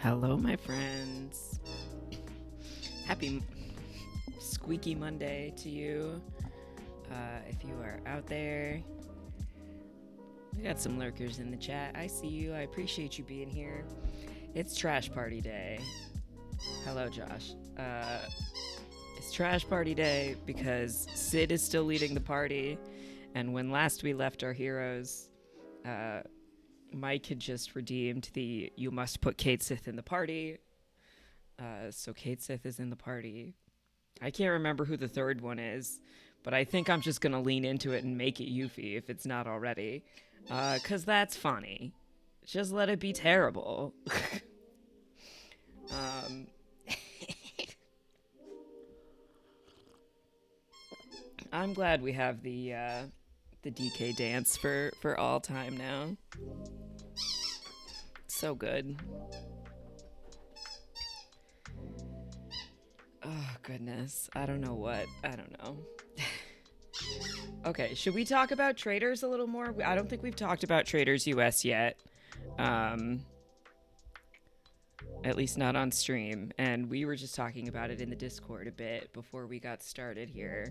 Hello, my friends. Happy squeaky Monday to you. If you are out there, we got some lurkers in the chat. I see you. I appreciate you being here. It's trash party day. Hello, Josh. It's trash party day because Sid is still leading the party. And when last we left our heroes, Mike had just redeemed the "you must put Kate Sith in the party." So Kate Sith is in the party. I can't remember who the third one is, but I think I'm just going to lean into it and make it Yuffie if it's not already. Because that's funny. Just let it be terrible. I'm glad we have the DK dance for all time now. So good. Oh, goodness. I don't know. Okay, should we talk about Traders a little more? I don't think we've talked about Traders US yet. At least not on stream. And we were just talking about it in the Discord a bit before we got started here.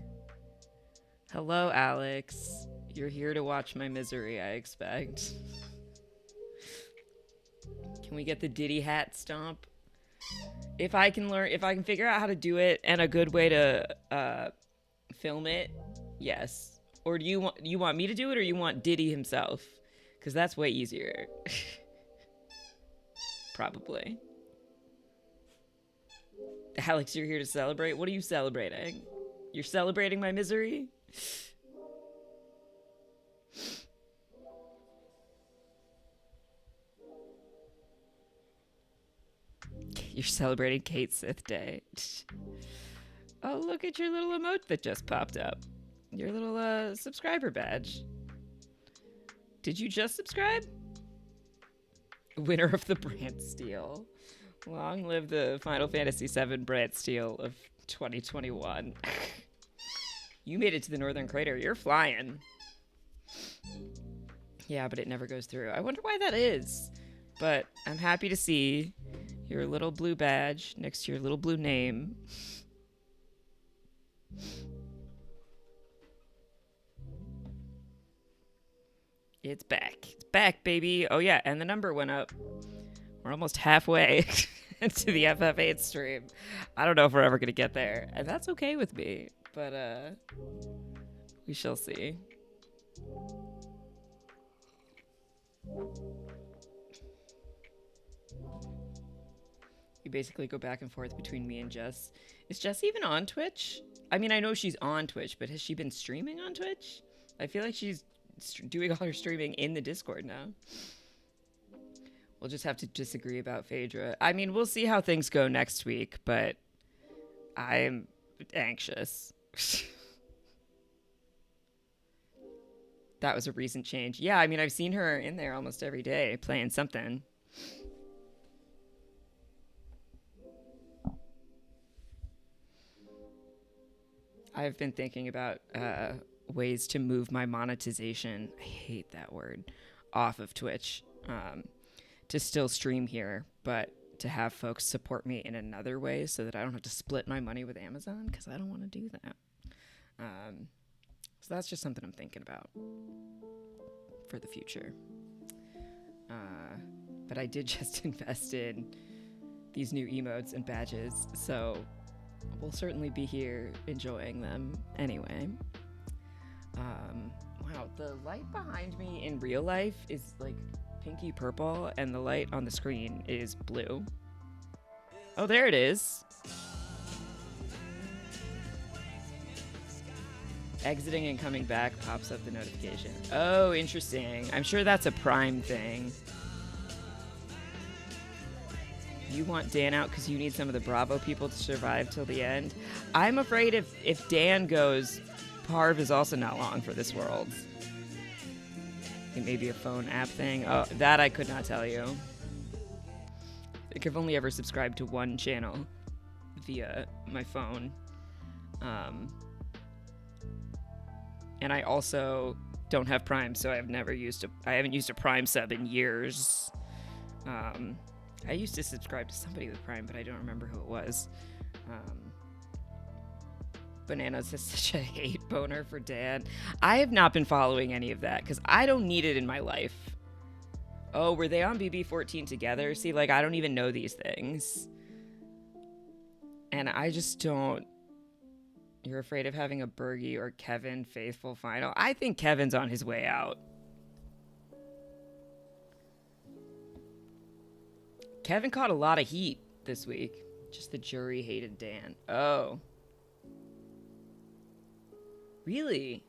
Hello, Alex. You're here to watch my misery, I expect. Can we get the Diddy hat stomp? If I can figure out how to do it and a good way to film it, yes. Or do you want me to do it, or you want Diddy himself? Because that's way easier. Probably. Alex, you're here to celebrate? What are you celebrating? You're celebrating my misery? You're celebrating Kate Sith Day. Oh, look at your little emote that just popped up. Your little subscriber badge. Did you just subscribe? Winner of the Brand Steal. Long live the Final Fantasy VII Brand Steal of 2021. You made it to the Northern Crater. You're flying. Yeah, but it never goes through. I wonder why that is. But I'm happy to see your little blue badge next to your little blue name. It's back. It's back, baby. Oh, yeah, and the number went up. We're almost halfway to the FF8 stream. I don't know if we're ever going to get there, and that's okay with me, but we shall see. You basically go back and forth between me and Jess. Is Jess even on Twitch? I mean, I know she's on Twitch, but has she been streaming on Twitch? I feel like she's doing all her streaming in the Discord now. We'll just have to disagree about Phaedra. I mean, we'll see how things go next week, but I'm anxious. That was a recent change. Yeah, I mean, I've seen her in there almost every day playing something. I've been thinking about ways to move my monetization, I hate that word, off of Twitch, to still stream here, but to have folks support me in another way so that I don't have to split my money with Amazon, because I don't want to do that. So that's just something I'm thinking about for the future. But I did just invest in these new emotes and badges, so we'll certainly be here enjoying them anyway. Wow, the light behind me in real life is like pinky purple, and the light on the screen is blue. Oh, there it is. Exiting and coming back pops up the notification. Oh, interesting. I'm sure that's a Prime thing. You want Dan out because you need some of the Bravo people to survive till the end. I'm afraid if Dan goes, Parv is also not long for this world. It may be a phone app thing. Oh, that I could not tell you. I think I've only ever subscribed to one channel via my phone. And I also don't have Prime, so I haven't used a Prime sub in years. I used to subscribe to somebody with Prime, but I don't remember who it was. Bananas has such a hate boner for Dan. I have not been following any of that because I don't need it in my life. Oh, were they on BB14 together? See, like, I don't even know these things. And I just don't. You're afraid of having a Bergie or Kevin faithful final? I think Kevin's on his way out. Kevin caught a lot of heat this week. Just the jury hated Dan. Oh. Really?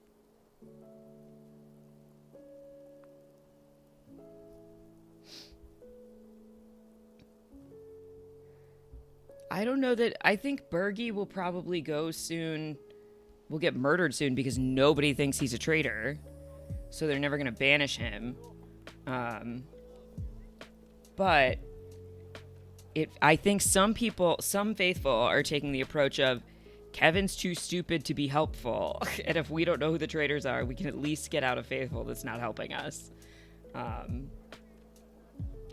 I don't know that. I think Bergie will probably go soon. Will get murdered soon because nobody thinks he's a traitor. So they're never going to banish him. But I think some faithful are taking the approach of Kevin's too stupid to be helpful. And if we don't know who the traitors are, we can at least get out a faithful that's not helping us.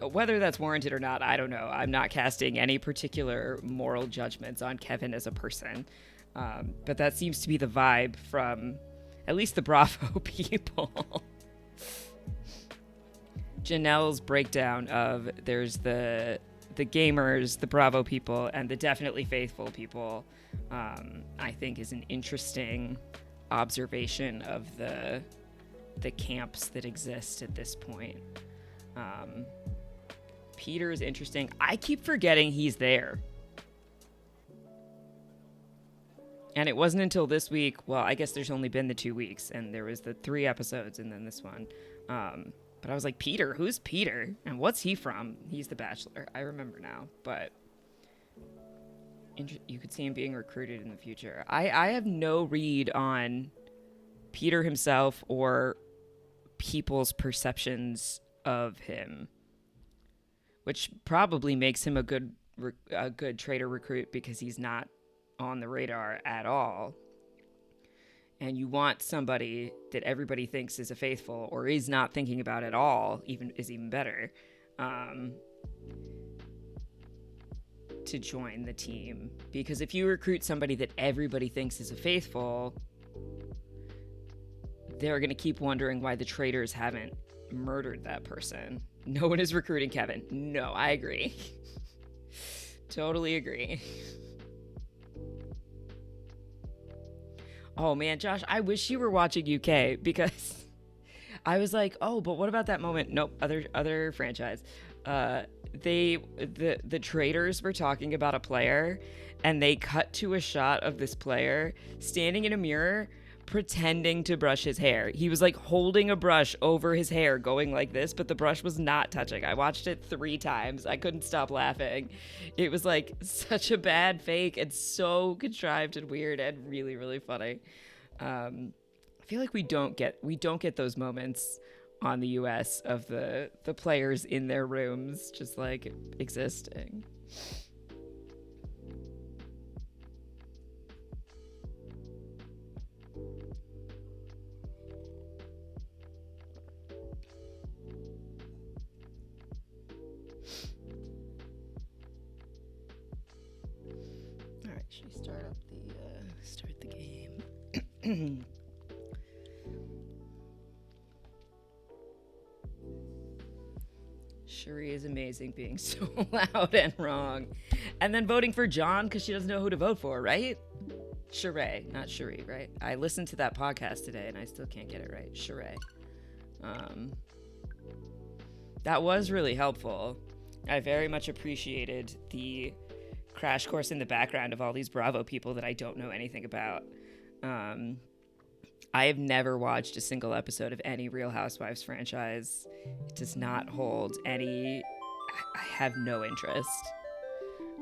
Whether that's warranted or not, I don't know. I'm not casting any particular moral judgments on Kevin as a person. But that seems to be the vibe from at least the Bravo people. Janelle's breakdown of there's the gamers, the Bravo people, and the definitely faithful people, I think is an interesting observation of the camps that exist at this point. Peter is interesting. I keep forgetting he's there. And it wasn't until this week, well, I guess there's only been the 2 weeks, and there was the 3 episodes and then this one. But I was like, Peter? Who's Peter? And what's he from? He's the Bachelor. I remember now. But you could see him being recruited in the future. I have no read on Peter himself or people's perceptions of him, which probably makes him a good traitor recruit because he's not on the radar at all. And you want somebody that everybody thinks is a faithful or is not thinking about at all, even better, to join the team. Because if you recruit somebody that everybody thinks is a faithful, they're going to keep wondering why the traitors haven't murdered that person. No one is recruiting Kevin. No, I agree. Totally agree. Oh man, Josh, I wish you were watching UK because I was like, oh, but what about that moment? Nope, other franchise. The traders were talking about a player, and they cut to a shot of this player standing in a mirror pretending to brush his hair. He was like holding a brush over his hair going like this, but the brush was not touching. I watched it 3 times. I couldn't stop laughing. It was like such a bad fake and so contrived and weird and really, really funny. I feel like we don't get those moments on the US of the players in their rooms just like existing. Should we start the game? Cherie is amazing being so loud and wrong. And then voting for John because she doesn't know who to vote for, right? Cherie, not Cherie, right? I listened to that podcast today and I still can't get it right. Cherie. That was really helpful. I very much appreciated the crash course in the background of all these Bravo people that I don't know anything about. I have never watched a single episode of any Real Housewives franchise. It does not hold any... I have no interest.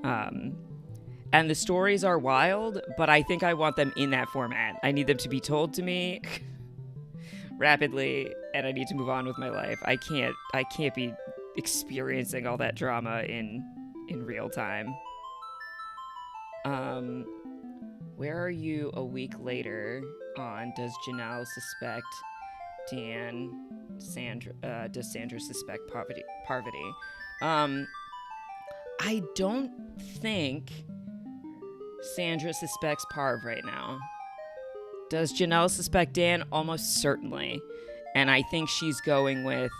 And the stories are wild, but I think I want them in that format. I need them to be told to me rapidly, and I need to move on with my life. I can't be experiencing all that drama in real time. Where are you a week later on does Janelle suspect does Sandra suspect Parvati? I don't think Sandra suspects Parv right now. Does Janelle suspect Dan? Almost certainly. And I think she's going with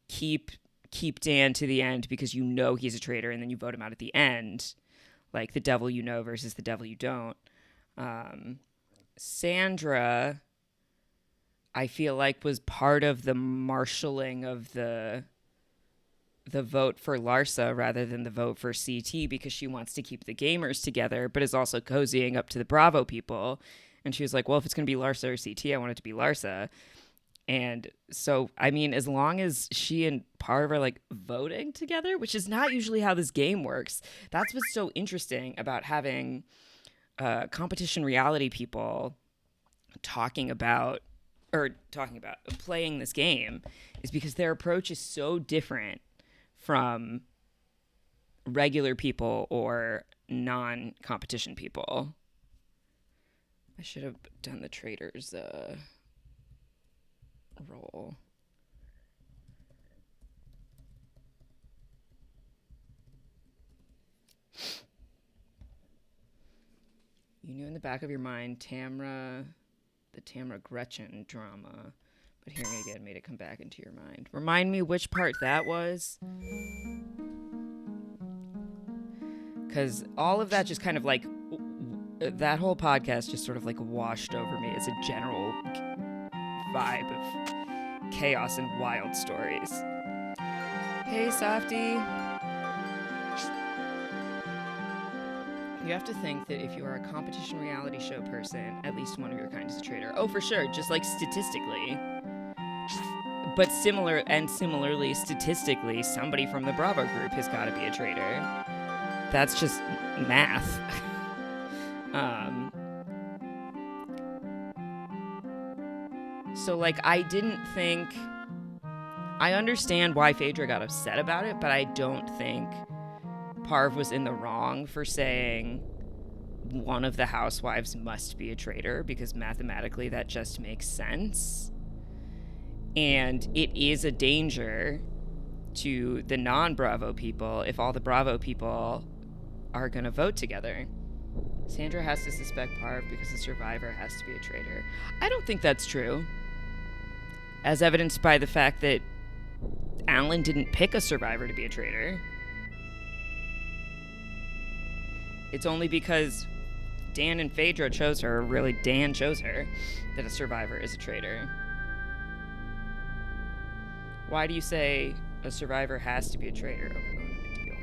keep Dan to the end because you know he's a traitor, and then you vote him out at the end, like the devil you know versus the devil you don't. Sandra, I feel like, was part of the marshaling of the vote for Larsa rather than the vote for CT because she wants to keep the gamers together, but is also cozying up to the Bravo people. And she was like, well, if it's going to be Larsa or CT, I want it to be Larsa. And so, I mean, as long as she and Parv are like voting together, which is not usually how this game works, that's what's so interesting about having competition reality people talking about playing this game, is because their approach is so different from regular people or non-competition people. I should have done the traitors roll. You knew in the back of your mind the Tamra Gretchen drama, but hearing it again made it come back into your mind. Remind me which part that was. Because all of that just kind of like, that whole podcast just sort of like washed over me as a general vibe of chaos and wild stories. Hey, Softy. You have to think that if you are a competition reality show person, at least one of your kind is a traitor. Oh, for sure, just like statistically. But similarly, statistically, somebody from the Bravo group has got to be a traitor. That's just math. So, like, I understand why Phaedra got upset about it, but I don't think Parv was in the wrong for saying one of the housewives must be a traitor, because mathematically that just makes sense. And it is a danger to the non-Bravo people if all the Bravo people are going to vote together. Sandra has to suspect Parv because the survivor has to be a traitor. I don't think that's true, as evidenced by the fact that Alan didn't pick a survivor to be a traitor. It's only because Dan and Phaedra chose her, or really Dan chose her, that a survivor is a traitor. Why do you say a survivor has to be a traitor? Oh, we're going to a deal.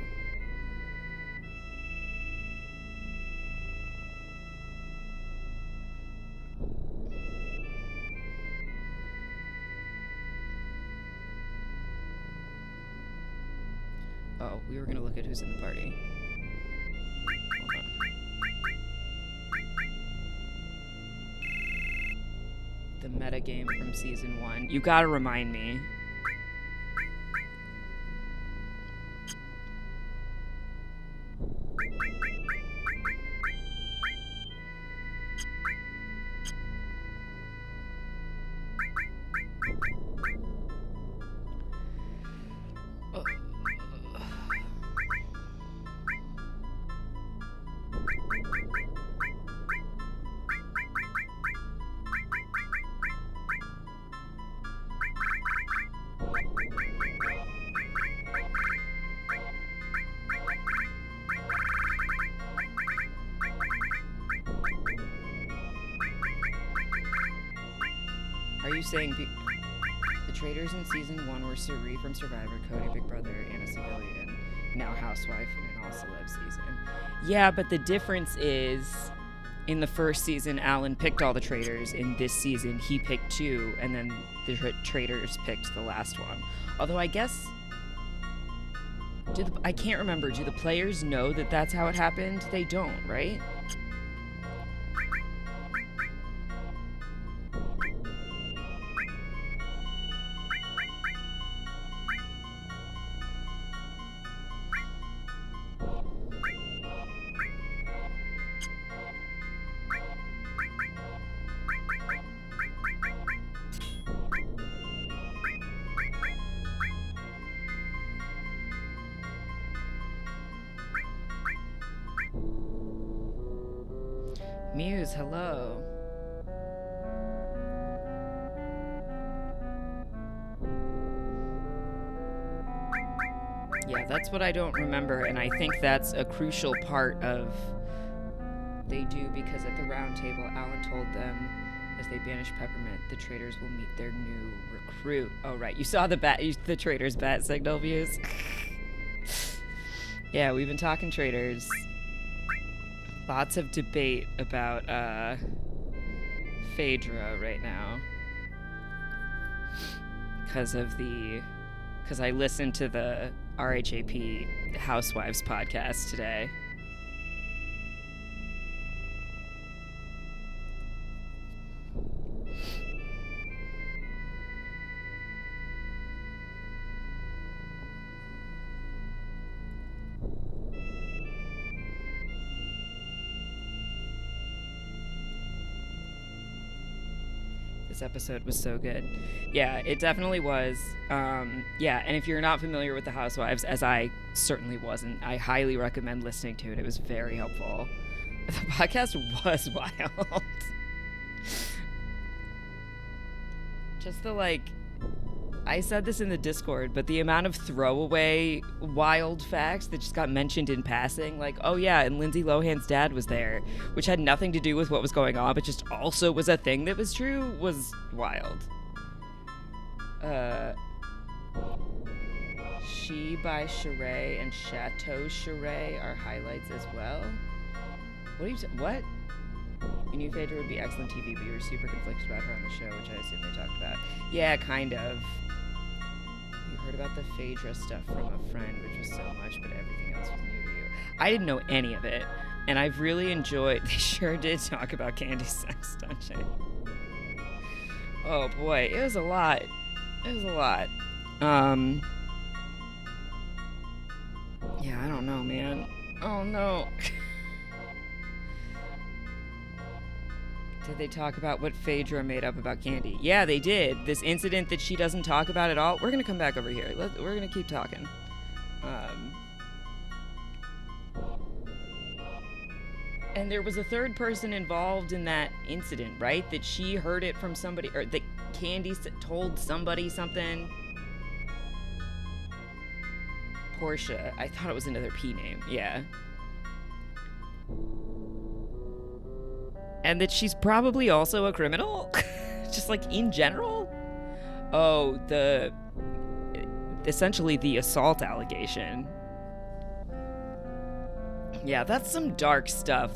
Oh, we were going to look at who's in the party. Hold on. The meta game from season 1. You gotta remind me. Are you saying the traitors in season 1 were Suri from Survivor, Cody, Big Brother, and a civilian, now housewife, and an all celeb season? Yeah, but the difference is, in the first season, Alan picked all the traitors. In this season, he picked 2, and then the traitors picked the last one. Although I guess, I can't remember. Do the players know that that's how it happened? They don't, right? Muse, hello. Yeah, that's what I don't remember, and I think that's a crucial part of they do, because at the round table, Alan told them as they banish Peppermint, the traitors will meet their new recruit. Oh, right. You saw the traitors' bat signal views. Yeah, we've been talking traitors. Lots of debate about Phaedra right now. Because I listened to the RHAP Housewives podcast today. This episode was so good. Yeah, it definitely was. Yeah, and if you're not familiar with the Housewives, as I certainly wasn't, I highly recommend listening to it. It was very helpful. The podcast was wild. Just I said this in the Discord, but the amount of throwaway wild facts that just got mentioned in passing, oh yeah, and Lindsay Lohan's dad was there, which had nothing to do with what was going on, but just also was a thing that was true, was wild. She by Sheree and Chateau Sheree are highlights as well. What? You knew Phaedra would be excellent TV, but you were super conflicted about her on the show, which I assume they talked about. Yeah, kind of. You heard about the Phaedra stuff from a friend, which was so much, but everything else was new to you. I didn't know any of it, and I've really enjoyed... They sure did talk about Candy's sex dungeon. Oh boy, it was a lot. Yeah, I don't know, man. Oh no. Did they talk about what Phaedra made up about Candy? Yeah, they did. This incident that she doesn't talk about at all. We're going to come back over here. We're going to keep talking. And there was a third person involved in that incident, right? That she heard it from somebody, or that Candy told somebody something. Portia. I thought it was another P name. Yeah. And that she's probably also a criminal? Just in general? Oh, essentially the assault allegation. Yeah, that's some dark stuff.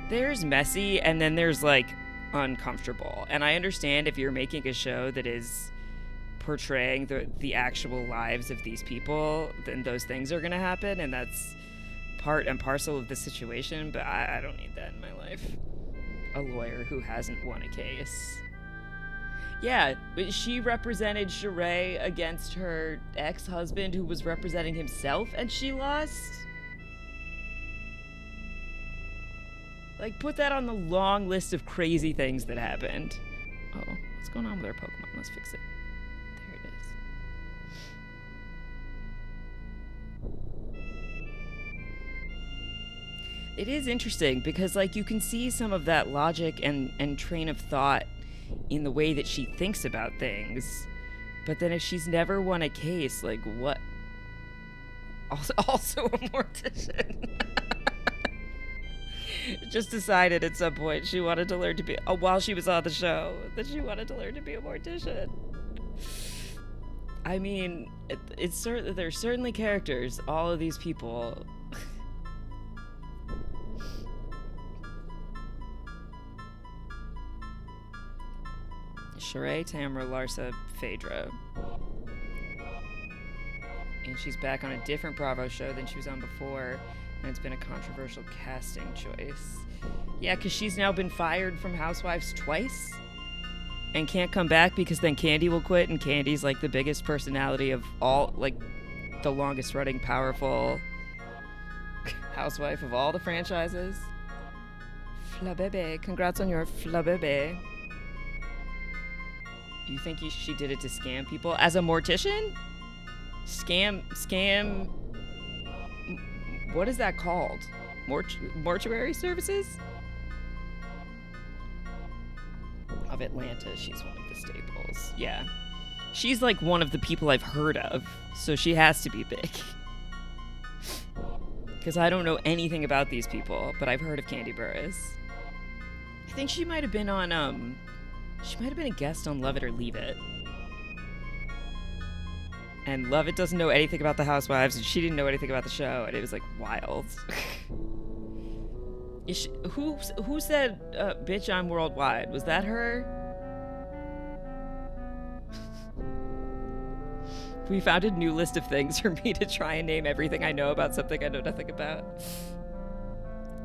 There's messy, and then there's, uncomfortable. And I understand if you're making a show that is portraying the actual lives of these people, then those things are gonna happen, and that's part and parcel of the situation, but I don't need that in my life. A lawyer who hasn't won a case. Yeah, but she represented Sheree against her ex-husband who was representing himself, and she lost? Put that on the long list of crazy things that happened. Uh-oh, what's going on with our Pokemon? Let's fix it. There it is. It is interesting because, you can see some of that logic and train of thought in the way that she thinks about things. But then if she's never won a case, what? Also a mortician. Just decided at some point she wanted to learn to be... while she was on the show, that she wanted to learn to be a mortician. I mean, there's certainly characters, all of these people... Sheree, Tamara, Larsa, Phaedra. And she's back on a different Bravo show than she was on before, and it's been a controversial casting choice. Yeah, because she's now been fired from Housewives twice, and can't come back because then Candy will quit, and Candy's the biggest personality of all, the longest running powerful housewife of all the franchises. Flabebe, congrats on your Flabebe. You think she did it to scam people? As a mortician? Scam... What is that called? mortuary services of Atlanta. She's one of the staples. Yeah. She's like one of the people I've heard of, so she has to be big. Because I don't know anything about these people, but I've heard of Candy Burris. I think she might have been on, she might have been a guest on Love It or Leave It. And Love It doesn't know anything about the Housewives, and she didn't know anything about the show, and it was like wild. Who said, bitch, I'm worldwide? Was that her? We found a new list of things for me to try and name everything I know about something I know nothing about.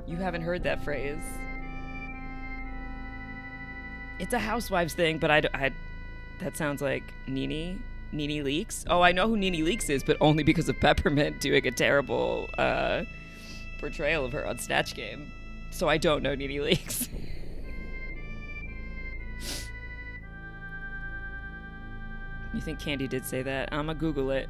You haven't heard that phrase. It's a Housewives thing, but that sounds like Nene Leakes. Oh, I know who Nene Leakes is, but only because of Peppermint doing a terrible portrayal of her on Snatch Game. So I don't know Nene Leakes. You think Candy did say that? I'ma Google it.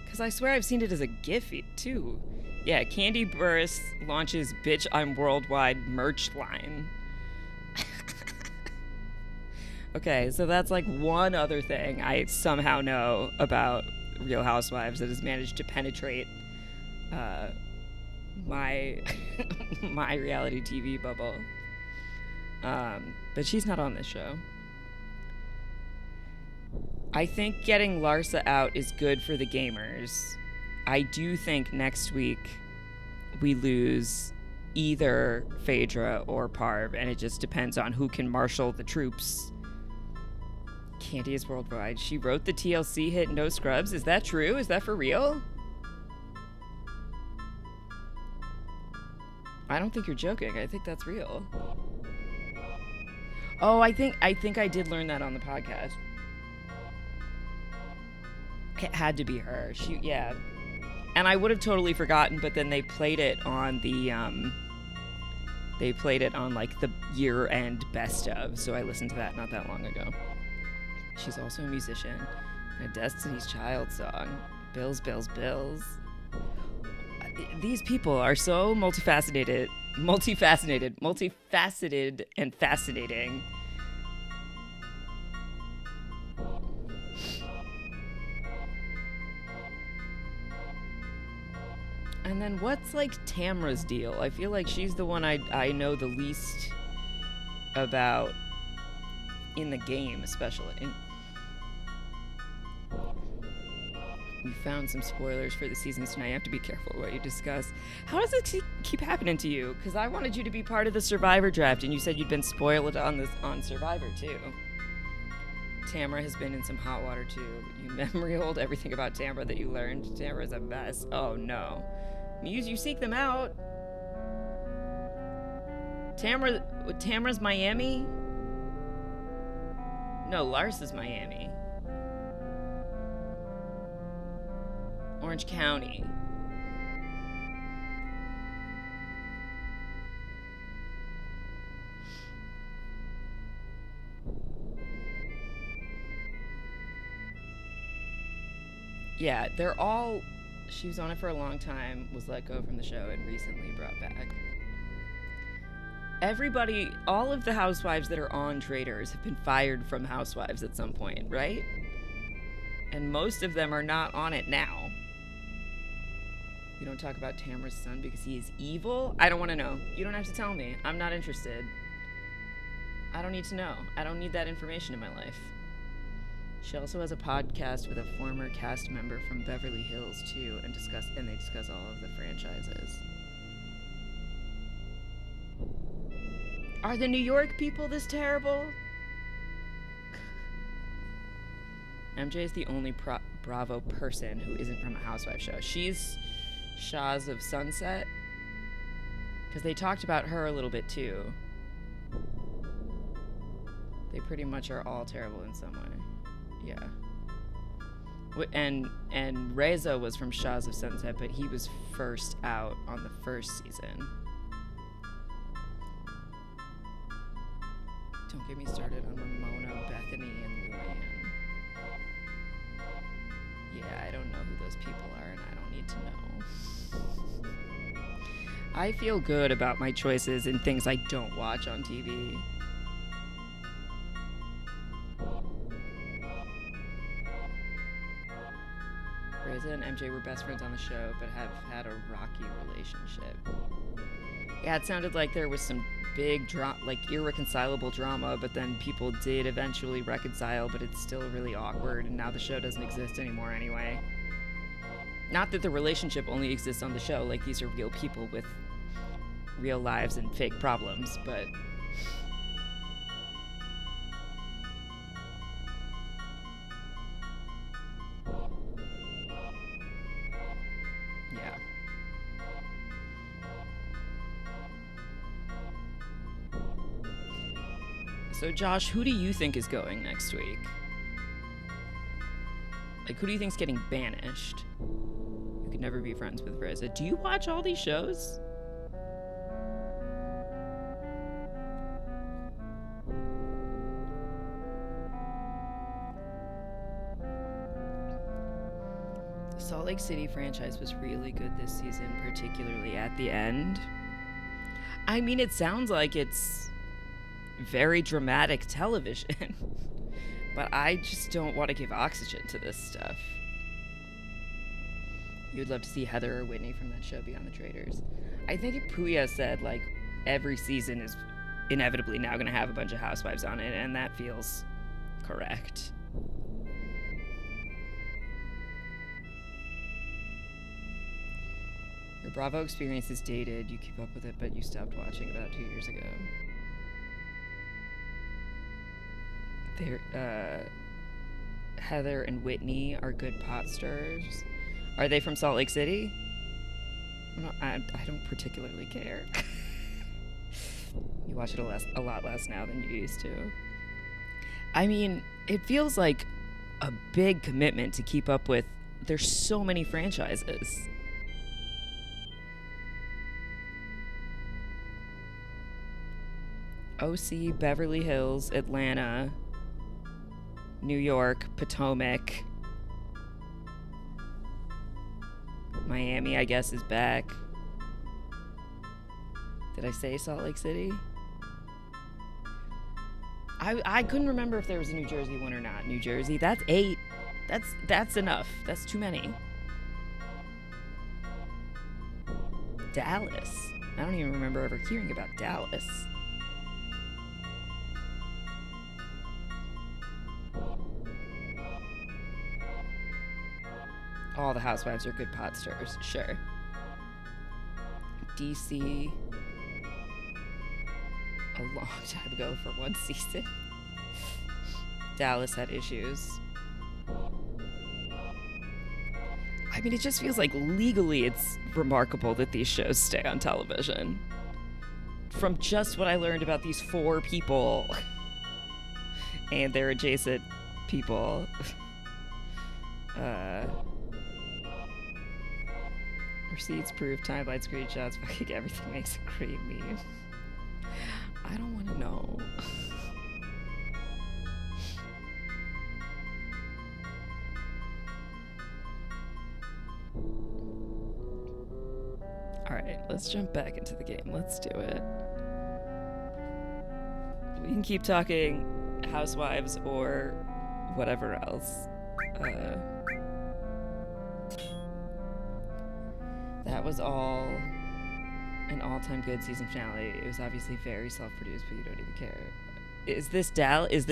Because I swear I've seen it as a GIF too. Yeah, Candy Burris launches Bitch I'm Worldwide merch line. Okay, so that's like one other thing I somehow know about Real Housewives that has managed to penetrate my my reality TV bubble. But she's not on this show. I think getting Larsa out is good for the gamers. I do think next week we lose either Phaedra or Parv, and it just depends on who can marshal the troops. Candy is worldwide. She wrote the TLC hit No Scrubs. Is that true? Is that for real? I don't think you're joking. I think that's real. Oh, I think I did learn that on the podcast. It had to be her. Yeah. And I would have totally forgotten, but then they played it on the like the year-end best of, so I listened to that not that long ago. She's also a musician. A Destiny's Child song. Bills, Bills, Bills. These people are so multifaceted and fascinating. And then what's like Tamra's deal? I feel like she's the one I know the least about in the game, especially. You found some spoilers for the seasons tonight. You have to be careful what you discuss. How does it keep happening to you? Because I wanted you to be part of the Survivor draft, and you said you'd been spoiled on Survivor too. Tamra has been in some hot water too. You memory hold everything about Tamra that you learned. Tamra's a mess. Oh no. You seek them out. Tamra's Miami? No, Larsa's Miami. Orange County. Yeah, they're all... She was on it for a long time, was let go from the show, and recently brought back. Everybody, all of the housewives that are on Traitors have been fired from Housewives at some point, right? And most of them are not on it now. We don't talk about Tamra's son because he is evil? I don't want to know. You don't have to tell me. I'm not interested. I don't need to know. I don't need that information in my life. She also has a podcast with a former cast member from Beverly Hills too, and they discuss all of the franchises. Are the New York people this terrible? MJ is the only Bravo person who isn't from a Housewives show. She's Shahs of Sunset, because they talked about her a little bit too. They pretty much are all terrible in some way. Yeah. And Reza was from Shahs of Sunset, but he was first out on the first season. Don't get me started on Ramona, Bethany, and Luann. Yeah, I don't know who those people are, and I don't need to know. I feel good about my choices in things I don't watch on TV. Reza and MJ were best friends on the show, but have had a rocky relationship. Yeah, it sounded like there was some big irreconcilable drama, but then people did eventually reconcile, but it's still really awkward, and now the show doesn't exist anymore anyway. Not that the relationship only exists on the show, like these are real people with real lives and fake problems, but yeah. So Josh, who do you think is going next week? Like, who do you think's getting banished? You could never be friends with Reza. Do you watch all these shows? The Salt Lake City franchise was really good this season, particularly at the end. I mean, it sounds like it's very dramatic television, but I just don't want to give oxygen to this stuff. You would love to see Heather or Whitney from that show Beyond the Traders. I think Puya said, like, every season is inevitably now going to have a bunch of housewives on it, and that feels correct. Your Bravo experience is dated. You keep up with it, but you stopped watching about 2 years ago. Heather and Whitney are good pot stirrers. Are they from Salt Lake City? I don't particularly care. You watch it a lot less now than you used to. I mean, it feels like a big commitment to keep up with. There's so many franchises. OC, Beverly Hills, Atlanta, New York, Potomac. Miami, I guess, is back. Did I say Salt Lake City? I couldn't remember if there was a New Jersey one or not. New Jersey, that's 8. That's enough. That's too many. Dallas. I don't even remember ever hearing about Dallas. All the housewives are good pot stirrers, sure. DC, a long time ago for one season. Dallas had issues. I mean, it just feels like legally it's remarkable that these shows stay on television. From just what I learned about these 4 people and their adjacent people. Receipts, proof, timeline, screenshots, fucking everything makes a great meme. I don't want to know. Alright, let's jump back into the game. Let's do it. We can keep talking housewives or whatever else. That was all an all-time good season finale. It was obviously very self-produced, but you don't even care. Is this Dallas?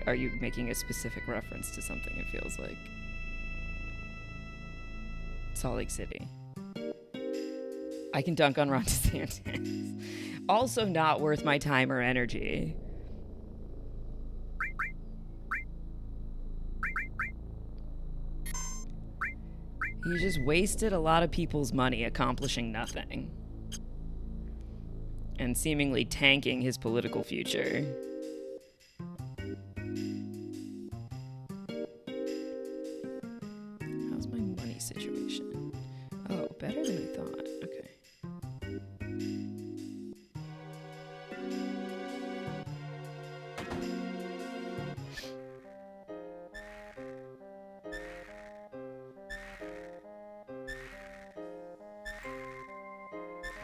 Are you making a specific reference to something? It feels like Salt Lake City. I can dunk on Ron DeSantis. Also not worth my time or energy. He just wasted a lot of people's money accomplishing nothing. And seemingly tanking his political future. How's my money situation? Oh, better than I thought. Okay.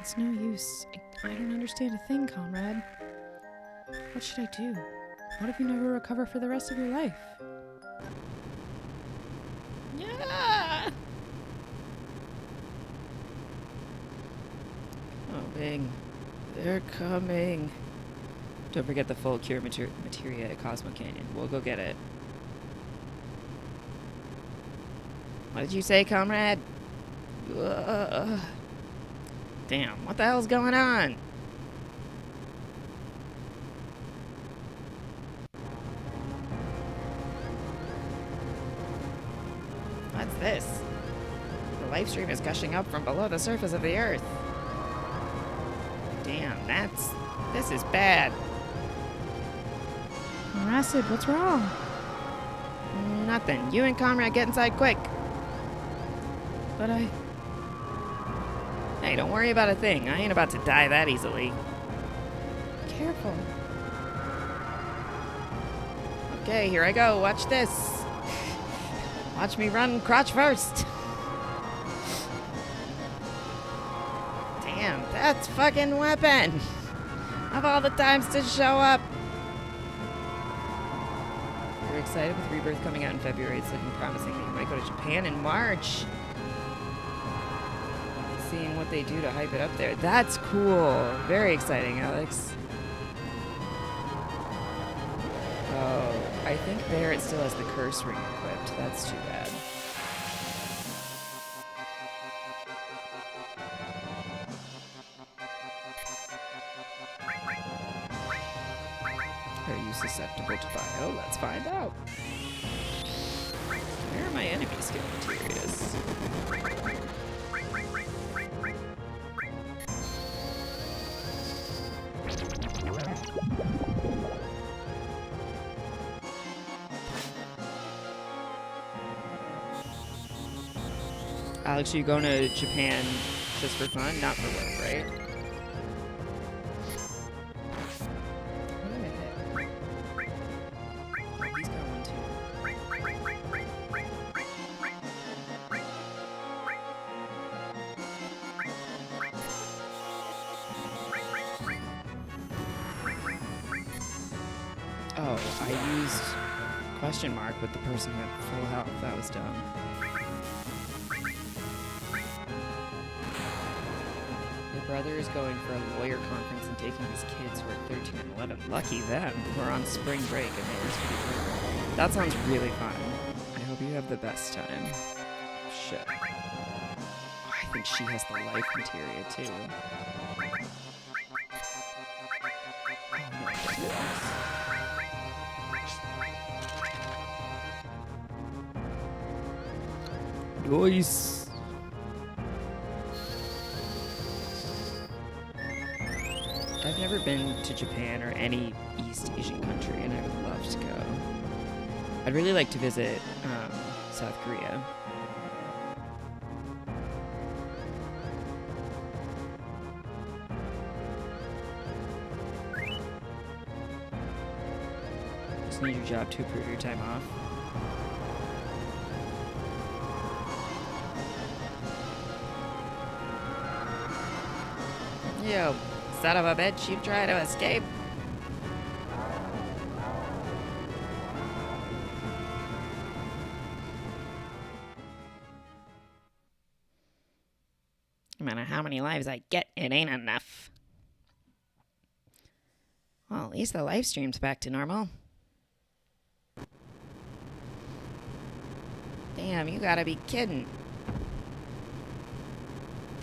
It's no use. I don't understand a thing, comrade. What should I do? What if you never recover for the rest of your life? Yeah! Coming. They're coming. Don't forget the full cure materia at Cosmo Canyon. We'll go get it. What did you say, comrade? Damn, what the hell's going on? What's this? The life stream is gushing up from below the surface of the earth. Damn, this is bad. Acid, what's wrong? Nothing. You and comrade get inside quick. But Hey, don't worry about a thing. I ain't about to die that easily. Careful. Okay, here I go. Watch this. Watch me run crotch first. Damn, that's fucking weapon. Of all the times to show up. You're excited with Rebirth coming out in February. It's looking promising that you might go to Japan in March. Seeing what they do to hype it up there. That's cool. Very exciting, Alex. Oh, I think there it still has the curse ring equipped. That's too bad. Are you susceptible to bio? Let's find out. Where are my enemy skill materials? Alex, are you going to Japan just for fun? Not for work, right? Oh, he's got one too. Oh, I used question mark with the person at full health. That was dumb. Brother is going for a lawyer conference and taking his kids who are 13 and 11. Lucky them. We're on spring break and they used to be good. That sounds really fun. I hope you have the best time. Shit. Oh, I think she has the life materia too. Oh no. Nice. I've never been to Japan or any East Asian country, and I would love to go. I'd really like to visit South Korea. Just need your job to approve your time off. Yo. Son of a bitch, you try to escape. No matter how many lives I get, it ain't enough. Well, at least the live stream's back to normal. Damn, you gotta be kidding.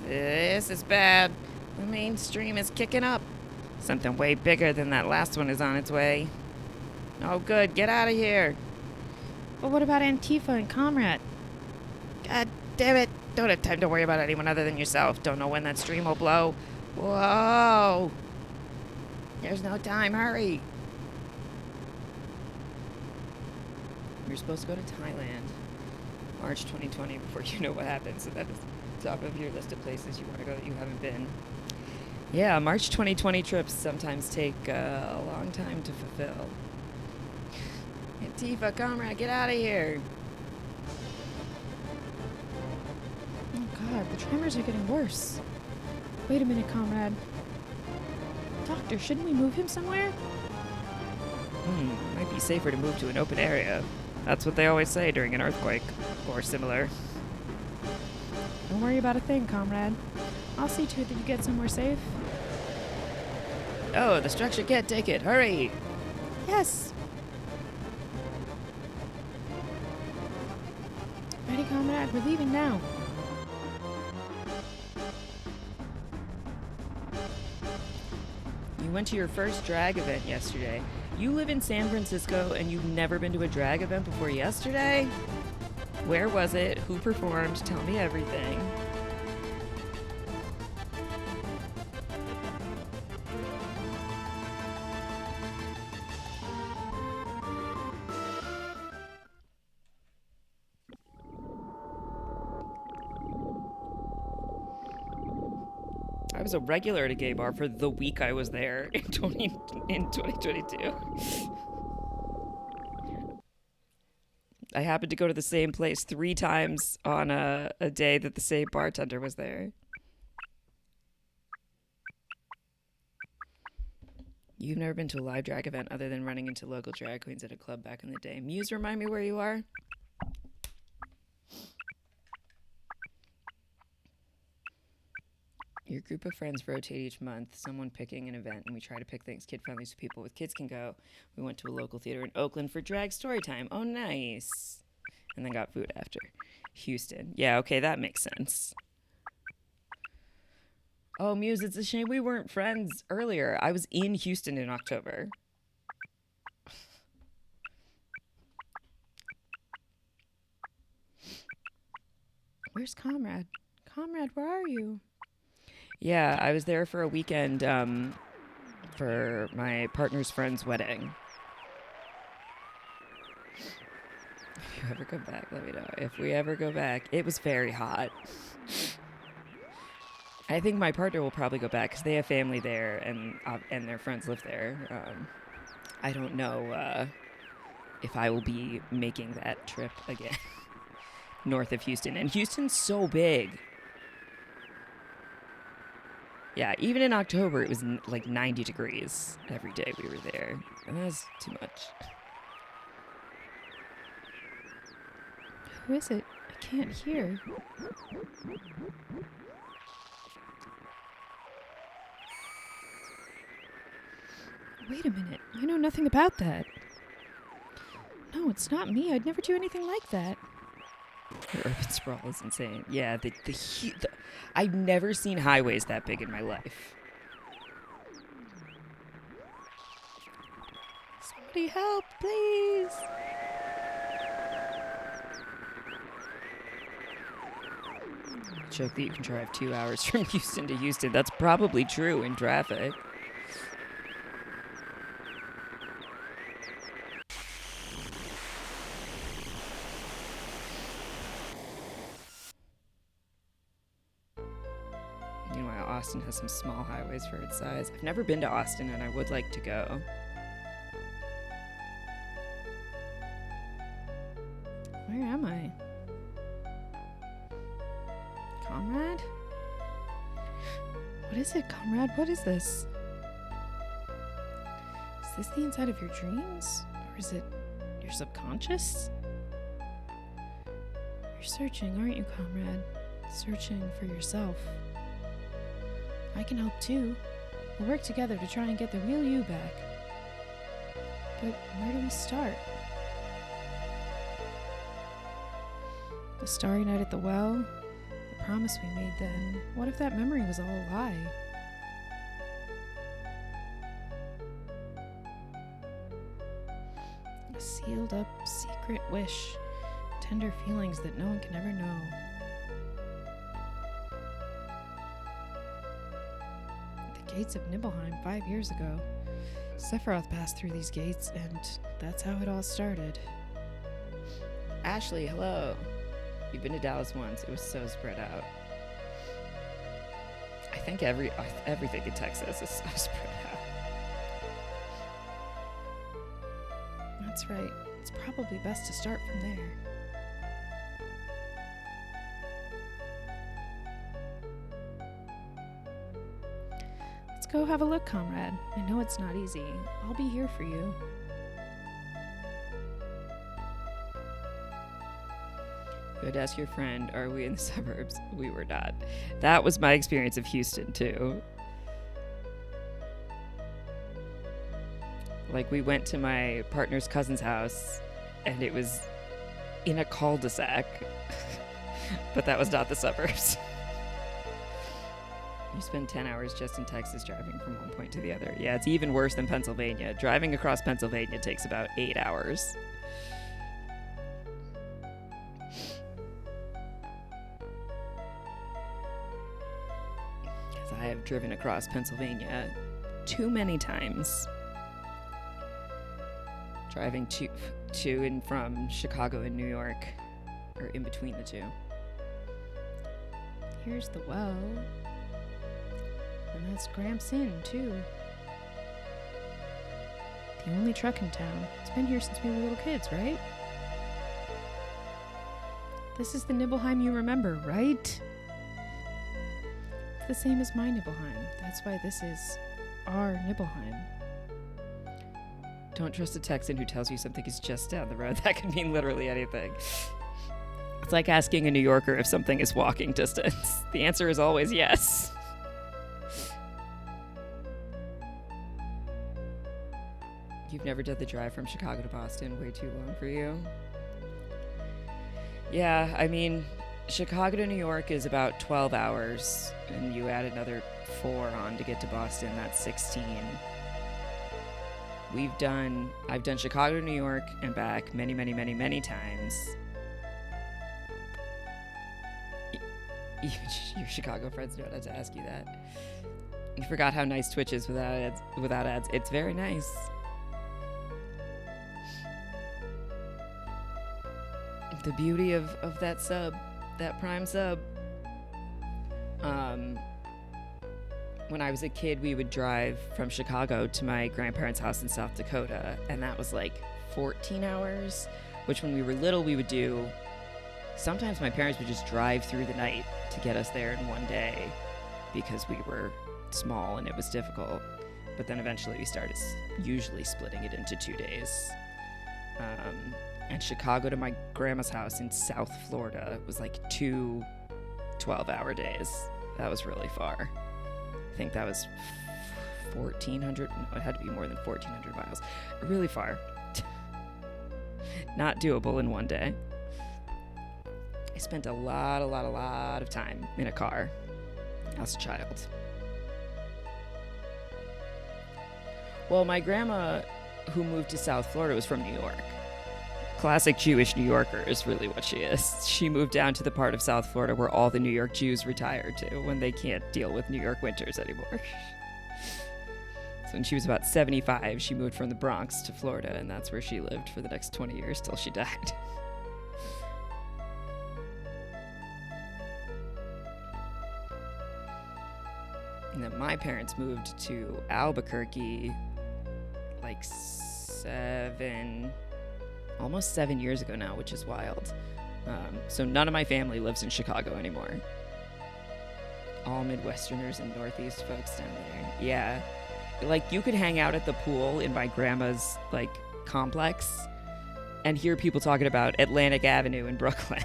This is bad. The mainstream is kicking up. Something way bigger than that last one is on its way. Oh, good. Get out of here. But what about Antifa and Comrade? God damn it. Don't have time to worry about anyone other than yourself. Don't know when that stream will blow. Whoa. There's no time. Hurry. You're supposed to go to Thailand March 2020 before you know what happens. So that is top of your list of places you want to go that you haven't been. Yeah, March 2020 trips sometimes take a long time to fulfill. Antifa, Comrade, get out of here. Oh god, the tremors are getting worse. Wait a minute, comrade. Doctor, shouldn't we move him somewhere? Might be safer to move to an open area. That's what they always say during an earthquake, or similar. Don't worry about a thing, comrade. I'll see to it that you get somewhere safe. Oh, the structure can't take it. Hurry! Yes! Ready, comrade? We're leaving now. You went to your first drag event yesterday. You live in San Francisco and you've never been to a drag event before yesterday? Where was it? Who performed? Tell me everything. I was a regular at a gay bar for the week I was there in 2022. I happened to go to the same place 3 times on a day that the same bartender was there. You've never been to a live drag event other than running into local drag queens at a club back in the day. Muse, remind me where you are? Your group of friends rotate each month, someone picking an event, and we try to pick things kid-friendly so people with kids can go. We went to a local theater in Oakland for drag story time. Oh, nice. And then got food after. Houston. Yeah, okay, that makes sense. Oh, Muse, it's a shame we weren't friends earlier. I was in Houston in October. Where's Comrade? Comrade, where are you? Yeah, I was there for a weekend for my partner's friend's wedding. If you ever go back, let me know. If we ever go back, it was very hot. I think my partner will probably go back because they have family there and their friends live there. I don't know if I will be making that trip again north of Houston. And Houston's so big. Yeah, even in October, it was like 90 degrees every day we were there. And that's too much. Who is it? I can't hear. Wait a minute. I know nothing about that. No, it's not me. I'd never do anything like that. The urban sprawl is insane. Yeah, I've never seen highways that big in my life. Somebody help, please. Joke that you can drive 2 hours from Houston to Houston. That's probably true in traffic. Meanwhile, Austin has some small highways for its size. I've never been to Austin and I would like to go. Where am I? Comrade? What is it, Comrade? What is this? Is this the inside of your dreams? Or is it your subconscious? You're searching, aren't you, Comrade? Searching for yourself. I can help too. We'll work together to try and get the real you back. But where do we start? The starry night at the well? The promise we made then? What if that memory was all a lie? A sealed up secret wish. Tender feelings that no one can ever know. The gates of Nibelheim 5 years ago. Sephiroth passed through these gates, and that's how it all started. Ashley, hello. You've been to Dallas once. It was so spread out. I think everything in Texas is so spread out. That's right. It's probably best to start from there. Let's go have a look, comrade. I know it's not easy. I'll be here for you. You had to ask your friend, are we in the suburbs? We were not. That was my experience of Houston, too. Like, we went to my partner's cousin's house, and it was in a cul-de-sac. But that was not the suburbs. You spend 10 hours just in Texas driving from one point to the other. Yeah, it's even worse than Pennsylvania. Driving across Pennsylvania takes about 8 hours. Because I have driven across Pennsylvania too many times. Driving to and from Chicago and New York, or in between the two. Here's the well. And that's Gramps Inn, too. The only truck in town. It's been here since we were little kids, right? This is the Nibelheim you remember, right? It's the same as my Nibelheim. That's why this is our Nibelheim. Don't trust a Texan who tells you something is just down the road. That could mean literally anything. It's like asking a New Yorker if something is walking distance. The answer is always yes. You've never done the drive from Chicago to Boston? Way too long for you? Yeah, I mean, Chicago to New York is about 12 hours, and you add another 4 on to get to Boston, that's 16. I've done Chicago to New York and back many, many, many, many times. Your Chicago friends know not to ask you that. You forgot how nice Twitch is without ads. It's very nice. The beauty of that sub, that Prime sub. When I was a kid, we would drive from Chicago to my grandparents' house in South Dakota, and that was like 14 hours, which when we were little, we would do. Sometimes my parents would just drive through the night to get us there in one day because we were small and it was difficult. But then eventually we started usually splitting it into 2 days. And Chicago to my grandma's house in South Florida was like 2 12-hour days. That was really far. I think that was 1,400. No, it had to be more than 1,400 miles. Really far. Not doable in one day. I spent a lot of time in a car as a child. Well, my grandma, who moved to South Florida, was from New York. Classic Jewish New Yorker is really what she is. She moved down to the part of South Florida where all the New York Jews retire to when they can't deal with New York winters anymore. So when she was about 75, she moved from the Bronx to Florida, and that's where she lived for the next 20 years till she died. And then my parents moved to Albuquerque like almost 7 years ago now, which is wild. So none of my family lives in Chicago anymore. All Midwesterners and Northeast folks down there. Yeah. Like, you could hang out at the pool in my grandma's, like, complex and hear people talking about Atlantic Avenue in Brooklyn.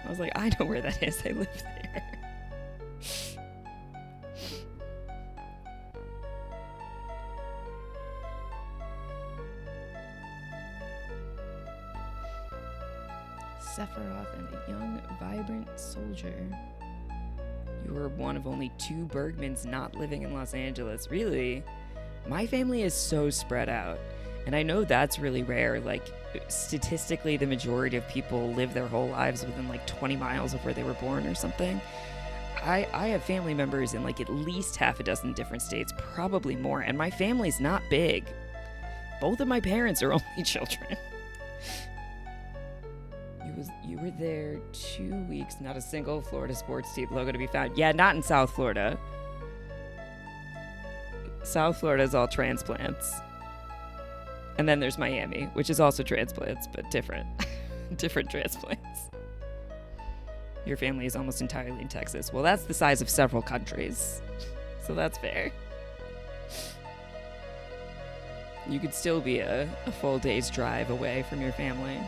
I was like, I know where that is. I live there. Sephiroth and a young, vibrant soldier. You were one of only 2 Bergmans not living in Los Angeles. Really? My family is so spread out. And I know that's really rare. Like, statistically, the majority of people live their whole lives within like 20 miles of where they were born or something. I have family members in like at least half a dozen different states, probably more. And my family's not big. Both of my parents are only children. You were there 2 weeks, not a single Florida sports team logo to be found. Yeah, not in South Florida. South Florida is all transplants. And then there's Miami, which is also transplants, but different. Different transplants. Your family is almost entirely in Texas. Well, that's the size of several countries. So that's fair. You could still be a full day's drive away from your family.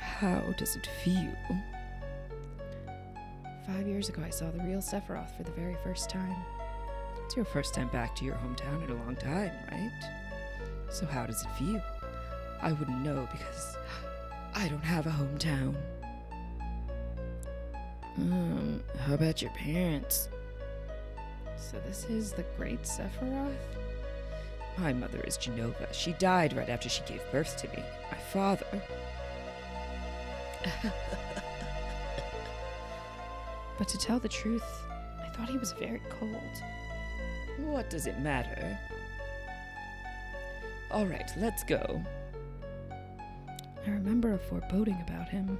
How does it feel? 5 years ago, I saw the real Sephiroth for the very first time. It's your first time back to your hometown in a long time, right? So how does it feel? I wouldn't know because I don't have a hometown. How about your parents? So this is the great Sephiroth? My mother is Genova. She died right after she gave birth to me. My father... But to tell the truth, I thought he was very cold. What does it matter? All right, let's go. I remember a foreboding about him.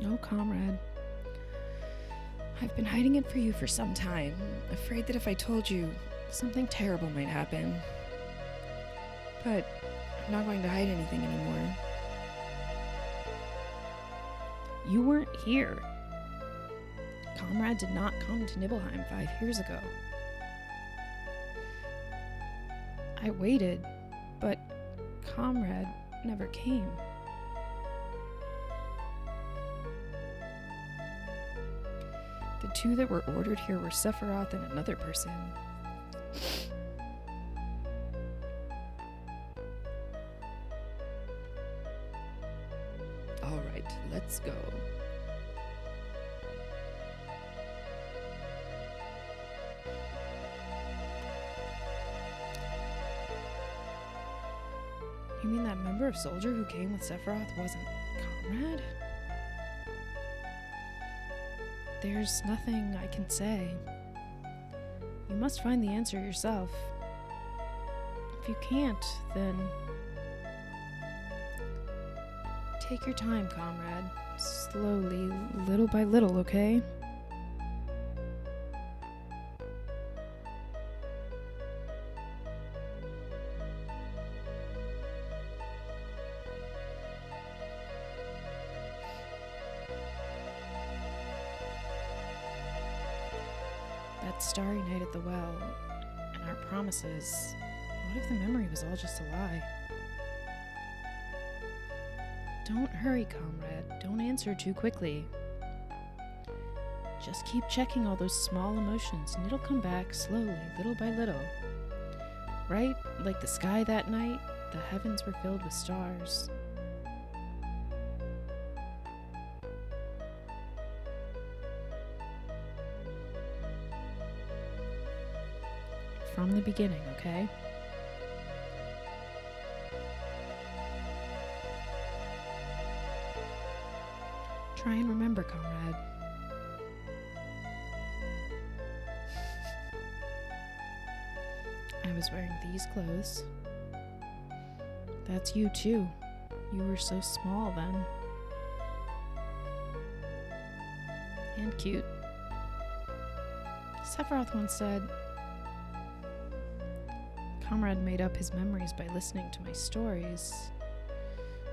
No, comrade. I've been hiding it for you for some time, afraid that if I told you, something terrible might happen. But I'm not going to hide anything anymore. You weren't here. Comrade did not come to Nibelheim 5 years ago. I waited, but Comrade never came. The two that were ordered here were Sephiroth and another person. All right, let's go. You mean that member of Soldier who came with Sephiroth wasn't Comrade? There's nothing I can say. You must find the answer yourself. If you can't, then... take your time, comrade. Slowly, little by little, okay? That starry night at the well, and our promises. What if the memory was all just a lie? Don't hurry, comrade. Don't answer too quickly. Just keep checking all those small emotions, and it'll come back slowly, little by little. Right? Like the sky that night, the heavens were filled with stars. From the beginning, okay? Try and remember, comrade. I was wearing these clothes. That's you too. You were so small then. And cute. Sephiroth once said, Comrade made up his memories by listening to my stories.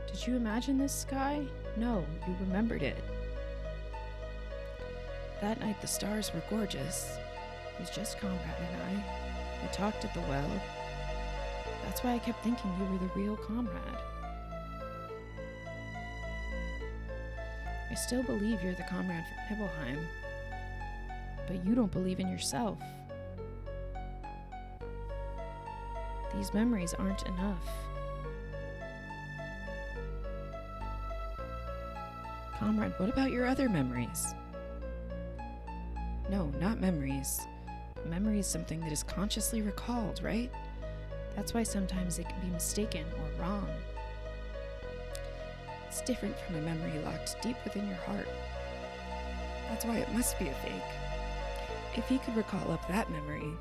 Did you imagine this sky? No, you remembered it. That night the stars were gorgeous. It was just Comrade and I. We talked at the well. That's why I kept thinking you were the real Comrade. I still believe you're the Comrade from Nibelheim. But you don't believe in yourself. These memories aren't enough. Comrade, what about your other memories? No, not memories. Memory is something that is consciously recalled, right? That's why sometimes it can be mistaken or wrong. It's different from a memory locked deep within your heart. That's why it must be a fake. If he could recall up that memory...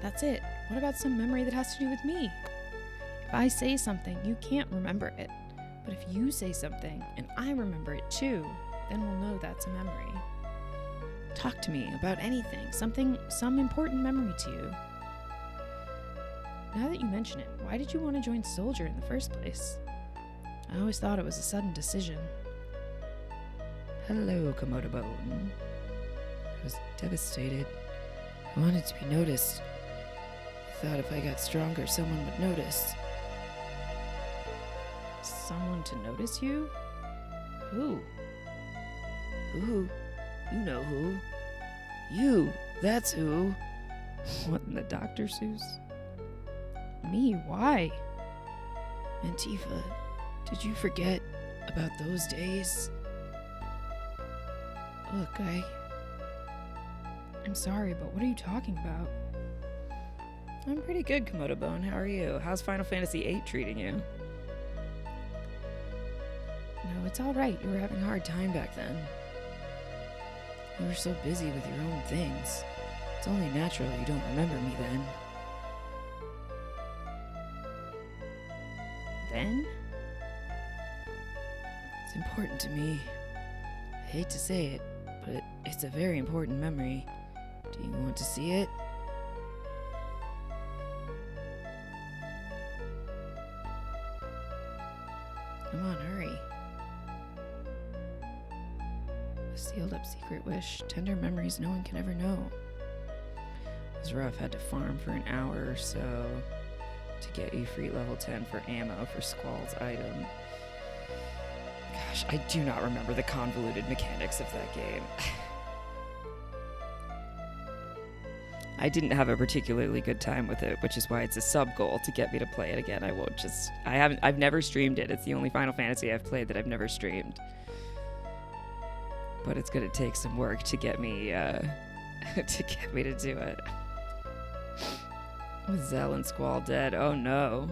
That's it. What about some memory that has to do with me? If I say something, you can't remember it. But if you say something and I remember it too, then we'll know that's a memory. Talk to me about anything, some important memory to you. Now that you mention it, why did you want to join Soldier in the first place? I always thought it was a sudden decision. Hello, Komodo Bone. I was devastated. I wanted to be noticed. I thought if I got stronger, someone would notice. Someone to notice you? Who? Who? You know who. You, that's who. What in the Dr. Seuss? Me, why? Antifa, did you forget about those days? Look, I'm sorry, but what are you talking about? I'm pretty good, Komodo Bone. How are you? How's Final Fantasy VIII treating you? No, it's all right. You were having a hard time back then. You were so busy with your own things. It's only natural you don't remember me then. Then? It's important to me. I hate to say it, but it's a very important memory. Do you want to see it? Come on, hurry. A sealed up secret wish, tender memories no one can ever know. It was rough, had to farm for an hour or so to get Ifrit level 10 for ammo for Squall's item. Gosh, I do not remember the convoluted mechanics of that game. I didn't have a particularly good time with it, which is why it's a sub goal to get me to play it again. I've never streamed it. It's the only Final Fantasy I've played that I've never streamed. But it's gonna take some work to get me to do it. With Zell and Squall dead, oh no.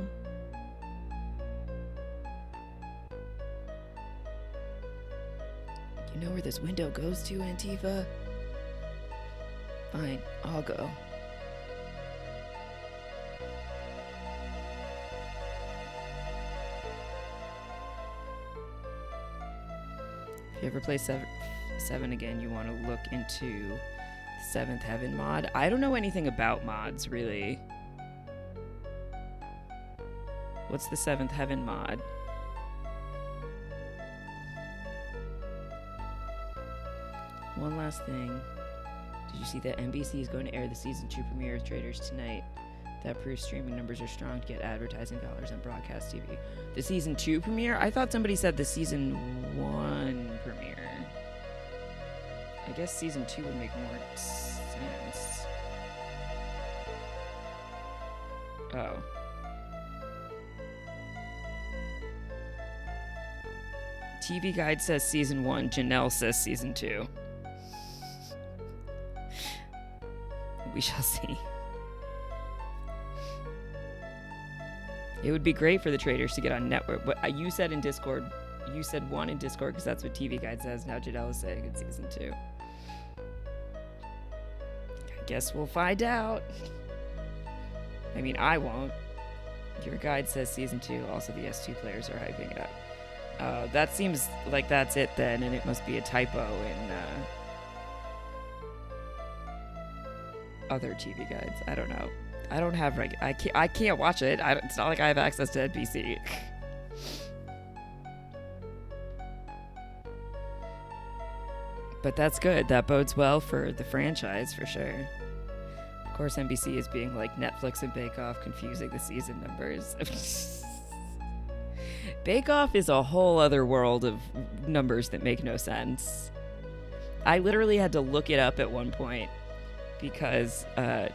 You know where this window goes to, Antifa? Fine, I'll go. If you ever play 7 again, you want to look into the 7th Heaven mod. I don't know anything about mods, really. What's the 7th Heaven mod? One last thing. Did you see that NBC is going to air the season 2 premiere of Traders tonight? That proves streaming numbers are strong to get advertising dollars on broadcast TV. The season 2 premiere? I thought somebody said the season 1 premiere. I guess season 2 would make more sense. Oh. TV Guide says season 1. Janelle says season 2. We shall see. It would be great for the traders to get on network, but you said in Discord, you said 1 in Discord because that's what TV Guide says. Now Janelle is saying it's season 2. I guess we'll find out. I mean, I won't. Your guide says season 2. Also, the S2 players are hyping it up. That seems like that's it then, and it must be a typo in other TV guides. I don't know. I don't have I can't watch it. It's not like I have access to NBC. But that's good. That bodes well for the franchise for sure. Of course, NBC is being like Netflix and Bake Off, confusing the season numbers. Bake Off is a whole other world of numbers that make no sense. I literally had to look it up at one point because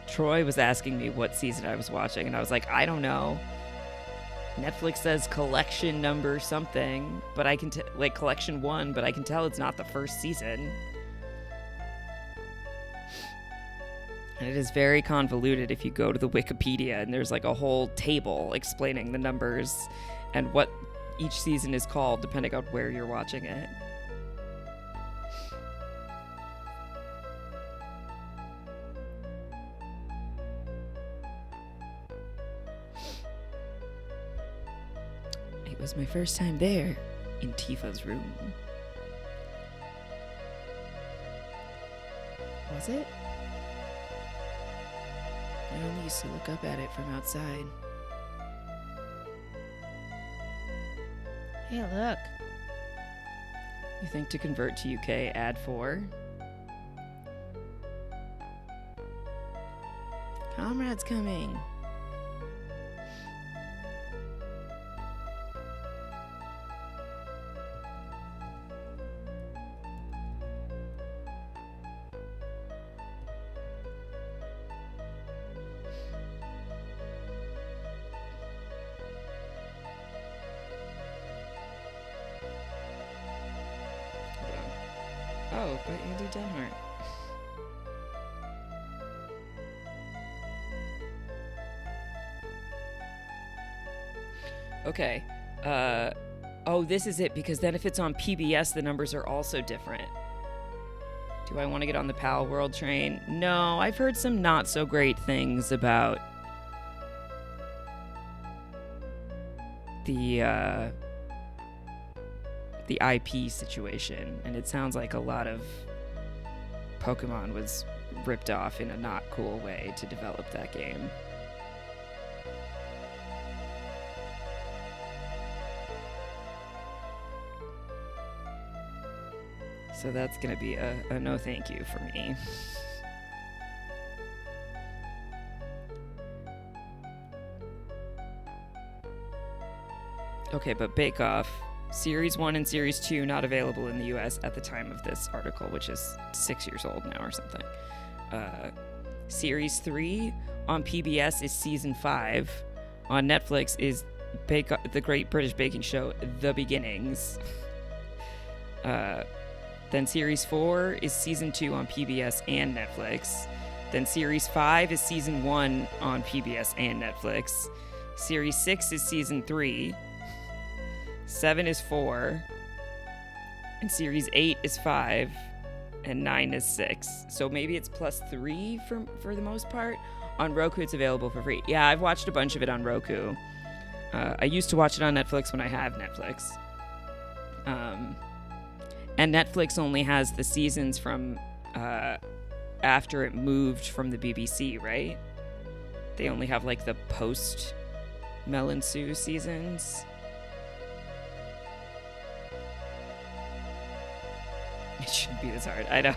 Troy was asking me what season I was watching, and I was like, I don't know. Netflix says collection number something, but I can like collection 1, but I can tell it's not the first season. And it is very convoluted if you go to the Wikipedia, and there's like a whole table explaining the numbers and what each season is called depending on where you're watching it. It was my first time there, in Tifa's room. Was it? I only used to look up at it from outside. Hey, look. You think to convert to UK, add 4? Comrade's coming. Oh, by Andy Denhart. Okay. Oh, this is it, because then if it's on PBS, the numbers are also different. Do I want to get on the Pal World train? No, I've heard some not so great things about the IP situation, and it sounds like a lot of Pokemon was ripped off in a not cool way to develop that game. So that's gonna be a no thank you for me. Okay, but Bake Off, Series 1 and Series 2 not available in the US at the time of this article, which is 6 years old now or something. Series 3 on PBS is Season 5. On Netflix is the Great British Baking Show, The Beginnings. Then Series 4 is Season 2 on PBS and Netflix. Then Series 5 is Season 1 on PBS and Netflix. Series 6 is Season 3. 7 is 4. And Series 8 is 5. And 9 is 6. So maybe it's +3 for the most part. On Roku, it's available for free. Yeah, I've watched a bunch of it on Roku. I used to watch it on Netflix when I have Netflix. And Netflix only has the seasons from after it moved from the BBC, right? They only have like the post Mel and Sue seasons. It shouldn't be this hard, I know.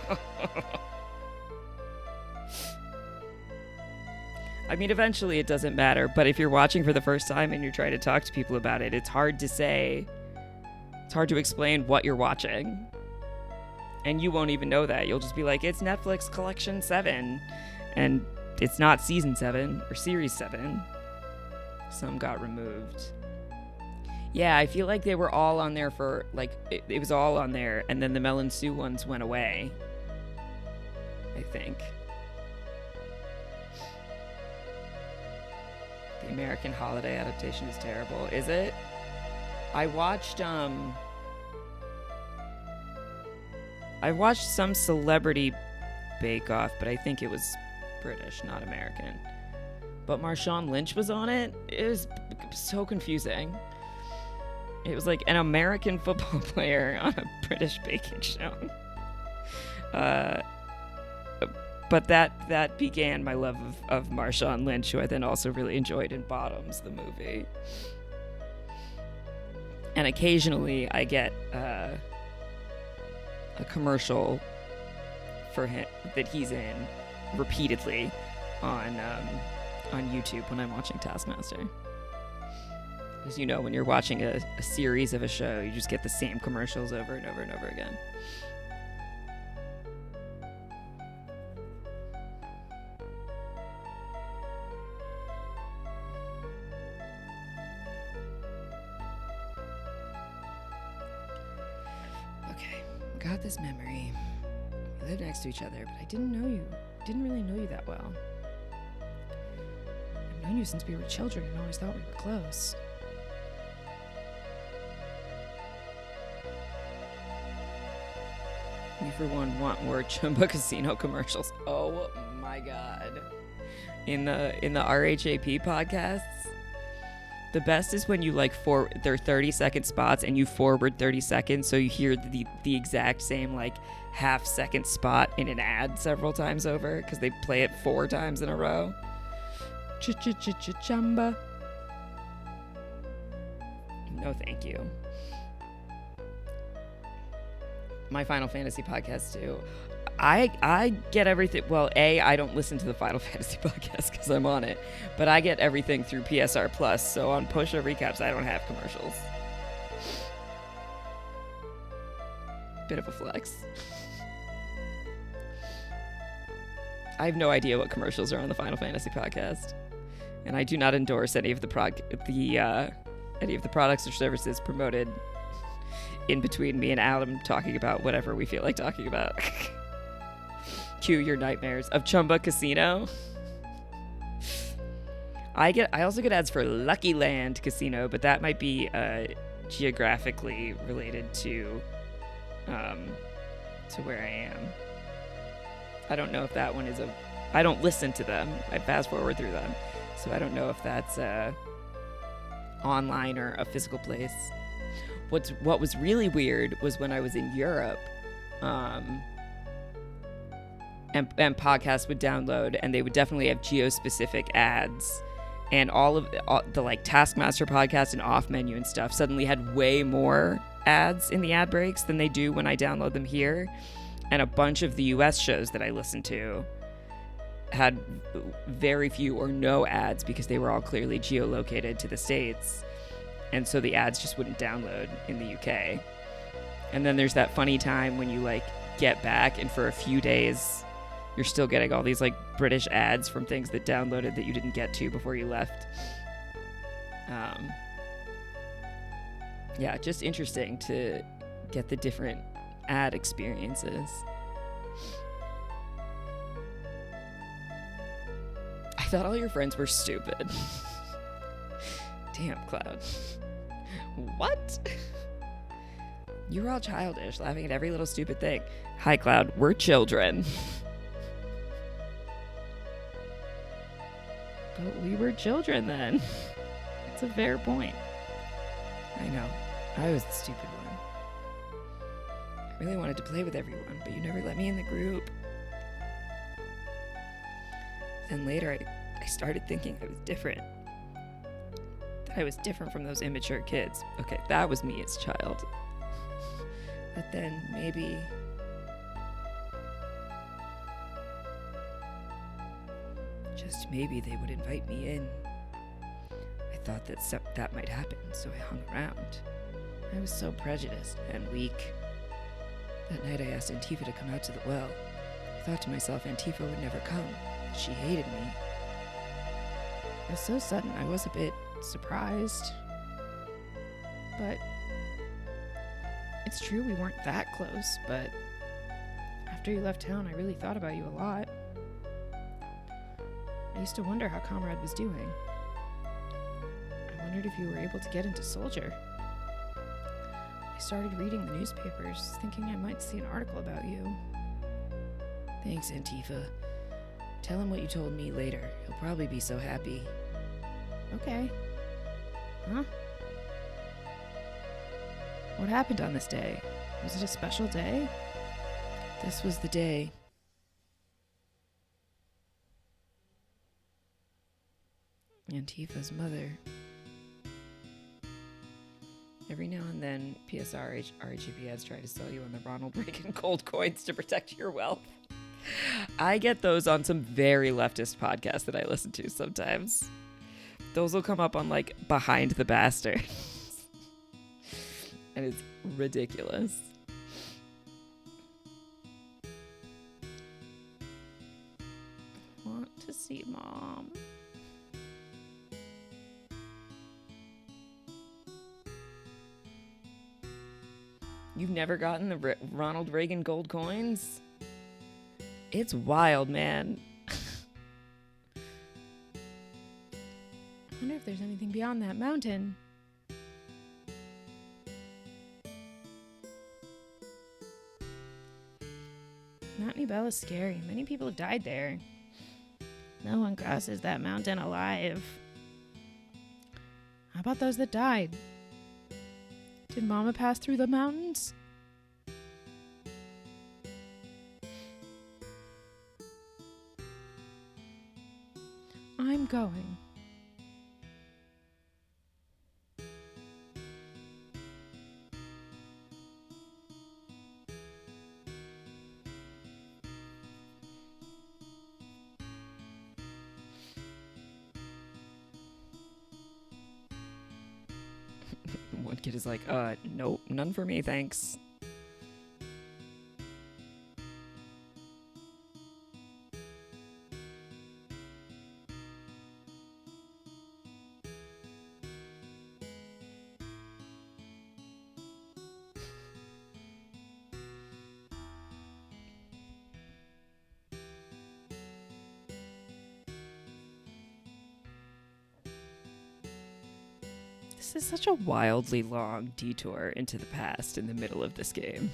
I mean, eventually it doesn't matter, but if you're watching for the first time and you're trying to talk to people about it, it's hard to say. It's hard to explain what you're watching. And you won't even know that. You'll just be like, it's Netflix Collection 7. And it's not Season 7 or Series 7. Some got removed. Yeah, I feel like they were all on there for, like, it was all on there. And then the Mel and Sue ones went away. I think. The American Holiday adaptation is terrible. Is it? I watched some Celebrity Bake Off, but I think it was British, not American. But Marshawn Lynch was on it. It was so confusing. It was like an American football player on a British baking show. But that began my love of Marshawn Lynch, who I then also really enjoyed in Bottoms, the movie. And occasionally I get a commercial for him that he's in repeatedly on YouTube when I'm watching Taskmaster. Because you know, when you're watching a series of a show, you just get the same commercials over and over and over again. Okay, got this memory. We lived next to each other, but I didn't really know you that well. I've known you since we were children and always thought we were close. You, for one, want more Chumba Casino commercials. Oh my god. In the RHAP podcasts, The best is when you like they're 30-second spots and you forward 30 seconds, so you hear the exact same like half-second spot in an ad several times over because they play it 4 times in a row. Chamba. No, thank you. My Final Fantasy podcast too. I get everything. Well, I don't listen to the Final Fantasy podcast because I'm on it, but I get everything through PSR Plus. So on Pusha Recaps, I don't have commercials. Bit of a flex. I have no idea what commercials are on the Final Fantasy podcast, and I do not endorse any of the products or services promoted in between me and Adam talking about whatever we feel like talking about. Cue your nightmares of Chumba Casino. I also get ads for Lucky Land Casino, but that might be geographically related to where I am. I don't know if that one is I don't listen to them. I fast forward through them, so I don't know if that's online or a physical place. What was really weird was when I was in Europe. And podcasts would download, and they would definitely have geo-specific ads, and all the like Taskmaster podcast and Off Menu and stuff suddenly had way more ads in the ad breaks than they do when I download them here. And a bunch of the US shows that I listened to had very few or no ads because they were all clearly geolocated to the States, and so the ads just wouldn't download in the UK. And then there's that funny time when you like get back, and for a few days you're still getting all these like British ads from things that downloaded that you didn't get to before you left. Yeah, just interesting to get the different ad experiences. I thought all your friends were stupid. Damn, Cloud. What? You were all childish, laughing at every little stupid thing. Hi, Cloud. We're children. But we were children then. It's a fair point. I know. I was the stupid one. I really wanted to play with everyone, but you never let me in the group. Then later, I started thinking I was different. That I was different from those immature kids. Okay, that was me as a child. But then maybe... just maybe they would invite me in. I thought that might happen, so I hung around. I was so prejudiced and weak. That night I asked Antifa to come out to the well. I thought to myself Antifa would never come. She hated me. It was so sudden, I was a bit surprised. But it's true we weren't that close, but after you left town, I really thought about you a lot. I used to wonder how Comrade was doing. I wondered if you were able to get into Soldier. I started reading the newspapers, thinking I might see an article about you. Thanks, Antifa. Tell him what you told me later. He'll probably be so happy. Okay. Huh? What happened on this day? Was it a special day? This was the day. Antifa's mother. Every now and then, PSR RHEP ads try to sell you on the Ronald Reagan gold coins to protect your wealth. I get those on some very leftist podcasts that I listen to sometimes. Those will come up on, like, Behind the Bastards. And it's ridiculous. Want to see Mom. You've never gotten the Ronald Reagan gold coins? It's wild, man. I wonder if there's anything beyond that mountain. Mount Nubel is scary. Many people have died there. No one crosses that mountain alive. How about those that died? Did Mama pass through the mountains? I'm going. One kid is like, nope, none for me, thanks. This is such a wildly long detour into the past in the middle of this game.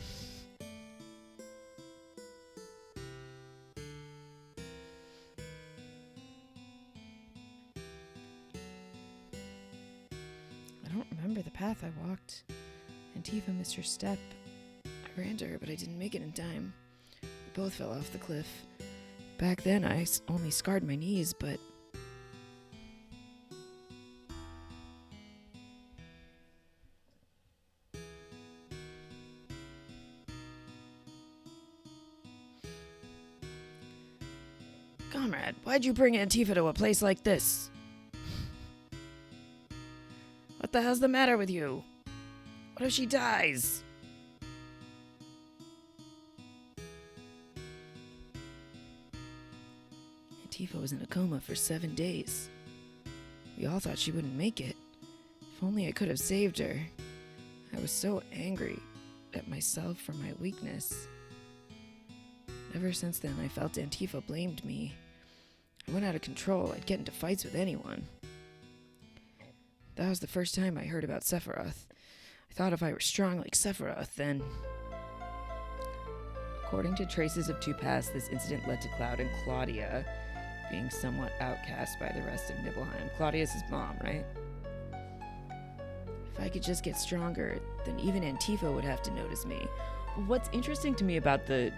I don't remember the path I walked. Antifa missed her step. I ran to her, but I didn't make it in time. We both fell off the cliff. Back then, I only scarred my knees, but... Comrade, why'd you bring Antifa to a place like this? What the hell's the matter with you? What if she dies? Antifa was in a coma for 7 days. We all thought she wouldn't make it. If only I could have saved her. I was so angry at myself for my weakness. Ever since then, I felt Antifa blamed me. I went out of control. I'd get into fights with anyone. That was the first time I heard about Sephiroth. I thought if I were strong like Sephiroth, then... According to traces of two paths, this incident led to Cloud and Claudia being somewhat outcast by the rest of Nibelheim. Claudia's his mom, right? If I could just get stronger, then even Antifa would have to notice me. What's interesting to me about the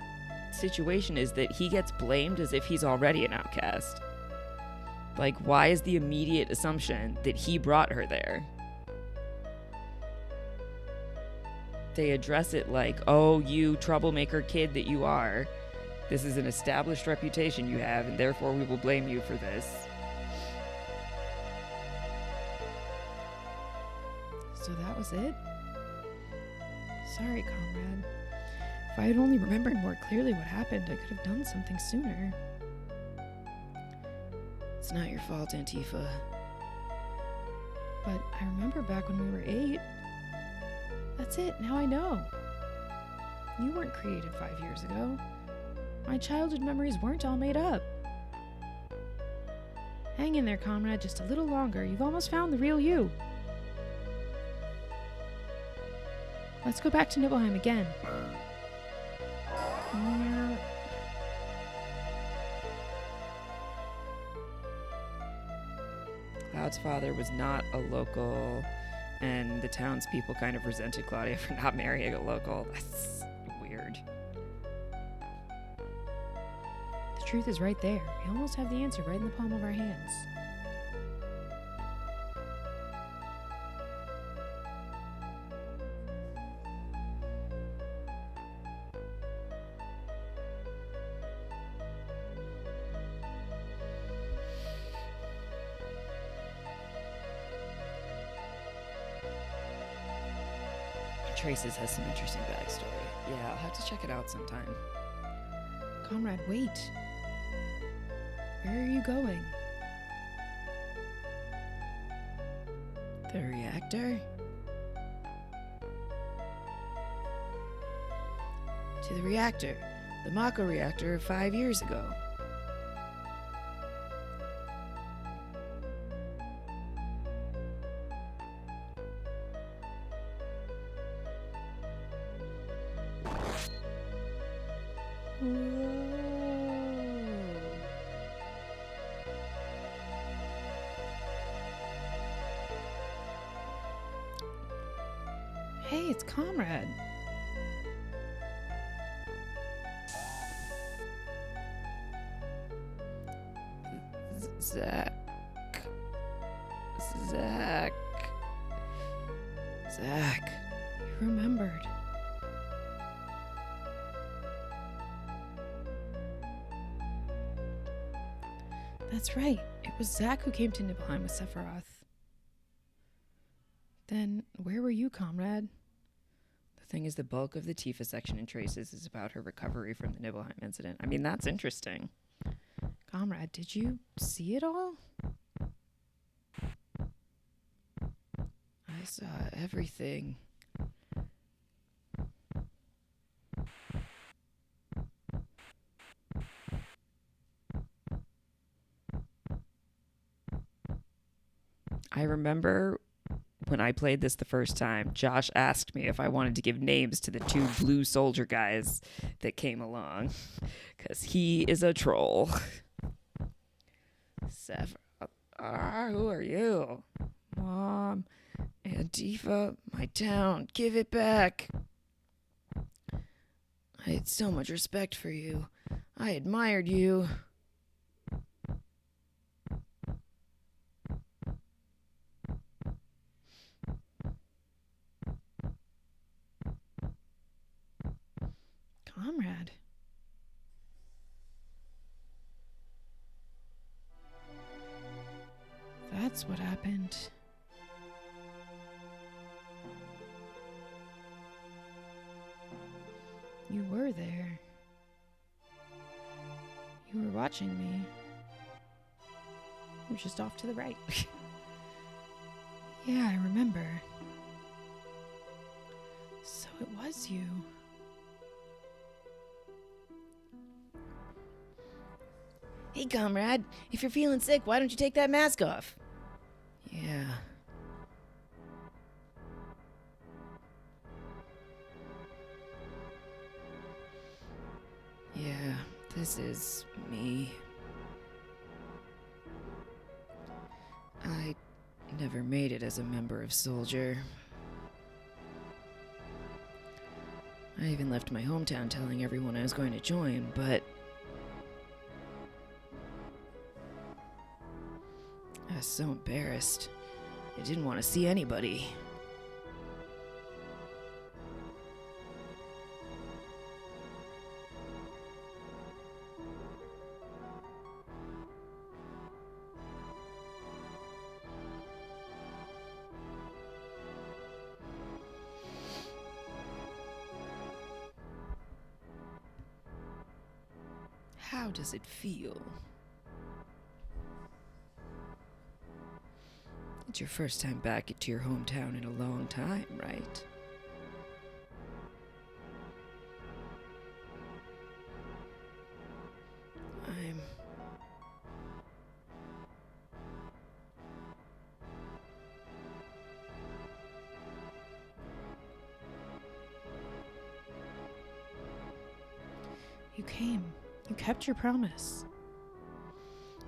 situation is that he gets blamed as if he's already an outcast. Like, why is the immediate assumption that he brought her there? They address it like, oh, you troublemaker kid that you are. This is an established reputation you have, and therefore we will blame you for this. So that was it? Sorry, comrade. If I had only remembered more clearly what happened, I could have done something sooner. It's not your fault, Antifa. But I remember back when we were 8. That's it, now I know. You weren't created 5 years ago. My childhood memories weren't all made up. Hang in there, comrade, just a little longer. You've almost found the real you. Let's go back to Nibelheim again. Cloud's father was not a local, and the townspeople kind of resented Claudia for not marrying a local. That's weird. The truth is right there. We almost have the answer right in the palm of our hands. Traces has some interesting backstory. Yeah, I'll have to check it out sometime. Comrade, wait. Where are you going? The reactor? To the reactor. The Mako reactor of 5 years ago. Hey, it's Comrade. Zach. Zach. Zach. You remembered. That's right. It was Zach who came to Nibelheim with Sephiroth. Then, where were you, Comrade? The thing is, the bulk of the Tifa section in Traces is about her recovery from the Nibelheim incident. I mean, that's interesting. Comrade, did you see it all? I saw everything. I remember when I played this the first time, Josh asked me if I wanted to give names to the 2 blue soldier guys that came along, because he is a troll. Sephiroth, who are you? Mom, Antifa, my town, give it back. I had so much respect for you. I admired you. Comrade. That's what happened. You were there. You were watching me. You were just off to the right. Yeah, I remember. So it was you. Hey, comrade, if you're feeling sick, why don't you take that mask off? Yeah. Yeah, this is me. I never made it as a member of Soldier. I even left my hometown telling everyone I was going to join, but I was so embarrassed. I didn't want to see anybody. How does it feel? It's your first time back to your hometown in a long time, right? You came. You kept your promise.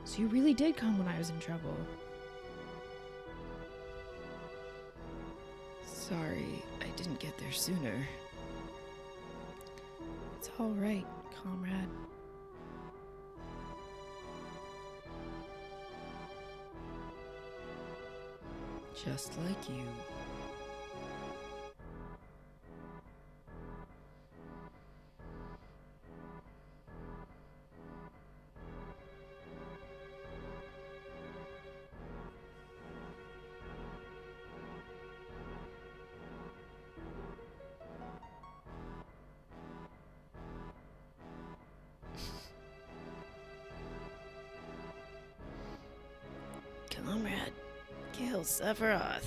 So you really did come when I was in trouble. Sorry, I didn't get there sooner. It's all right, comrade. Just like you. Comrade, kill Sephiroth.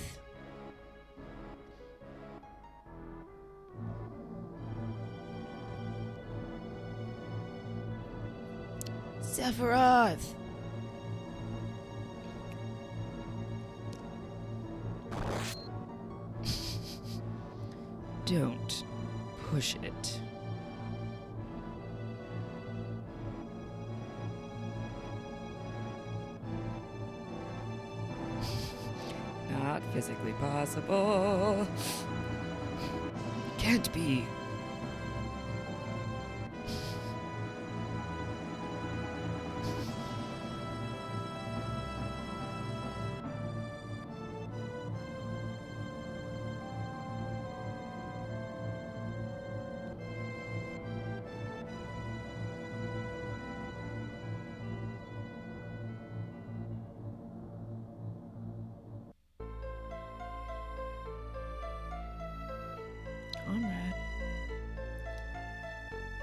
Sephiroth! Don't push it. Not physically possible. can't be. Comrade.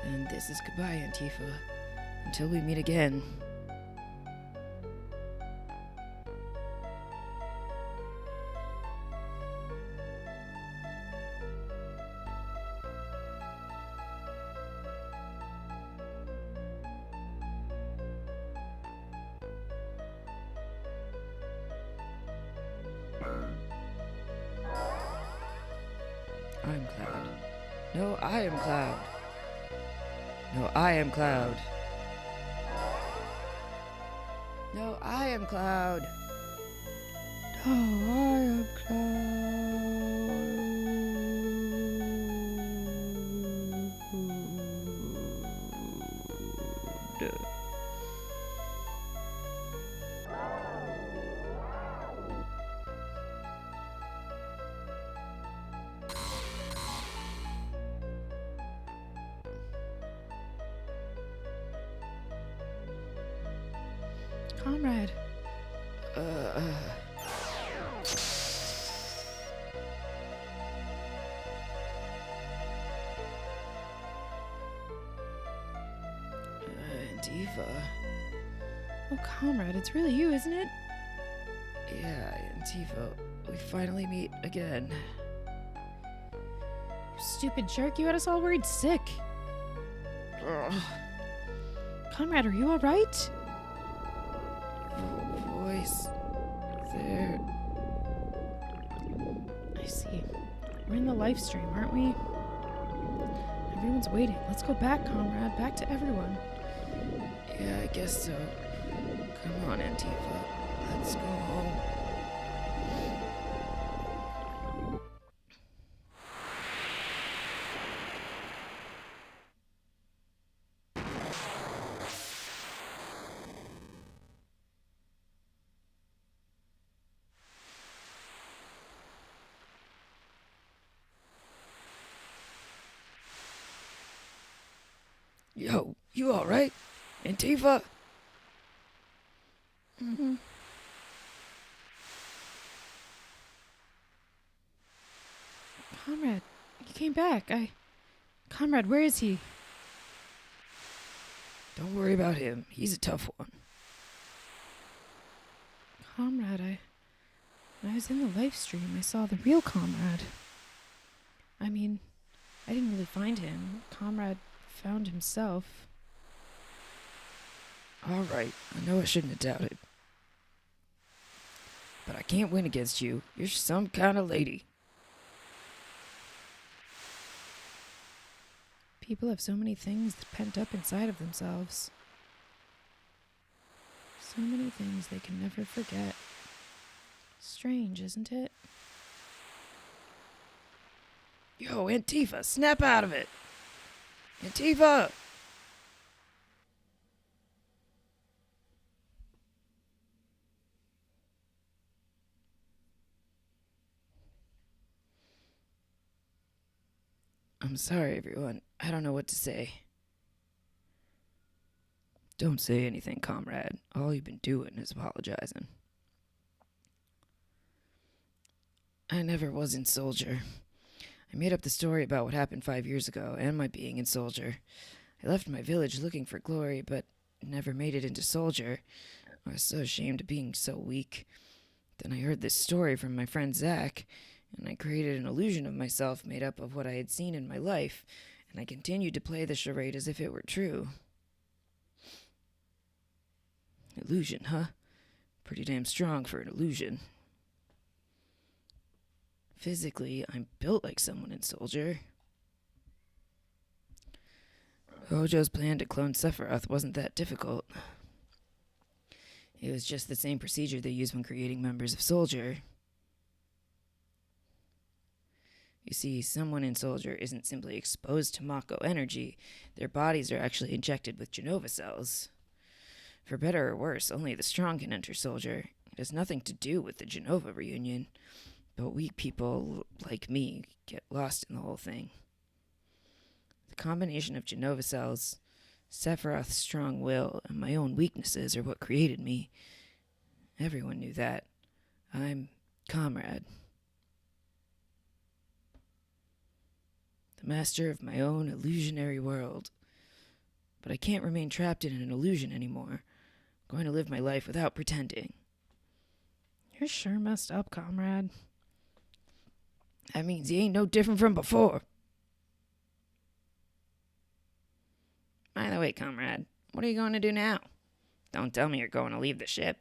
And this is goodbye, Antifa. Until we meet again. I'm Cloud. No, I am Cloud. No, I am Cloud. No, I am Cloud. No, I am Cloud. Comrade. Antifa. Oh, Comrade, it's really you, isn't it? Yeah, Antifa. We finally meet again. You stupid jerk, you had us all worried sick. Ugh. Comrade, are you alright? Voice. There. I see. We're in the live stream, aren't we? Everyone's waiting. Let's go back, Comrade. Back to everyone. Yeah, I guess so. Come on, Antifa. Let's go home. Yo, you alright? Antifa? Mm-hmm. Comrade, he came back. Comrade, where is he? Don't worry about him. He's a tough one. Comrade, when I was in the live stream, I saw the real Comrade. I mean, I didn't really find him. Comrade found himself. Alright, I know I shouldn't have doubted. But I can't win against you. You're some kind of lady. People have so many things pent up inside of themselves. So many things they can never forget. Strange, isn't it? Yo, Antifa, snap out of it! Antifa! I'm sorry, everyone. I don't know what to say. Don't say anything, comrade. All you've been doing is apologizing. I never was in Soldier. I made up the story about what happened 5 years ago and my being in Soldier. I left my village looking for glory, but never made it into Soldier. I was so ashamed of being so weak. Then I heard this story from my friend Zach, and I created an illusion of myself made up of what I had seen in my life, and I continued to play the charade as if it were true. Illusion, huh? Pretty damn strong for an illusion. Physically, I'm built like someone in Soldier. Hojo's plan to clone Sephiroth wasn't that difficult. It was just the same procedure they use when creating members of Soldier. You see, someone in Soldier isn't simply exposed to Mako energy, their bodies are actually injected with Genova cells. For better or worse, only the strong can enter Soldier. It has nothing to do with the Genova reunion, but weak people like me get lost in the whole thing. The combination of Genova cells, Sephiroth's strong will, and my own weaknesses are what created me. Everyone knew that. I'm Comrade. The master of my own illusionary world. But I can't remain trapped in an illusion anymore. I'm going to live my life without pretending. You're sure messed up, Comrade. That means he ain't no different from before. By the way, Comrade, what are you going to do now? Don't tell me you're going to leave the ship.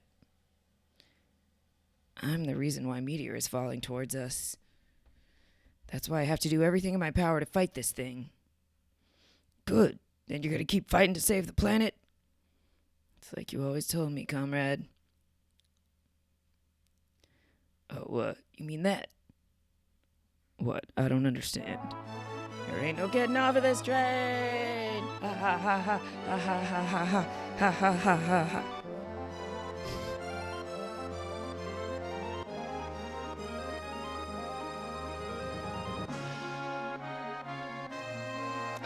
I'm the reason why Meteor is falling towards us. That's why I have to do everything in my power to fight this thing. Good. Then you're going to keep fighting to save the planet? It's like you always told me, Comrade. Oh, you mean that? What? I don't understand. There ain't no getting off of this train! Ha ha ha ha ha ha ha ha ha ha ha ha ha.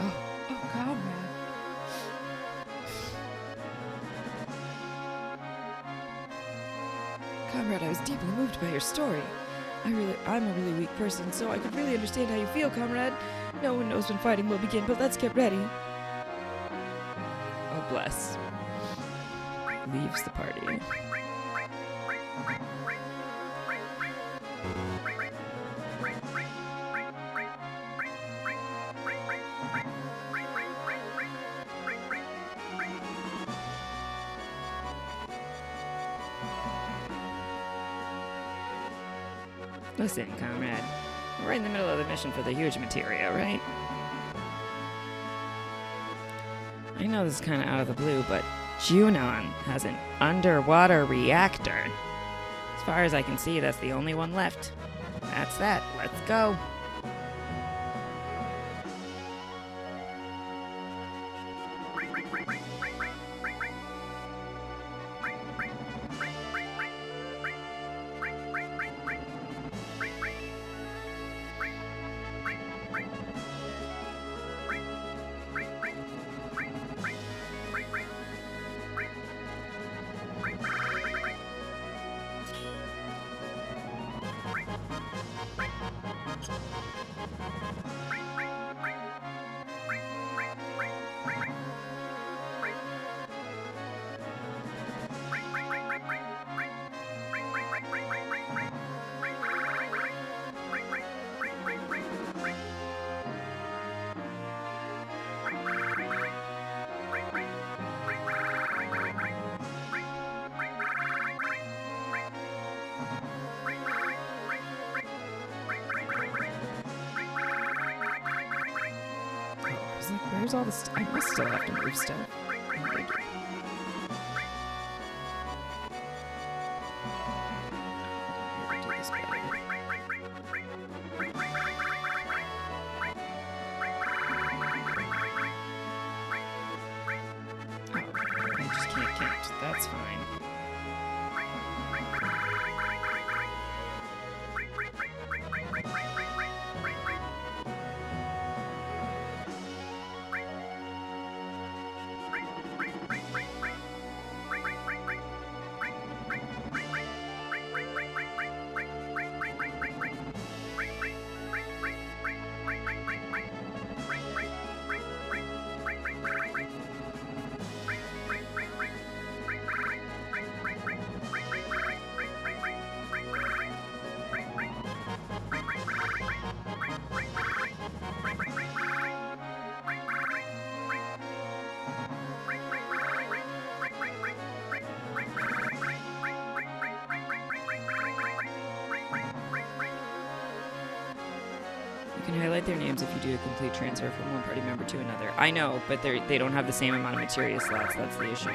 Oh, Comrade. Comrade, I was deeply moved by your story. I'm a really weak person, so I could really understand how you feel, Comrade. No one knows when fighting will begin, but let's get ready. Oh, bless. Leaves the party. Listen, Comrade, we're right in the middle of the mission for the huge materia, right? I know this is kind of out of the blue, but Junon has an underwater reactor. As far as I can see, that's the only one left. That's that. Let's go. Where's all the stuff? I must still have to move stuff. Do this better. Oh, I just can't count. That's fine. You can highlight their names if you do a complete transfer from one party member to another. I know, but they don't have the same amount of materia slots. That's the issue.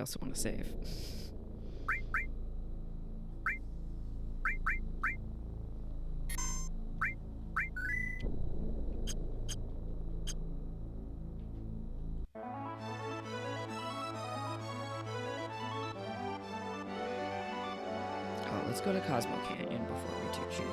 also want to save. Oh, let's go to Cosmo Canyon before we toot Juno.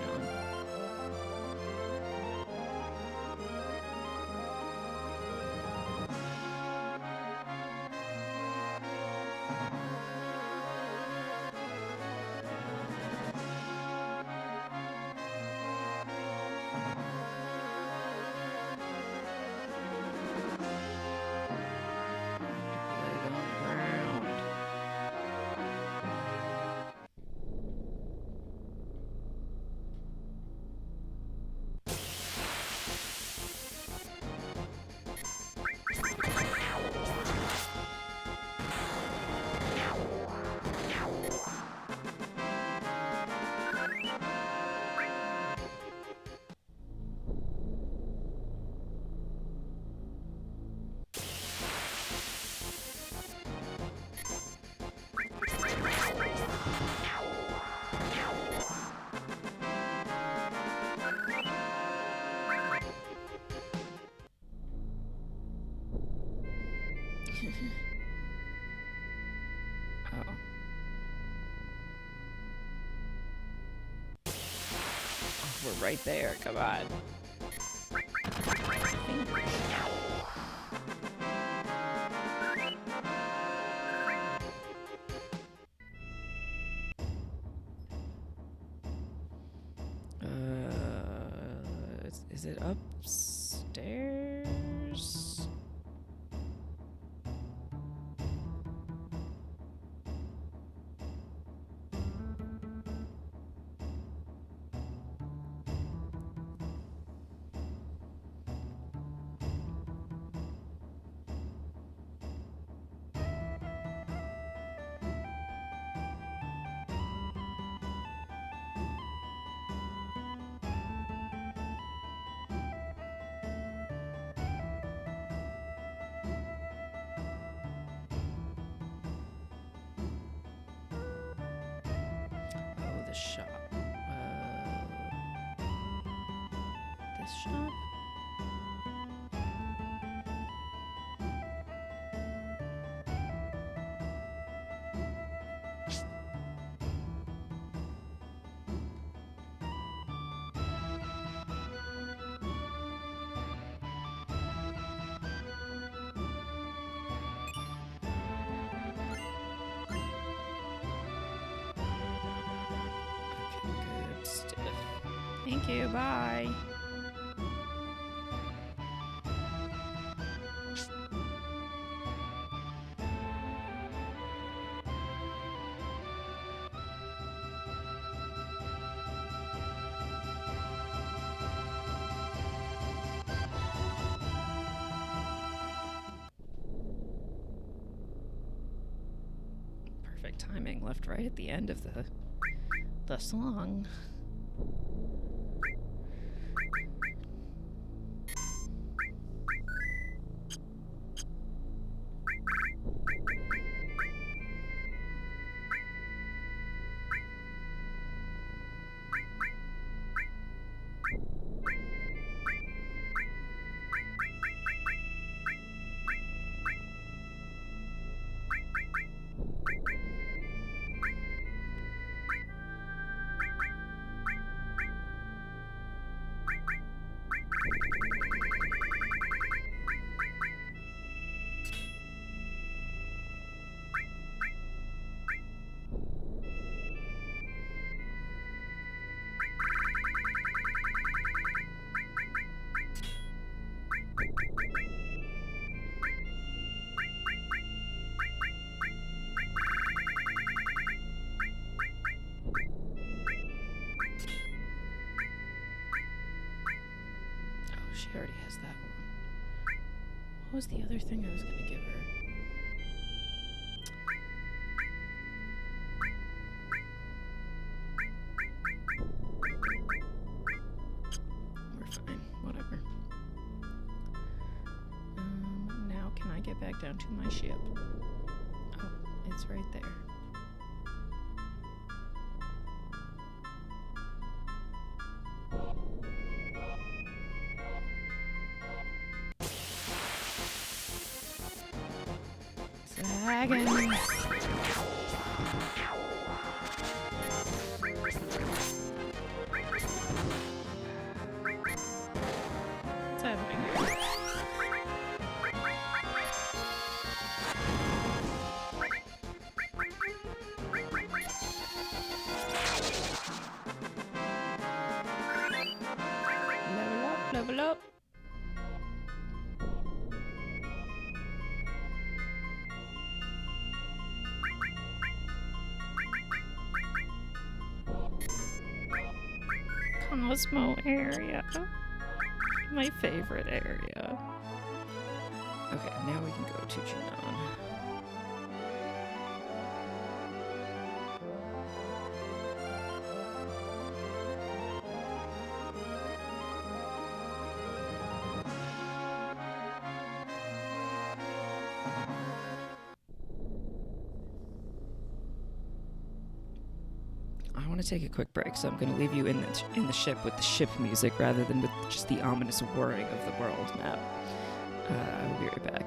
Oh. We're right there, come on. Is it upstairs? Oh, the shop. This shop? Okay, good stuff. Thank you, bye. Perfect timing, left right at the end of the song. She already has that one. What was the other thing I was gonna give her? We're fine, whatever. Now can I get back down to my ship? Oh, It's right there. Dragons! What's happening here? Level up, level up. Cosmo area. My favorite area. Okay, now we can go to Junon. I want to take a quick break, so I'm going to leave you in the ship with the ship music rather than with just the ominous whirring of the world map. I will be right back.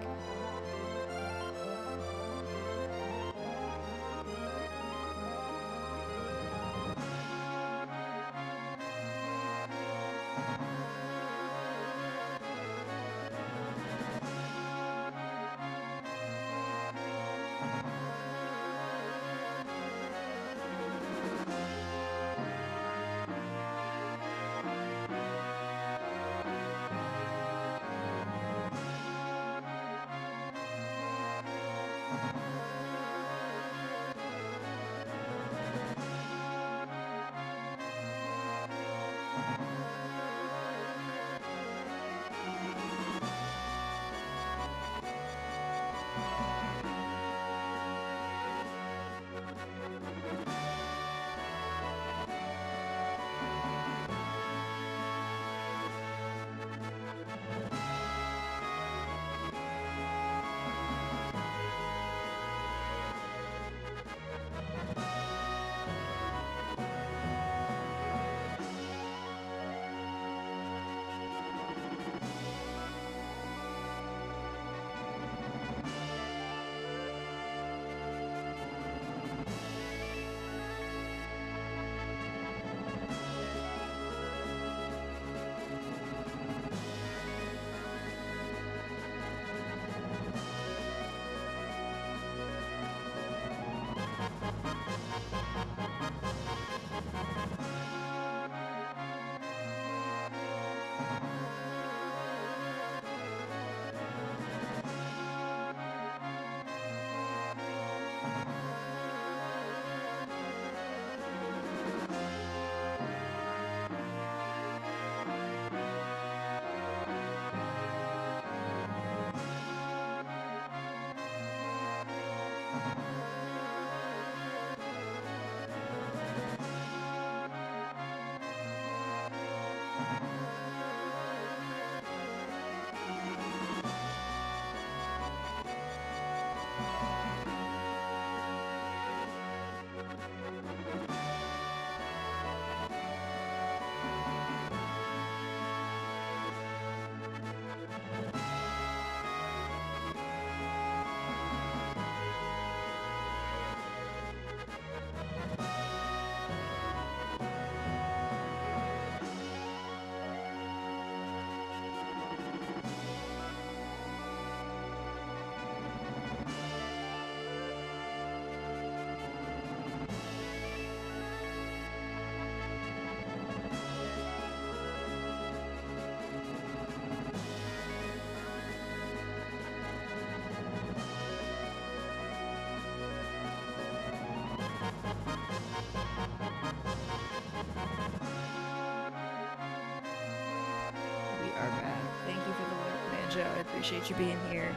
Joe, I appreciate you being here.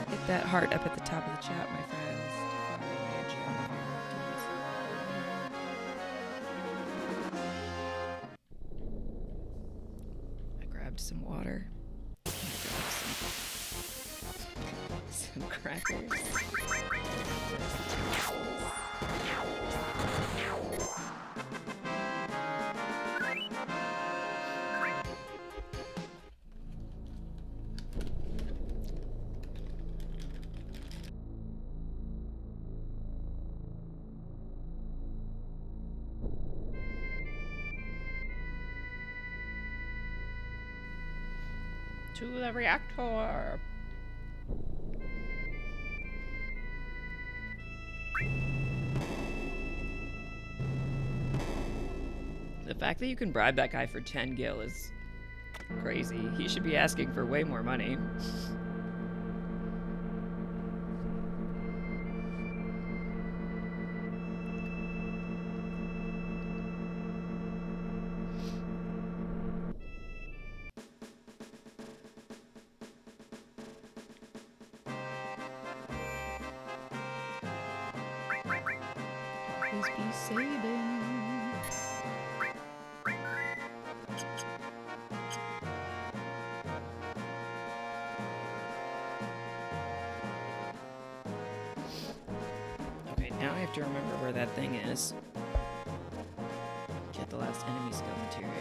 Hit that heart up at the top of the chat, my friends. Follow Manjo if you're I grabbed some water. I grabbed some crackers. To the reactor. The fact that you can bribe that guy for 10 gil is crazy. He should be asking for way more money. Always be saving. Okay, now I have to remember where that thing is. Get the last enemy skill materia.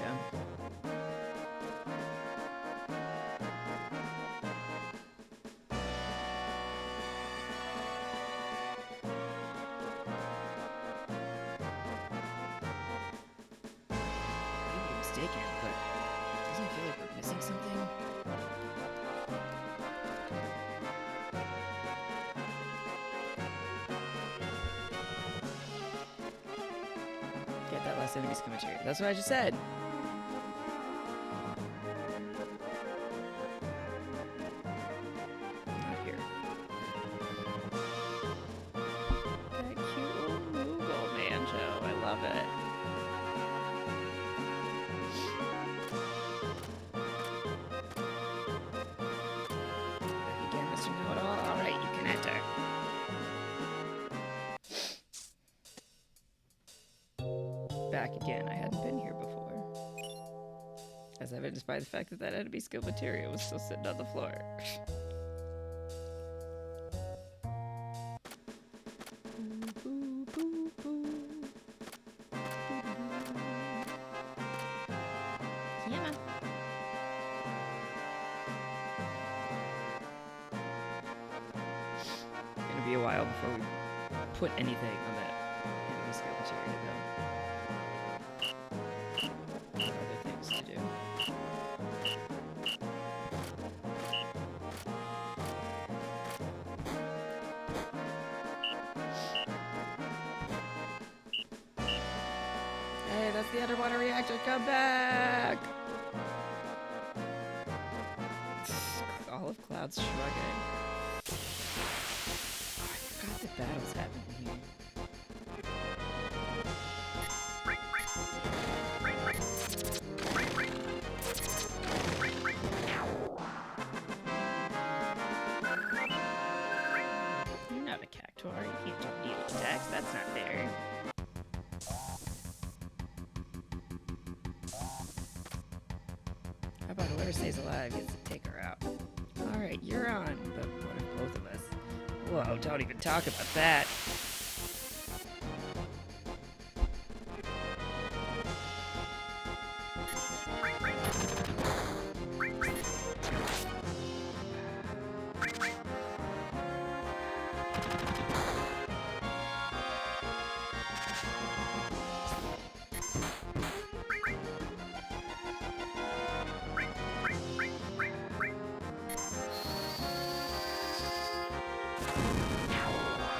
Maybe I'm mistaken, but doesn't it feel like we're missing something? Get that last enemy skill materia. That's what I just said. Not here. That cute little Moogle banjo. I love it. Back again, Mr. Know-It-All. All right, you can enter. Back again. I hadn't been here before. As evidenced by the fact that that enemy skill materia was still sitting on the floor. Boo, boo, boo, boo. Yeah. Gonna be a while before we put anything on that enemy skill materia, though. Other things to do. Hey, that's the underwater reactor. Come back! All of Cloud's shrugging. Oh, I forgot that battles happen here. You're not a cactuar. You can't jump needle attacks. That's not fair. How about whoever stays alive gets to take her out? Alright, you're on. But what if both of us? Whoa, don't even talk about that.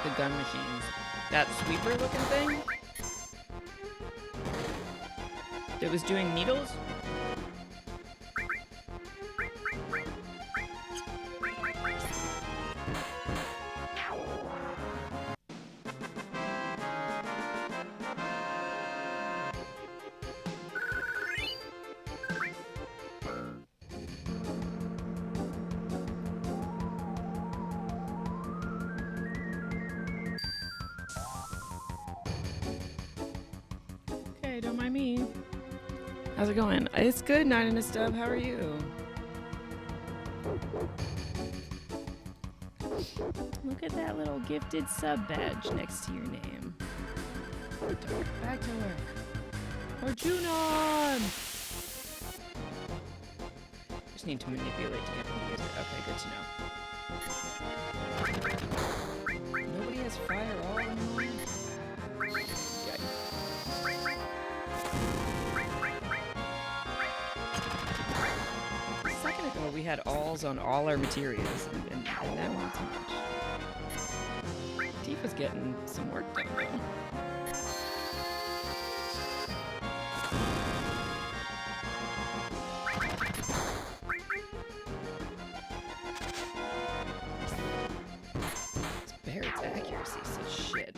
The gun machines. That sweeper looking thing? That was doing needles? Okay, don't mind me. How's it going? It's good, Nine and a Stub. How are you? Look at that little gifted sub badge next to your name. Back to work. Arjunon! Just need to manipulate to get them to use it. Okay, good to know. Nobody has fire all anymore? Yikes. A second ago we had alls on all our materials, and now not so much. Tifa's getting some work done though. Barrett's accuracy is such shit.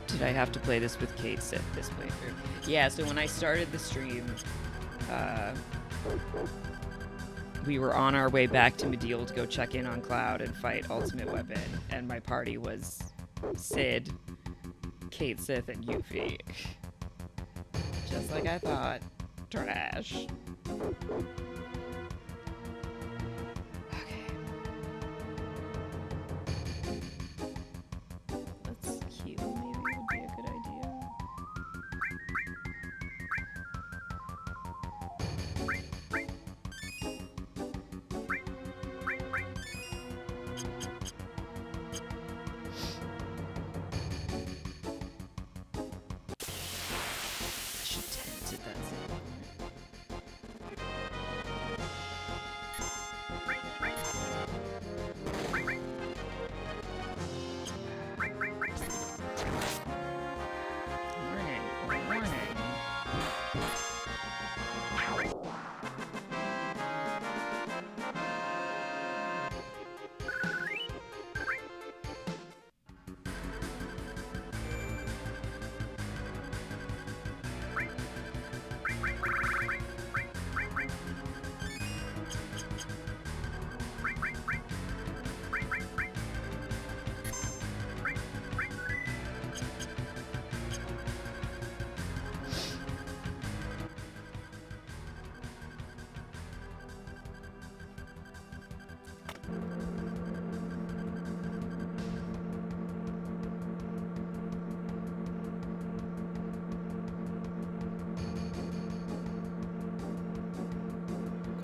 Did I have to play this with Kate Sith this playthrough? Yeah, so when I started the stream, we were on our way back to Mediel to go check in on Cloud and fight Ultimate Weapon, and my party was Sid, Kate Sith, and Yuffie. Just like I thought. Trash. Okay. Let's heal, maybe would be a good idea. I should tent at that same moment. Warning, warning.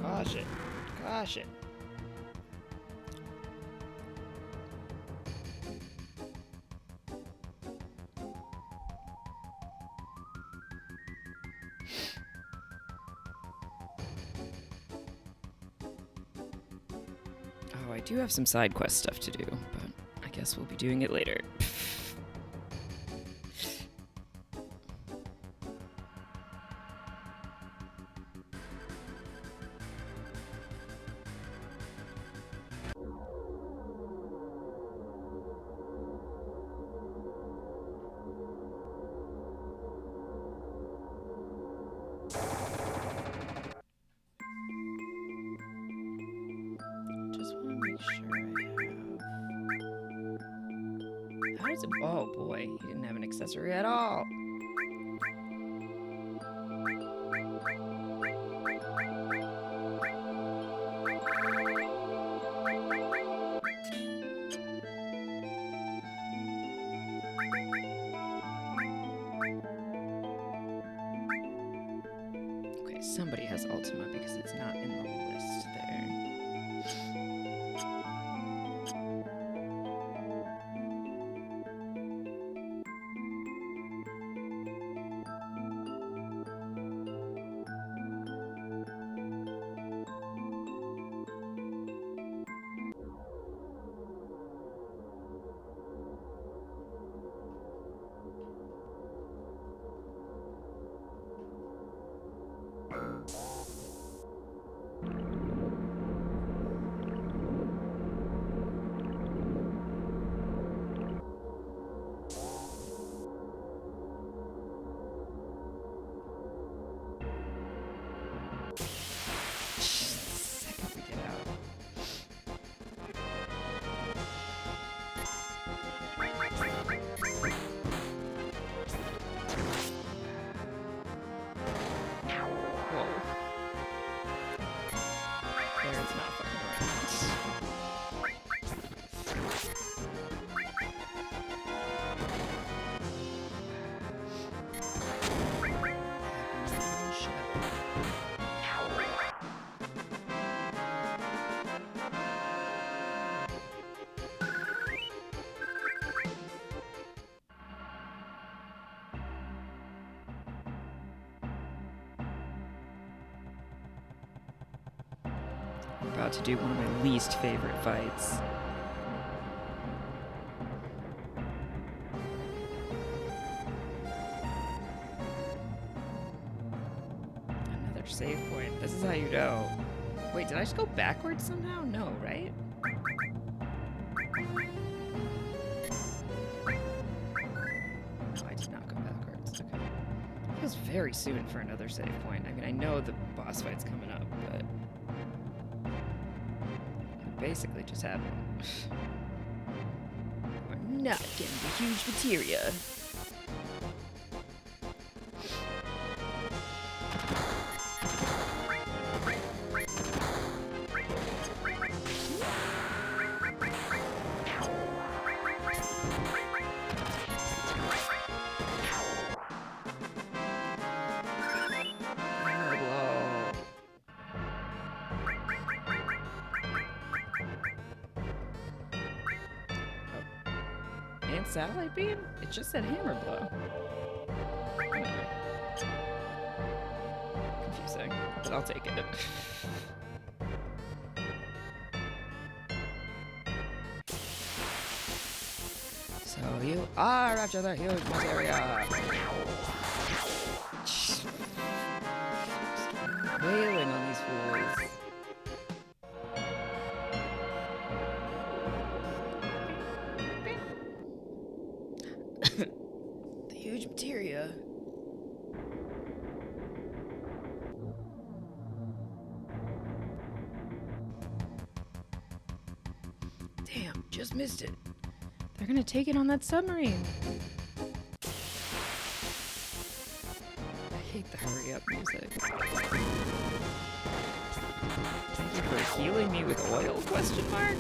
Caution. Caution. Oh, I do have some side quest stuff to do, but I guess we'll be doing it later. Just want to make sure I have... How does it... Oh boy, he didn't have an accessory at all. Okay, somebody has Ultima because it's not in the list there. about to do one of my least favorite fights. Another save point. This is how you know. Wait, did I just go backwards somehow? No, right? No, I did not go backwards. Okay. It feels very soon for another save point. I mean, I know the boss fight's coming up, but I basically just have one. We're not getting the huge materia. And satellite beam? It just said hammer blow. Confusing, but I'll take it. So you are after the huge materia. Wailing on these fools. The huge materia. Damn, just missed it. They're gonna take it on that submarine. I hate the hurry up music. Thank you for healing me with oil? Question mark?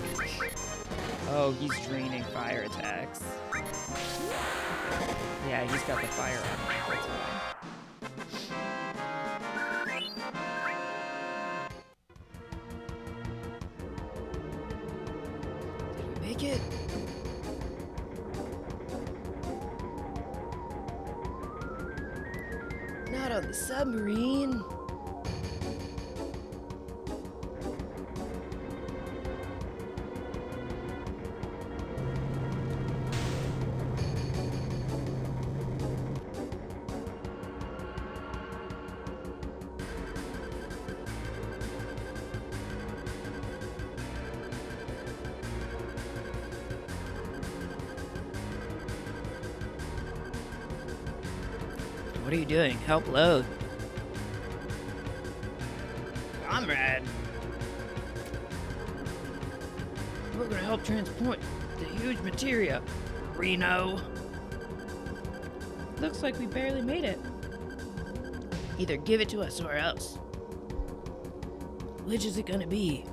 Oh, he's draining fire attacks. Yeah, he's got the fire on. That's why. Did we make it? Not on the submarine. What are you doing? Help load. Comrade! We're gonna help transport the huge materia, Reno. Looks like we barely made it. Either give it to us or else. Which is it gonna be?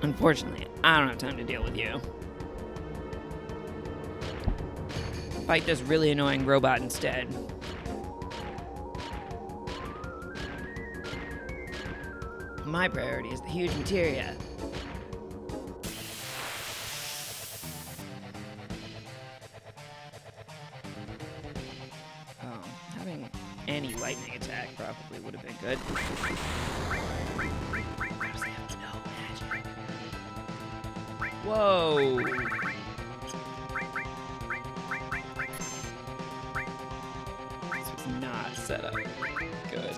Unfortunately, I don't have time to deal with you. Fight this really annoying robot instead. My priority is the huge materia. Oh, having any lightning attack probably would have been good. Why does he have no magic? Whoa! Not set up good.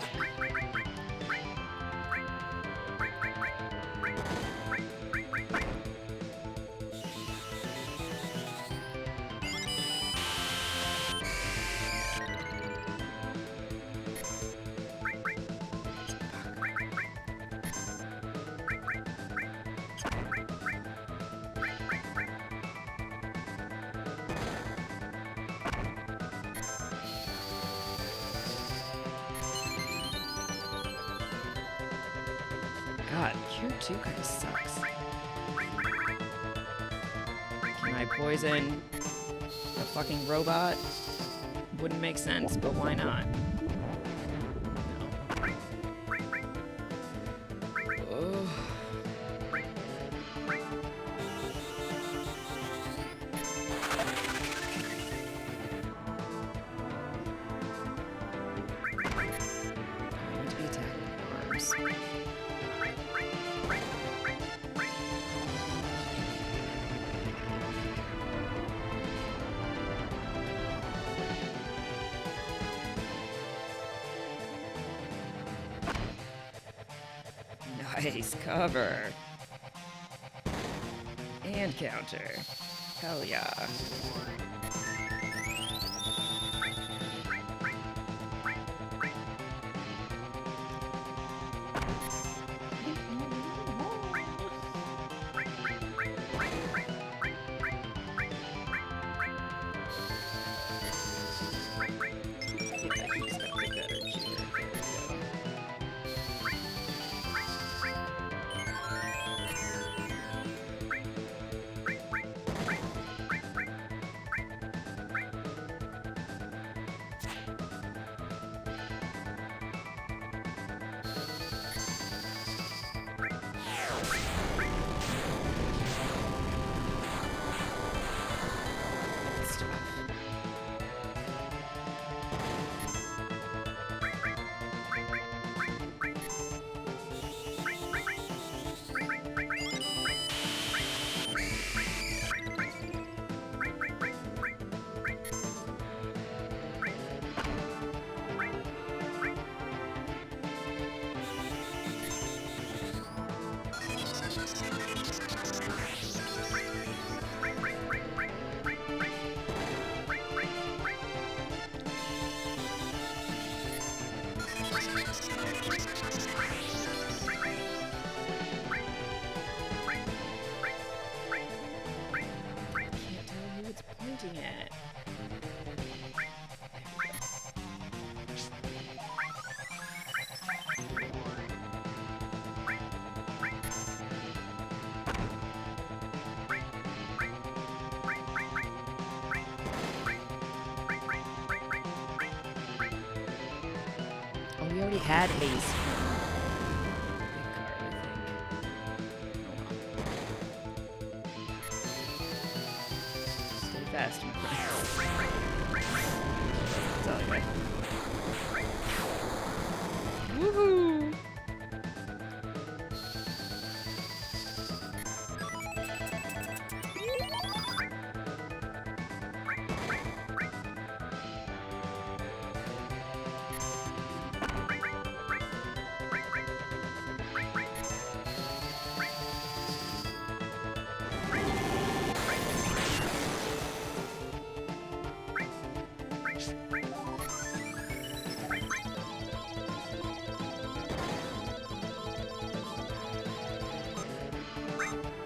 God, Cure 2 kind of sucks. Can I poison a fucking robot? Wouldn't make sense, but why not? No. Ugh. this. Nice cover. And counter. Hell yeah. At. Oh, we already had haste. Stay fast, my friend. That's all I got. Woohoo!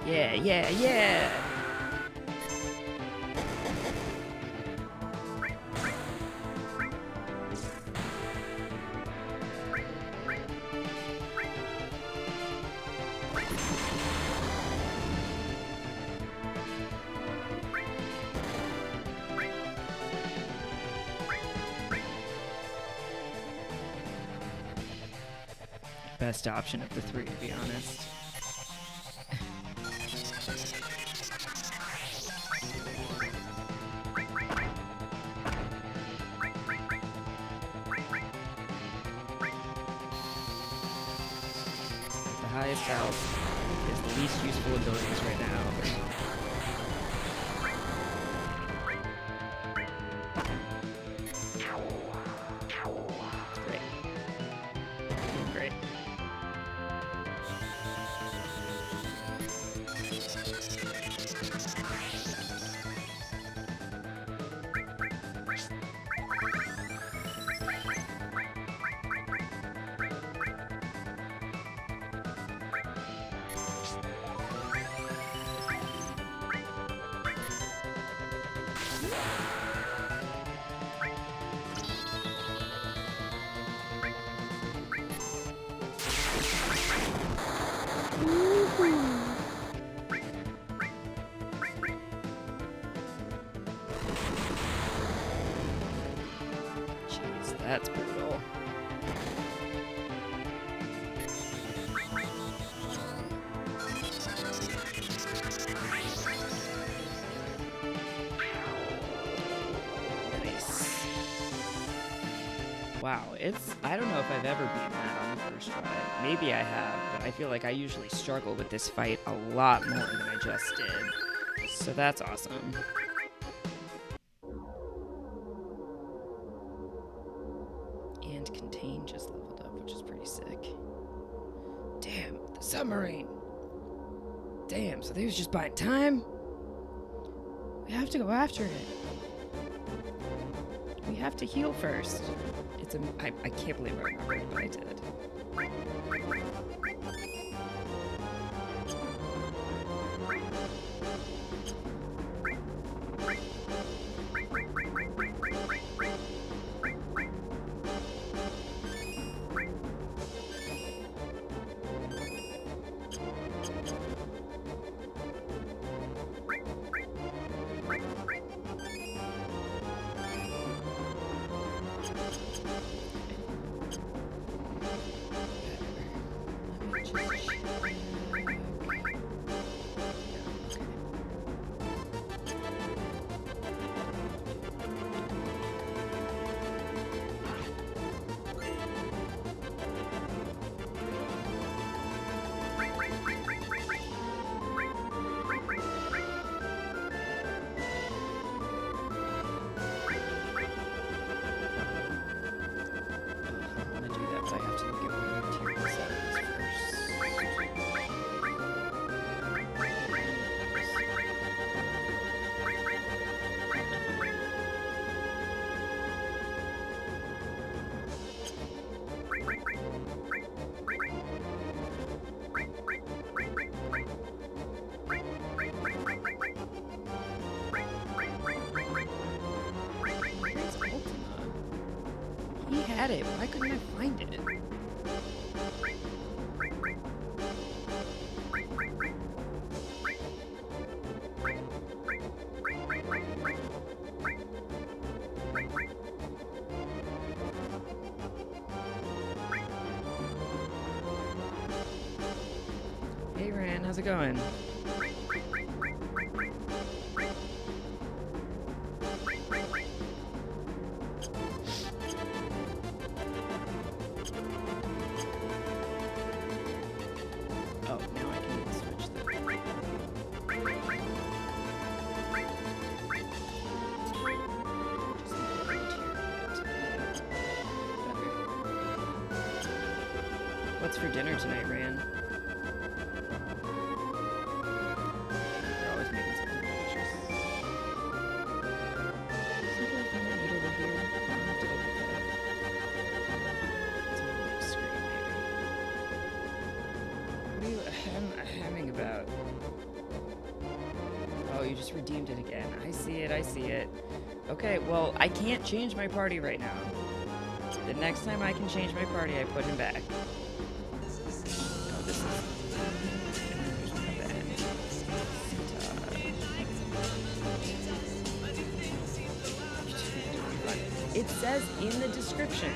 Yeah, yeah, yeah! Best option of the three, to be honest. Highest health is the least useful abilities right now. Great. Great. Jeez, that's brutal. Nice. Wow, I don't know if I've ever beaten that on the first tried. Maybe I have, but I feel like I usually struggle with this fight a lot more than I just did. So that's awesome. And Contain just leveled up, which is pretty sick. Damn, the submarine! Damn, so they was just buying time? We have to go after it. We have to heal first. I can't believe I remembered, but I did. He had it. Why couldn't I find it? Hey, Ran, how's it going? What's for dinner tonight, Ran? They're always making something delicious. Is there anything I eat over here? Did I look that up? It's on the next screen, maybe. What are you hemming about? Oh, you just redeemed it again. I see it, I see it. Okay, well, I can't change my party right now. The next time I can change my party, I put him back. It says in the description,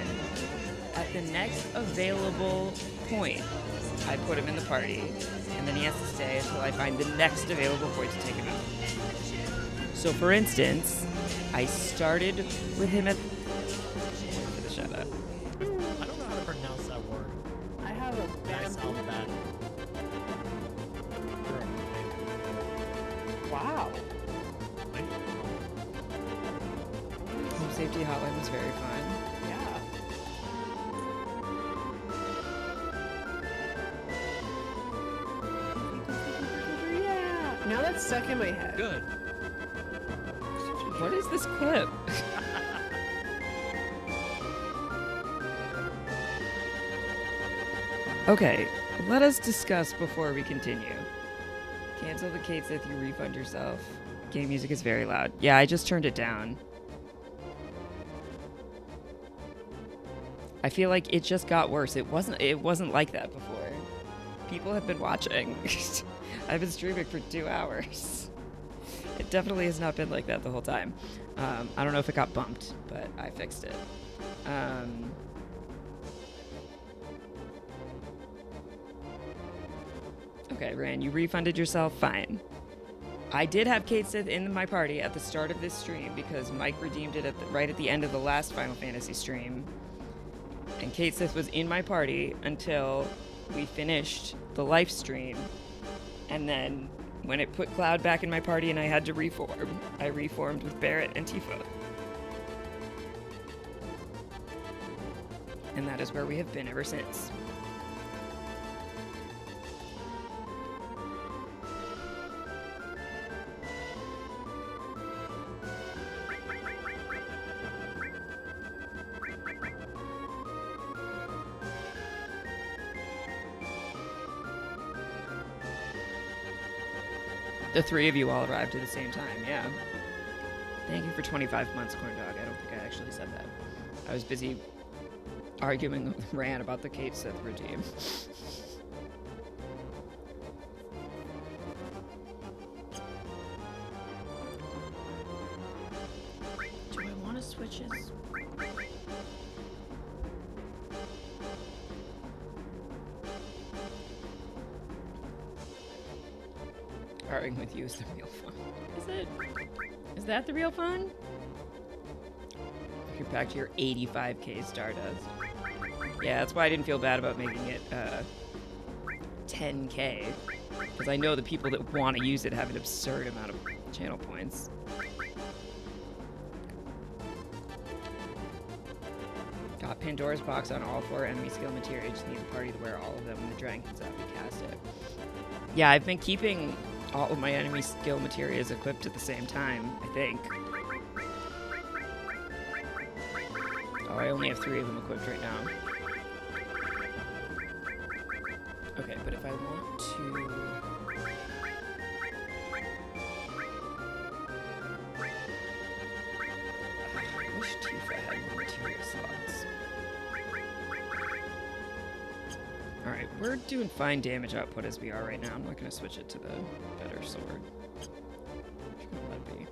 at the next available point, I put him in the party, and then he has to stay until I find the next available point to take him out. So for instance, I started with him at... Wait for the shut up. I don't know how to pronounce that word. I have a That sounds bamboo. bad. Wow. Home safety hotline was very fun. Yeah. Yeah. Now that's stuck in my head. Good. What is this clip? Okay, let us discuss before we continue. Cancel the Kate Sith, you refund yourself. Game music is very loud. Yeah, I just turned it down. I feel like it just got worse. It wasn't like that before. People have been watching. I've been streaming for 2 hours. It definitely has not been like that the whole time. I don't know if it got bumped, but I fixed it. Okay, Ran, you refunded yourself? Fine. I did have Kate Sith in my party at the start of this stream because Mike redeemed it right at the end of the last Final Fantasy stream. And Kate Sith was in my party until we finished the live stream. And then when it put Cloud back in my party and I had to reform, I reformed with Barrett and Tifa. And that is where we have been ever since. The three of you all arrived at the same time, yeah. Thank you for 25 months, Corn Dog. I don't think I actually said that. I was busy arguing with Ran about the Kate Sith regime. Do I want to switch his? Arguing with you is the real fun. Is it? Is that the real fun? You're back to your 85k Stardust. Yeah, that's why I didn't feel bad about making it 10k. Because I know the people that want to use it have an absurd amount of channel points. Got Pandora's box on all 4 enemy skill materia. Just need the party to wear all of them when the dragon comes out. We cast it. Yeah, I've been keeping all of my enemy skill materias equipped at the same time, I think. Oh, I only have 3 of them equipped right now. Okay, but if I want to... I wish Tifa had more materia slots. Alright, we're doing fine damage output as we are right now. I'm not going to switch it to the better sword. Just gonna let it be.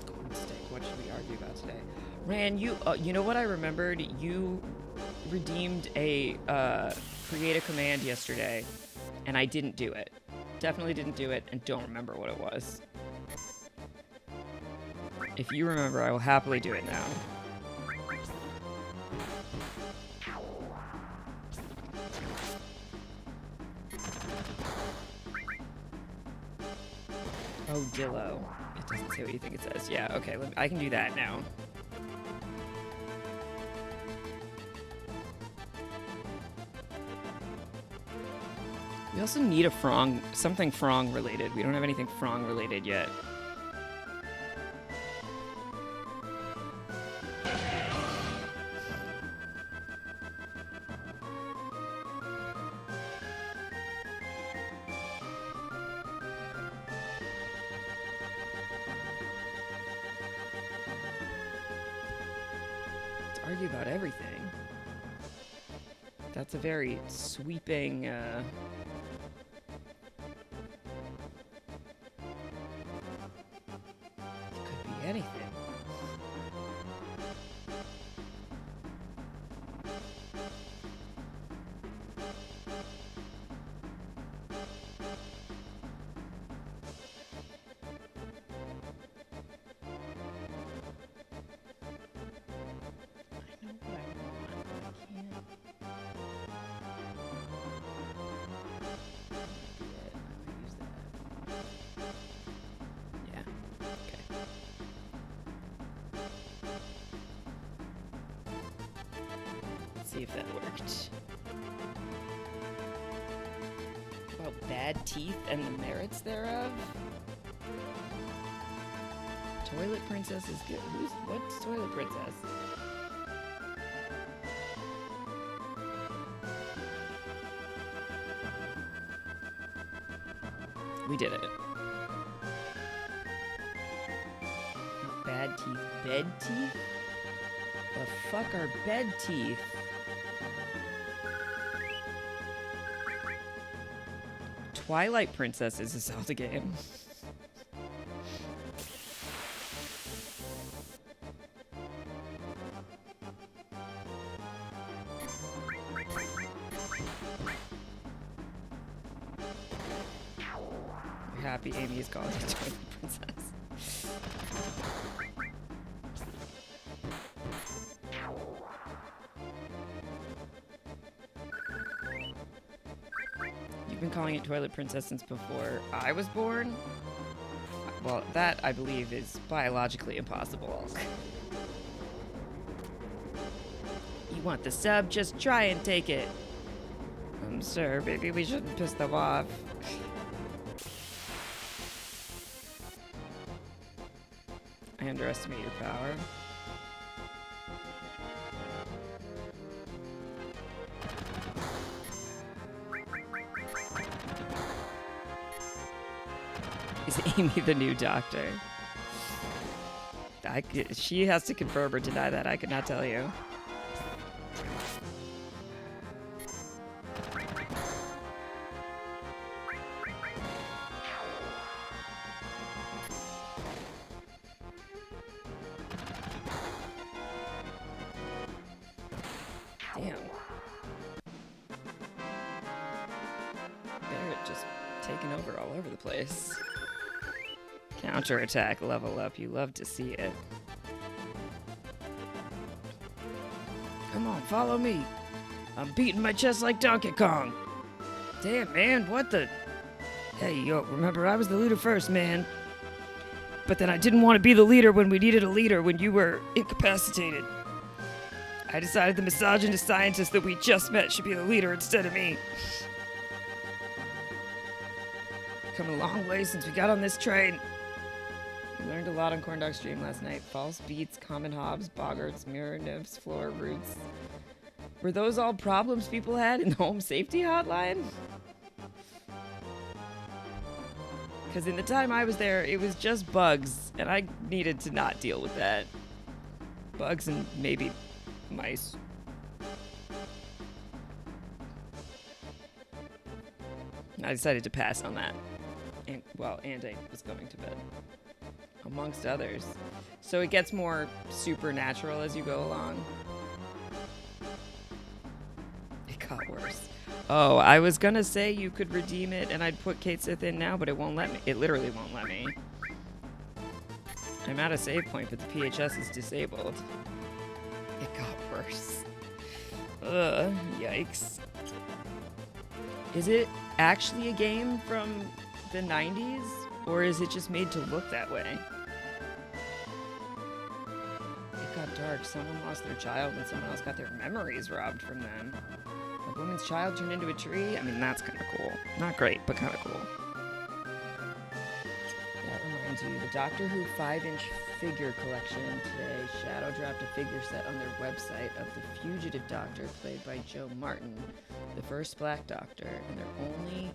Corn stick, what should we argue about today? Ran, you know what I remembered? You redeemed a create a command yesterday, and I didn't do it. Definitely didn't do it, and don't remember what it was. If you remember, I will happily do it now. Oh, Dillo. It doesn't say what you think it says. Yeah, okay, I can do that now. We also need a Frong, something Frong related. We don't have anything Frong related yet. Argue about everything. That's a very sweeping, could be anything. See if that worked. About bad teeth and the merits thereof? Toilet Princess is good. What's Toilet Princess? We did it. Not bad teeth, bed teeth? The fuck are bed teeth? Twilight Princess is a Zelda game. happy Amy is calling a toilet princess. You've been calling it toilet princess since before I was born? Well, that, I believe, is biologically impossible. You want the sub? Just try and take it. Sir, maybe we shouldn't piss them off. I underestimate your power. Is Amy the new doctor? She has to confirm or deny that. I could not tell you. Damn. Barrett just taking over all over the place. Counterattack, level up. You love to see it. Come on, follow me. I'm beating my chest like Donkey Kong. Damn, man, what the... Hey, yo, remember, I was the leader first, man. But then I didn't want to be the leader when we needed a leader when you were incapacitated. I decided the misogynist scientist that we just met should be the leader instead of me. Come a long way since we got on this train. We learned a lot on Corndog Stream last night. False beats, common hobs, boggarts, mirror nymphs, floor roots. Were those all problems people had in the home safety hotline? Because in the time I was there, it was just bugs, and I needed to not deal with that. Bugs and maybe mice. I decided to pass on that. And I was going to bed. Amongst others. So it gets more supernatural as you go along. It got worse. Oh, I was gonna say you could redeem it and I'd put Kate Sith in now, but it won't let me. It literally won't let me. I'm at a save point, but the PHS is disabled. It got worse. Ugh, yikes. Is it actually a game from the 90s? Or is it just made to look that way? It got dark. Someone lost their child and someone else got their memories robbed from them. A woman's child turned into a tree? I mean, that's kind of cool. Not great, but kind of cool. That reminds you, the Doctor Who 5-inch figure collection today. Shadow dropped a figure set on their website of the fugitive Doctor played by Joe Martin, the first Black Doctor, and they're only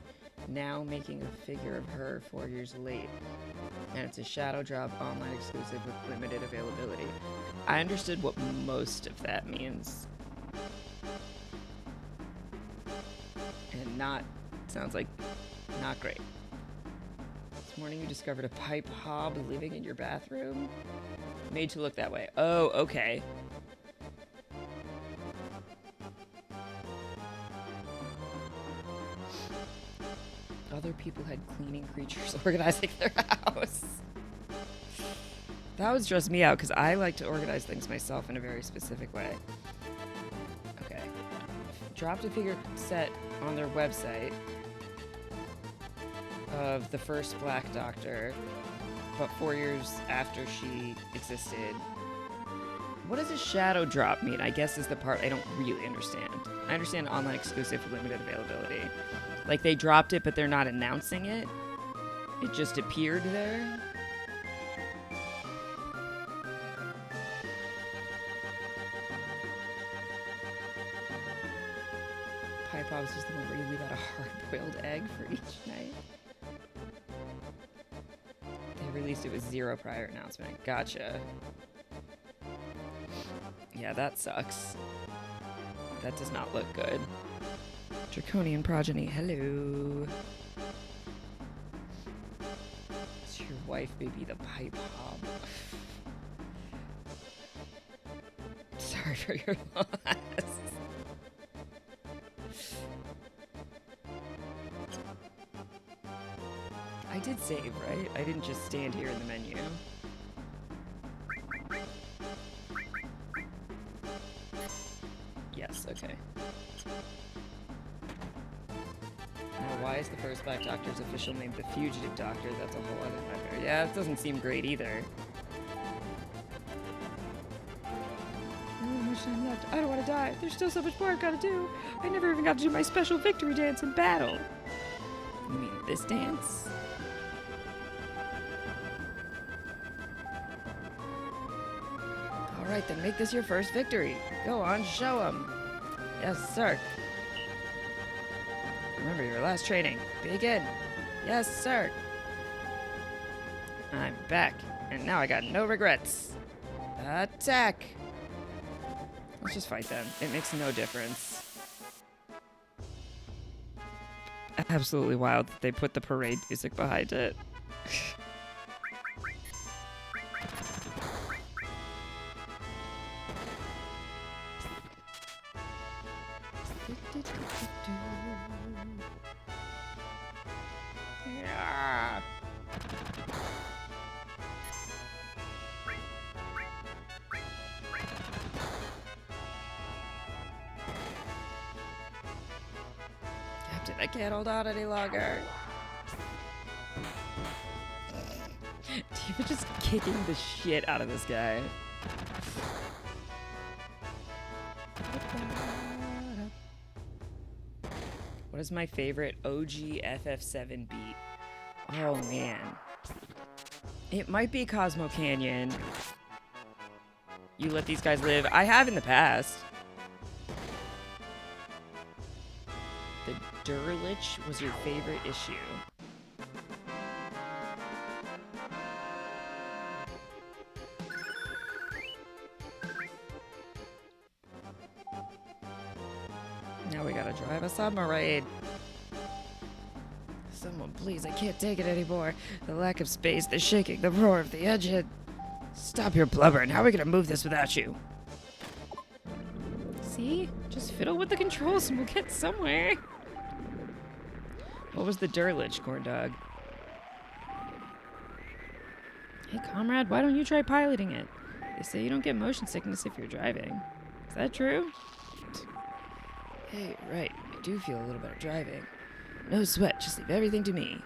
now making a figure of her 4 years late. And it's a Shadow drop online exclusive with limited availability. I understood what most of that means. And not, sounds like, not great. This morning you discovered a pipe hob living in your bathroom? Made to look that way. Oh, okay. Other people had cleaning creatures organizing their house. That would stress me out because I like to organize things myself in a very specific way. Okay. Dropped a figure set on their website of the first Black Doctor, but 4 years after she existed. What does a shadow drop mean? I guess is the part I don't really understand. I understand online exclusive for limited availability. Like they dropped it, but they're not announcing it. It just appeared there. Pie Pops is the one where you leave out a hard-boiled egg for each night. They released it with 0 prior announcement. Gotcha. Yeah, that sucks. That does not look good. Draconian progeny, hello. Is your wife maybe the pipe hob? Sorry for your loss. I did save, right? I didn't just stand here in the menu. Yes, okay. Now, why is the first Black Doctor's official name the Fugitive Doctor? That's a whole other matter. Yeah, it doesn't seem great either. Much time left. I don't want to die. There's still so much more I've got to do. I never even got to do my special victory dance in battle. You mean this dance? Alright, then make this your first victory. Go on, show 'em. Yes, sir. Remember your last training. Begin. Yes, sir. I'm back, and now I got no regrets. Attack! Let's just fight them. It makes no difference. Absolutely wild that they put the parade music behind it. Yeah. Captain, I can't hold on any longer. Tifa just kicking the shit out of this guy. What is my favorite OG FF7 beat? Oh man. It might be Cosmo Canyon. You let these guys live. I have in the past. The Durlich was your favorite issue. Now we gotta drive a submarine. Someone please, I can't take it anymore. The lack of space, the shaking, the roar of the engine. Stop your blubbering. How are we gonna move this without you? See? Just fiddle with the controls and we'll get somewhere. What was the Durlich, corn dog? Hey, comrade, why don't you try piloting it? They say you don't get motion sickness if you're driving. Is that true? Hey, right. I do feel a little better driving. No sweat, just leave everything to me.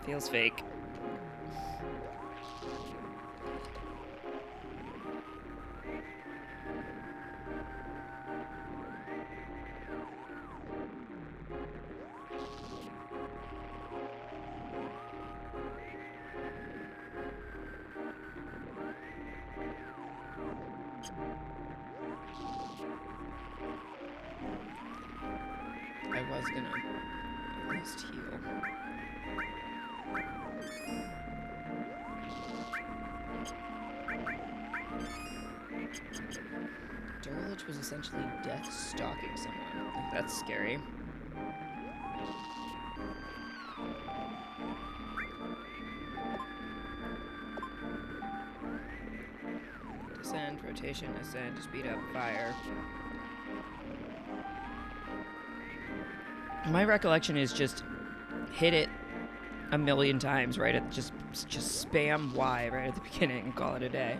Feels fake. I was gonna at least heal. Durlich was essentially death stalking someone. Like, that's scary. Descend, rotation, ascend, speed up, fire. My recollection is just hit it a million times right at just spam Y right at the beginning and call it a day.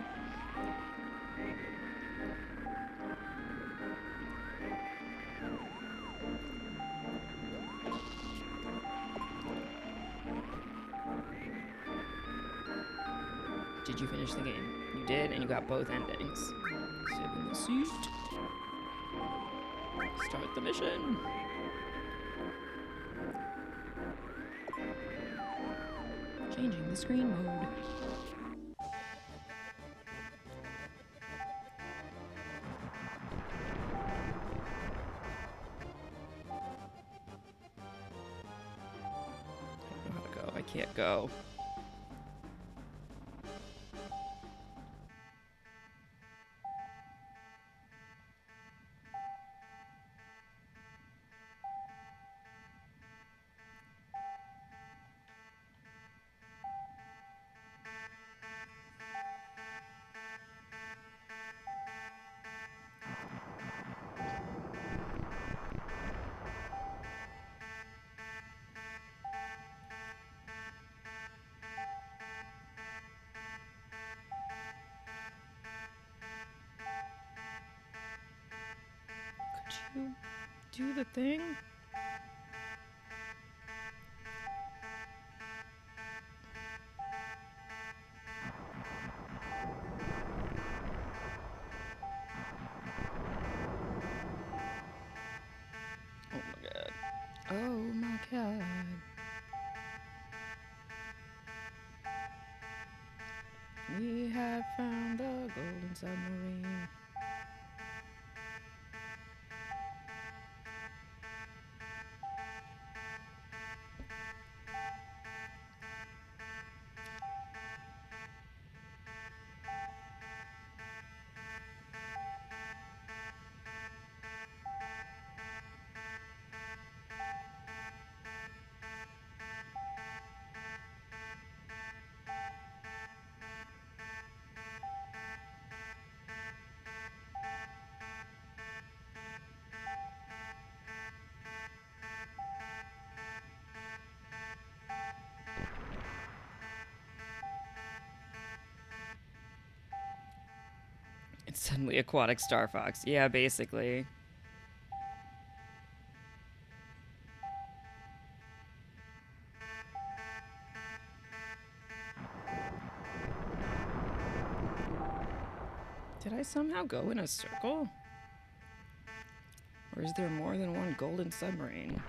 Did you finish the game? You did, and you got both endings. Sit in the seat. Start the mission. Changing the screen mode. I don't know how to go. I can't go. to do the thing? Oh my god. Oh my god. We have found the golden submarine. It's suddenly aquatic Star Fox. Yeah, basically. Did I somehow go in a circle? Or is there more than one golden submarine?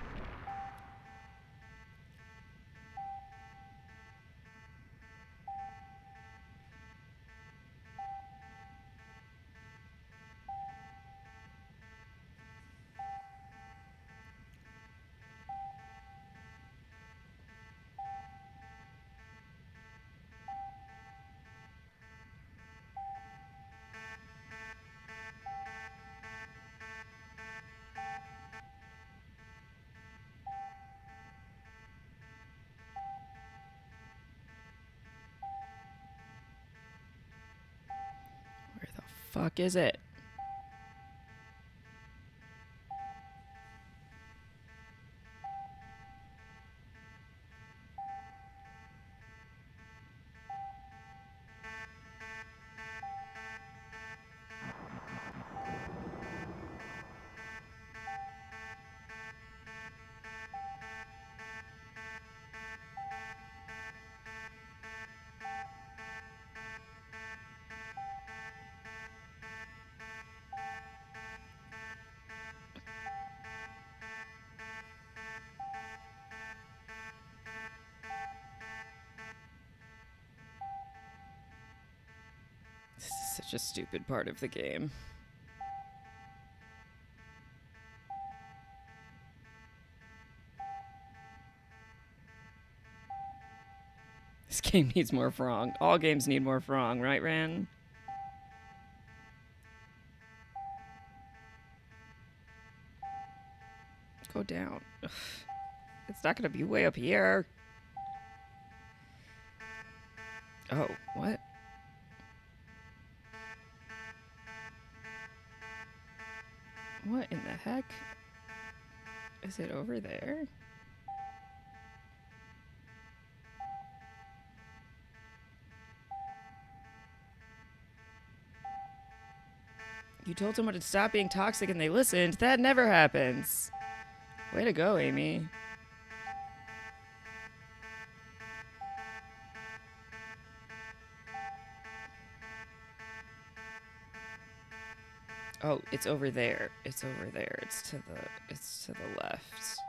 Where the fuck is it? This is such a stupid part of the game. This game needs more frong. All games need more frong, right, Ran? Go down. Ugh. It's not gonna be way up here. Oh, what? What in the heck? Is it over there? You told someone to stop being toxic and they listened. That never happens. Way to go, Amy. Oh, it's over there. It's over there. It's to the left.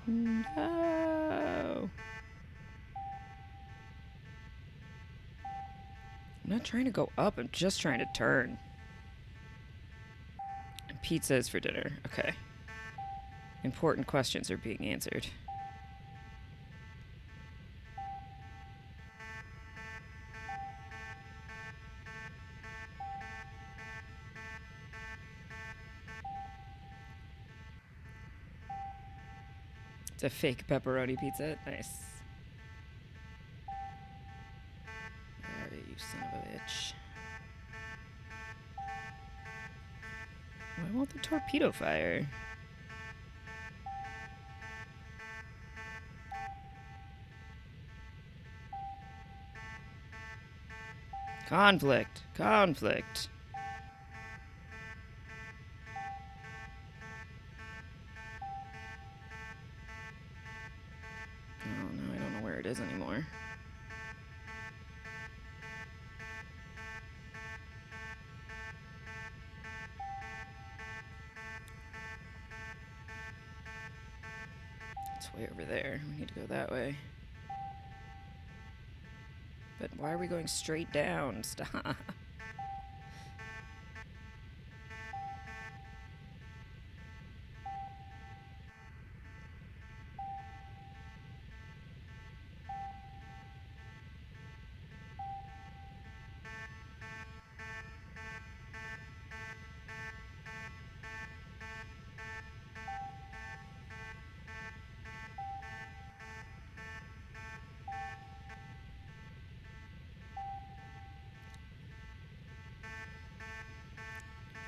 No. I'm not trying to go up. I'm just trying to turn. And pizza is for dinner. Okay. Important questions are being answered. It's a fake pepperoni pizza. Nice. Where are you, son of a bitch? Why won't the torpedo fire? Conflict. Conflict. Oh no, I don't know where it is anymore. It's way over there. We need to go that way. But why are we going straight down? Stop.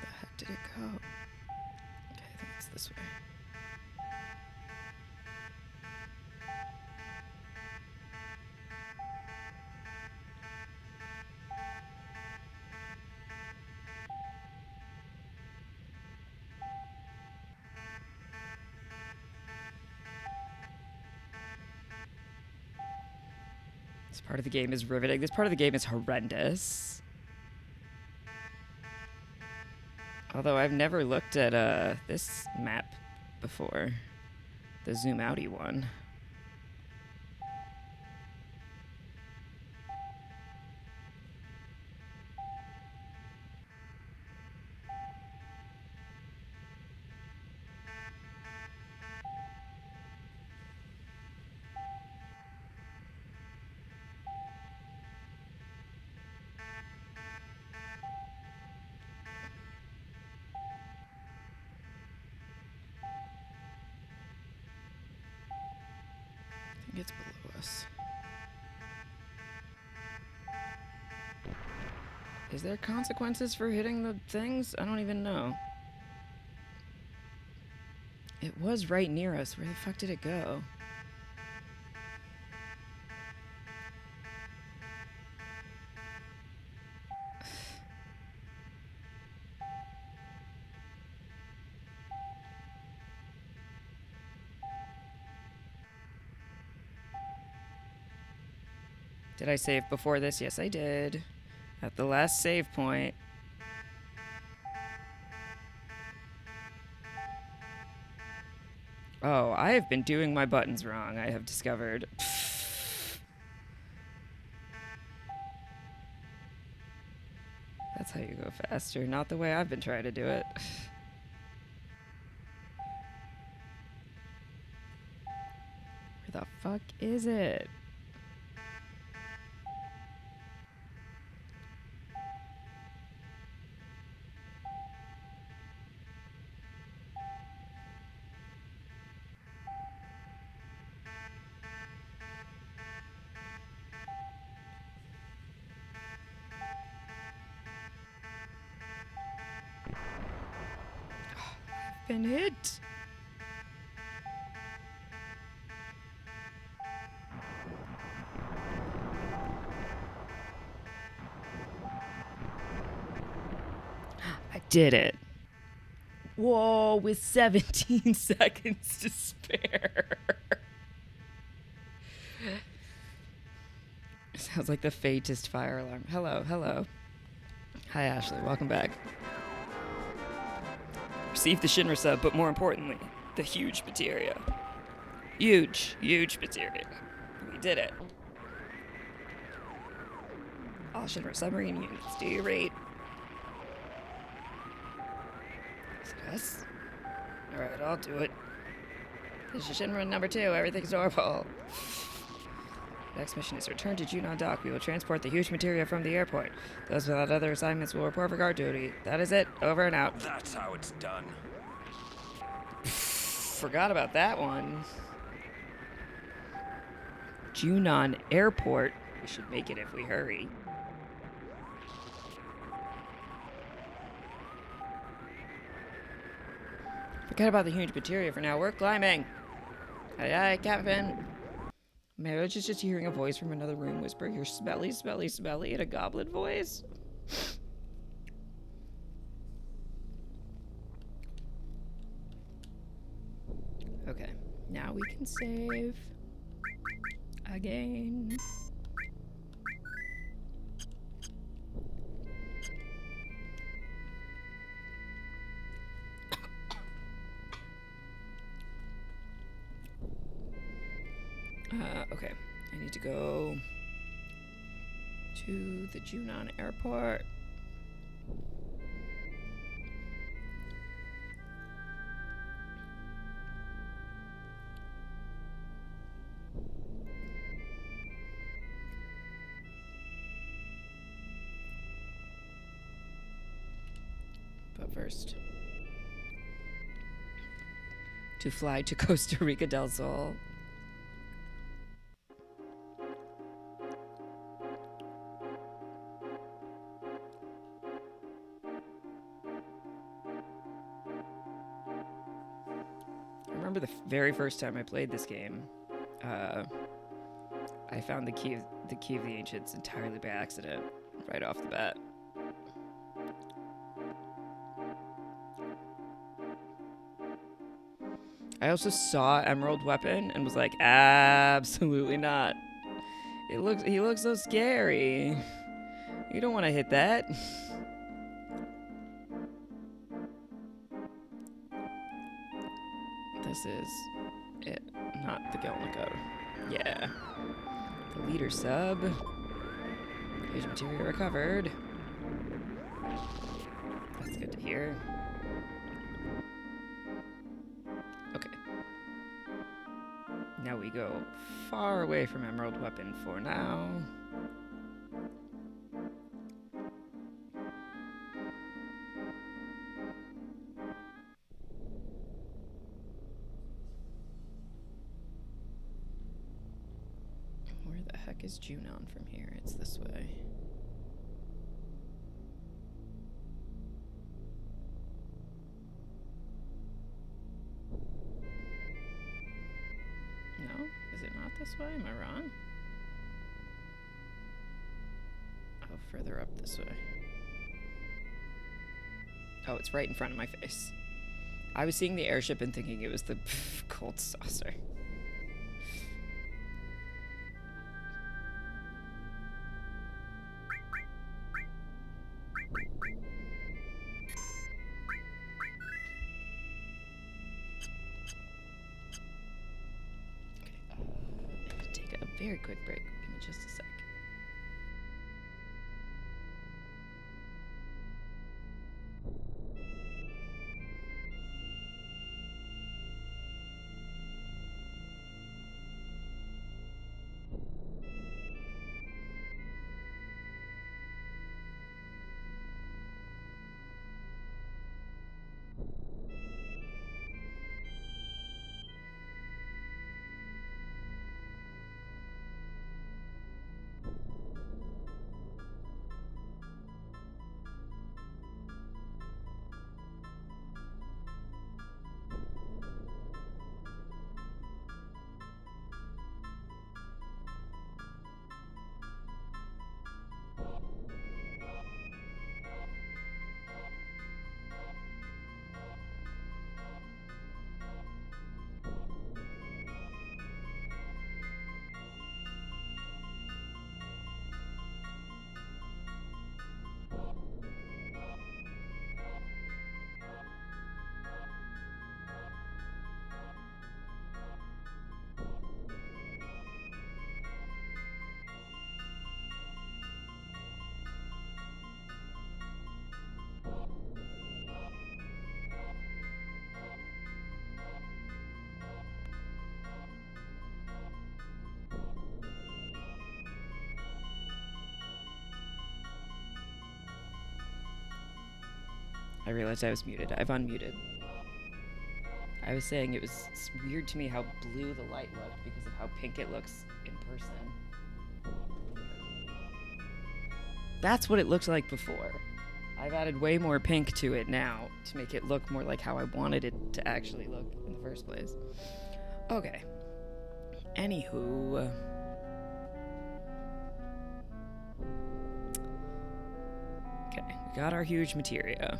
Where the heck did it go? Okay, I think it's this way. This part of the game is riveting. This part of the game is horrendous. Although I've never looked at this map before. The zoom outy one. I think it's below us. Is there consequences for hitting the things? I don't even know. It was right near us. Where the fuck did it go? Did I save before this? Yes, I did. At the last save point. Oh, I have been doing my buttons wrong, I have discovered. That's how you go faster, not the way I've been trying to do it. Where the fuck is it? Been hit. I did it. Whoa, with 17 seconds to spare. Sounds like the faintest fire alarm. Hello, hello. Hi, Ashley. Welcome back. Receive the Shinra sub, but more importantly, the huge materia. Huge, huge materia. We did it. All Shinra submarine units, do you rate? Is it us? Alright, I'll do it. This is Shinra number 2, everything's normal. Next mission is return to Junon Dock. We will transport the huge materia from the airport. Those without other assignments will report for guard duty. That is it. Over and out. That's how it's done. Forgot about that one. Junon Airport. We should make it if we hurry. Forget about the huge materia for now. We're climbing. Aye, aye, Captain. Marriage is just hearing a voice from another room whisper, "You're smelly, smelly, smelly," in a goblin voice. Okay, now we can save again. Okay, I need to go to the Junon airport. But first, to fly to Costa Rica del Sol. I remember the very first time I played this game, I found the key of the Ancients entirely by accident, right off the bat. I also saw Emerald Weapon and was like, absolutely not. He looks so scary. You don't want to hit that. This is it, not the Gelnico. Yeah. The leader sub. Age material recovered. That's good to hear. Okay. Now we go far away from Emerald Weapon for now. Where the heck is Junon from here? It's this way. No? Is it not this way? Am I wrong? Oh, further up this way. Oh, it's right in front of my face. I was seeing the airship and thinking it was the cold saucer. Take a very quick break. Give me just a sec. I realized I was muted. I've unmuted. I was saying it was weird to me how blue the light looked because of how pink it looks in person. That's what it looked like before. I've added way more pink to it now to make it look more like how I wanted it to actually look in the first place. Okay. Anywho. Okay, we got our huge materia.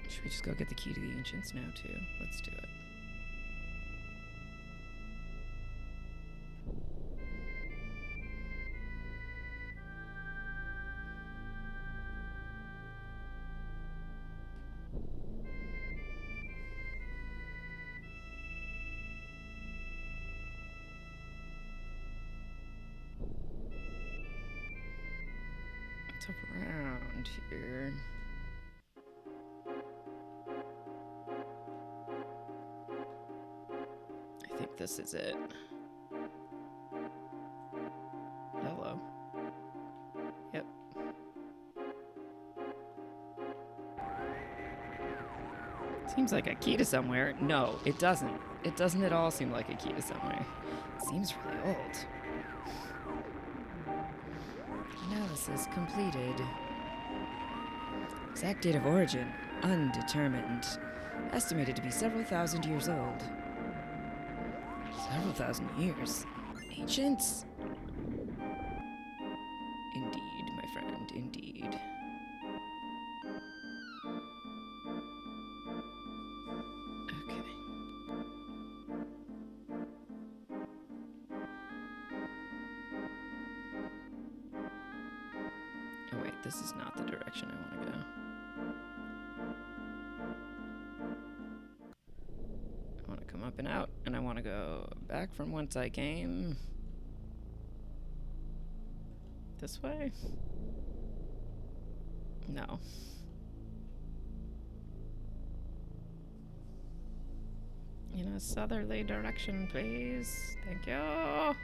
Should we just go get the key to the ancients now, too? Let's do it. What's around here? I think this is it. Hello. Yep. Seems like a key to somewhere. No, it doesn't. It doesn't at all seem like a key to somewhere. It seems really old. Analysis completed. Exact date of origin, undetermined. Estimated to be several thousand years old. Several thousand years? Ancients? Indeed, my friend, indeed. Okay. Oh wait, this is not the direction I want to go. I want to come up and out, and I want to go back from whence I came. This way? No. In a southerly direction, please. Thank you.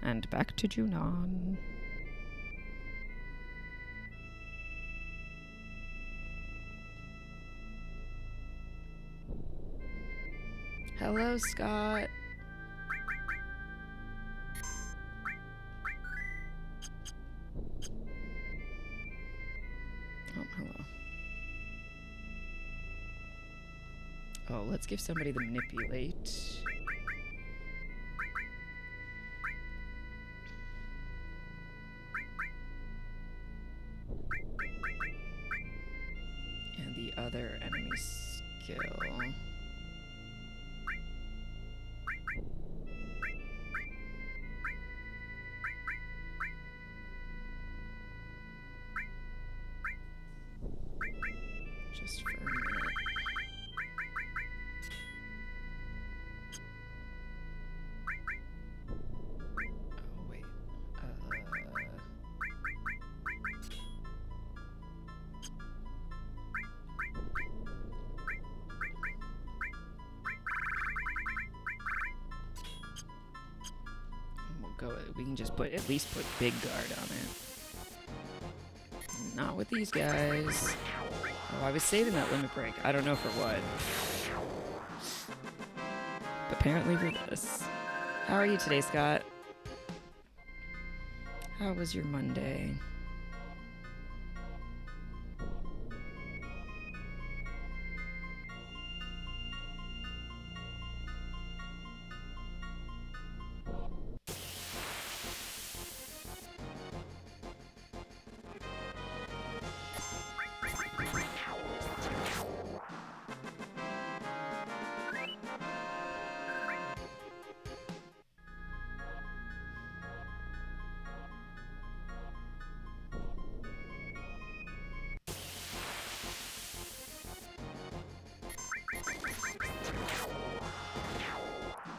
And back to Junon. Hello, Scott. Oh, hello. Oh, let's give somebody the manipulate. And the other enemy skill. Just for a minute. Oh, wait. We'll go. We can just at least put big guard on it. Not with these guys. Oh, I was saving that limit break. I don't know for what. Apparently for this. How are you today, Scott? How was your Monday?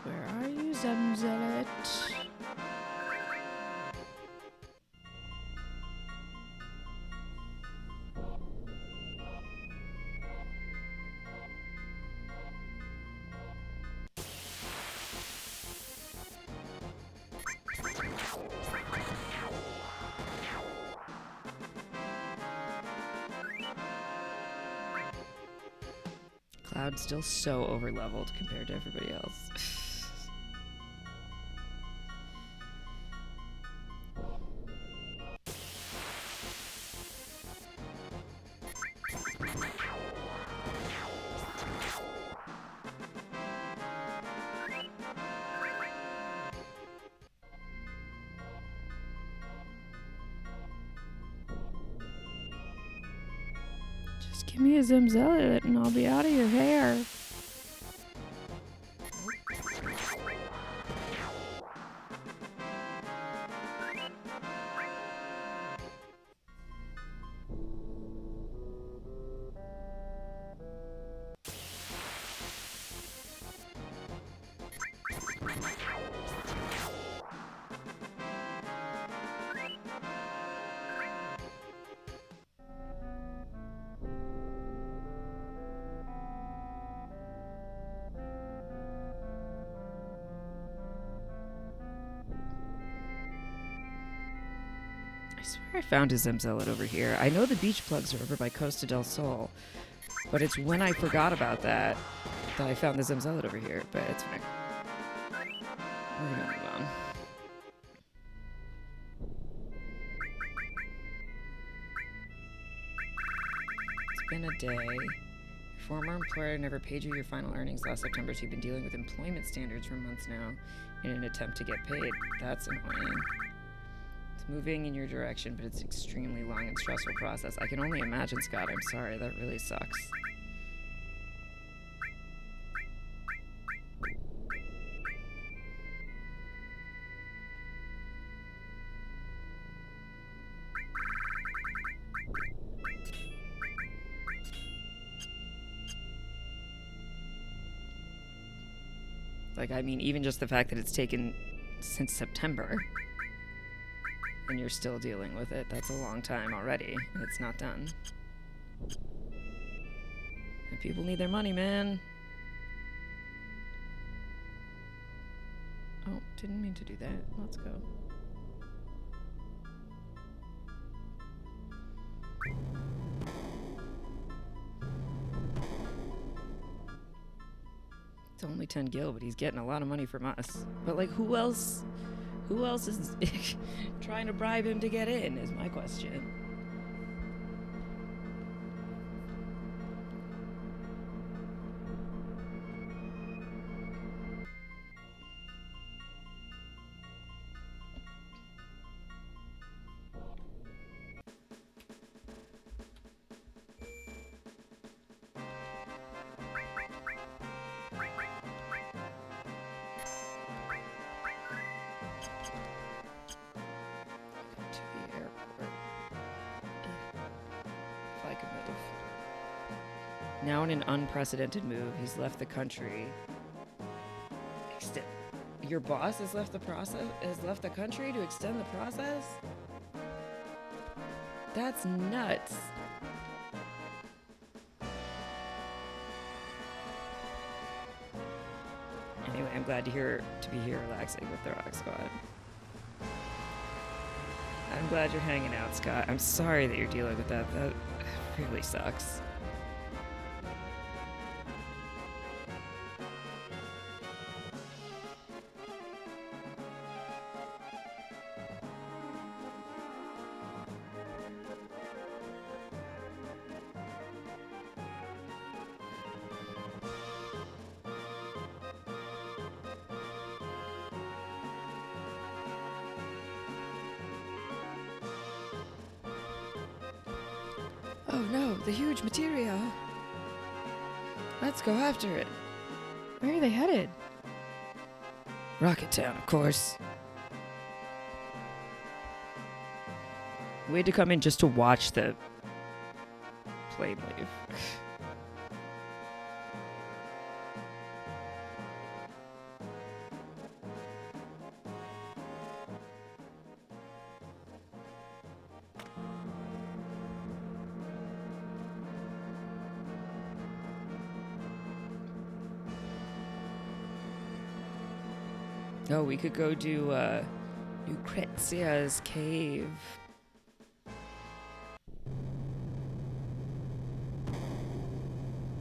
Where are you, Zemzelet? Cloud's still so over-leveled compared to everybody else. Give me a Zimzelit and I'll be out of your hair. I swear I found a Zimzelit over here. I know the beach plugs are over by Costa del Sol, but it's when I forgot about that I found the Zimzelit over here, but it's fine. We're gonna move on. It's been a day. Your former employer never paid you your final earnings last September, so you've been dealing with employment standards for months now in an attempt to get paid. That's annoying. It's moving in your direction, but it's an extremely long and stressful process. I can only imagine, Scott. I'm sorry. That really sucks. Like, I mean, even just the fact that it's taken since September and you're still dealing with it, that's a long time already, and it's not done. And people need their money, man. Oh, didn't mean to do that. Let's go. It's only 10 gil, but he's getting a lot of money from us. But, like, who else is trying to bribe him to get in, is my question. To the airport. If I could move. Now in an unprecedented move, he's left the country. Your boss has left the country to extend the process? That's nuts. Anyway, I'm glad to be here relaxing with the Rock Squad. I'm glad you're hanging out, Scott. I'm sorry that you're dealing with that. That really sucks. Oh no, the huge materia. Let's go after it. Where are they headed? Rocket Town, of course. We had to come in just to watch the plane leave. Oh, we could go do Lucrezia's cave.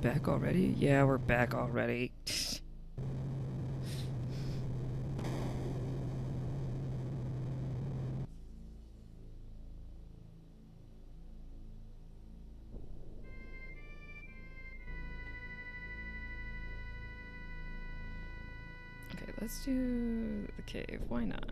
Back already? Yeah, we're back already. Okay, let's do the cave. Why not?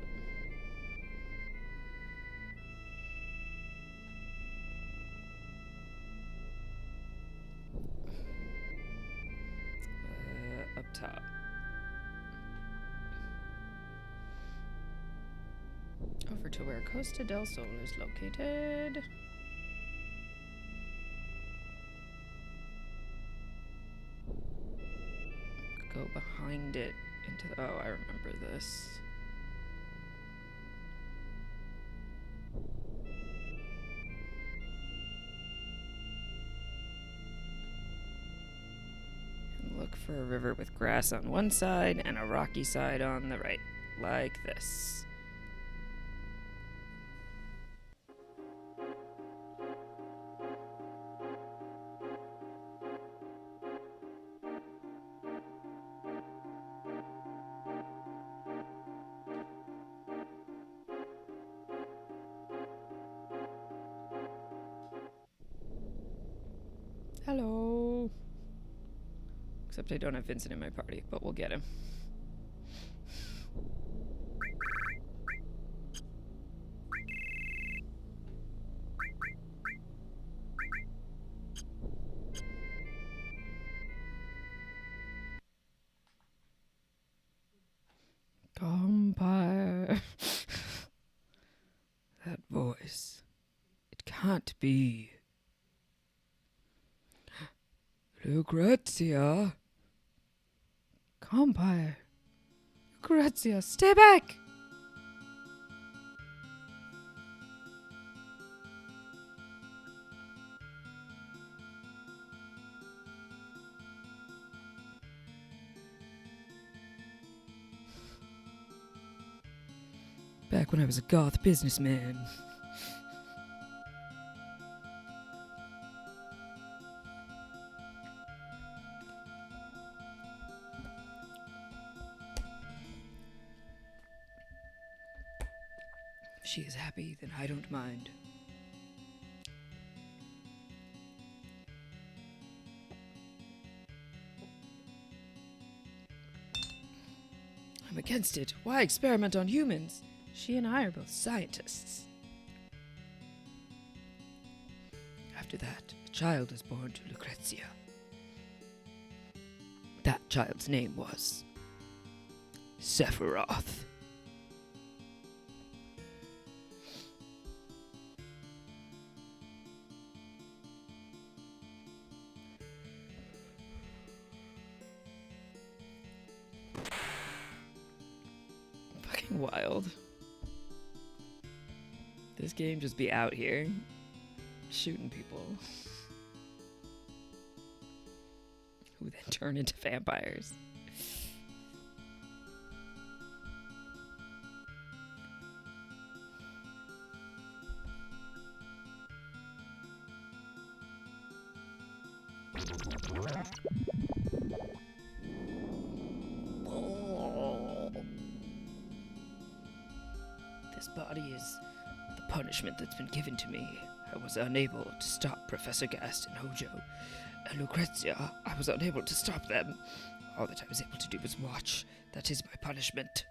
Over to where Costa del Sol is located. Go behind it into the... Oh, I remember this. And look for a river with grass on one side and a rocky side on the right. Like this. Hello. Except I don't have Vincent in my party, but we'll get him. Compire. That voice. It can't be. Lucrezia. Compire. Lucrezia, stay back! Back when I was a goth businessman. If she is happy, then I don't mind. I'm against it. Why experiment on humans? She and I are both scientists. After that, a child was born to Lucrezia. That child's name was Sephiroth. Fucking wild. This game just be out here shooting people who then turn into vampires. This body is the punishment that's been given to me. I was unable to stop Professor Gast and Hojo and Lucrezia. I was unable to stop them. All that I was able to do was watch. That is my punishment.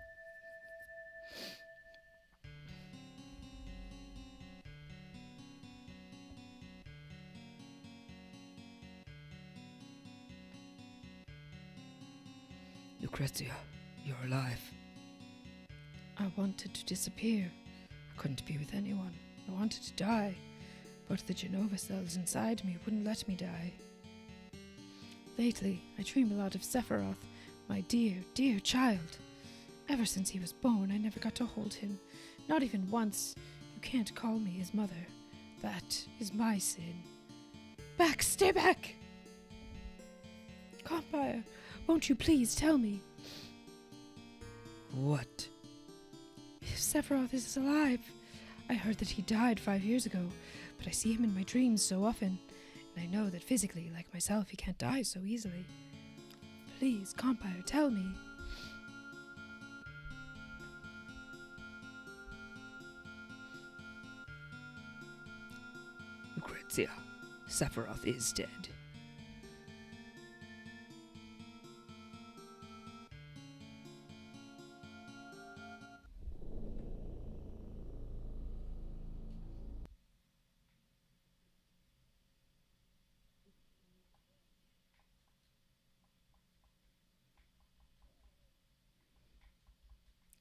Lucrezia, you're alive. I wanted to disappear. I couldn't be with anyone. I wanted to die, but the Genova cells inside me wouldn't let me die. Lately, I dream a lot of Sephiroth, my dear, dear child. Ever since he was born, I never got to hold him. Not even once. You can't call me his mother. That is my sin. Back! Stay back! Compire, won't you please tell me? What? If Sephiroth is alive. I heard that he died 5 years ago, but I see him in my dreams so often, and I know that physically, like myself, he can't die so easily. Please, Compire, tell me. Lucrezia, Sephiroth is dead.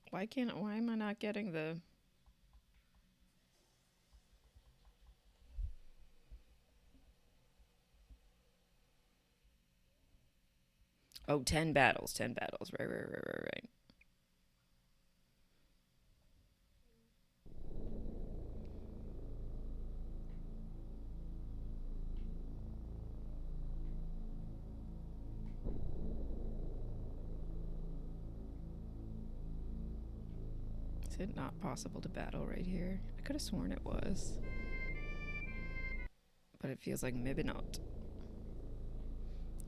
Why am I not getting the Oh, 10 battles. 10 battles. Right. Is it not possible to battle right here? I could have sworn it was. But it feels like maybe not.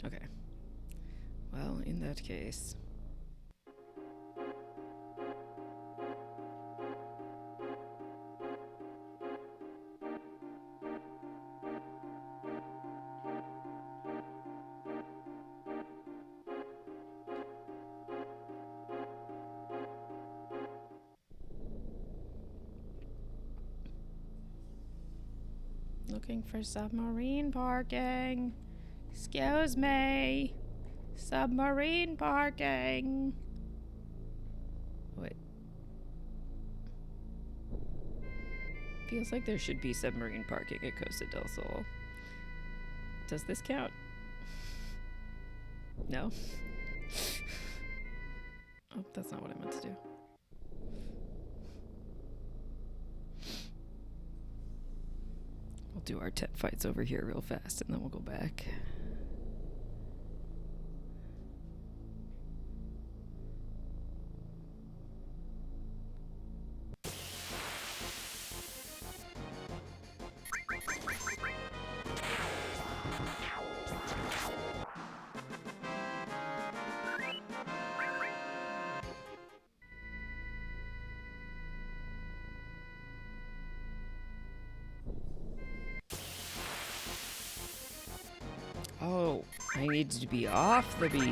Okay. Well, in that case... Looking for submarine parking. Excuse me. Submarine parking. What? Feels like there should be submarine parking at Costa del Sol. Does this count? No? Oh, that's not what I meant to do. We'll do our 10 fights over here real fast and then we'll go back. Oh, I need to be off the beach.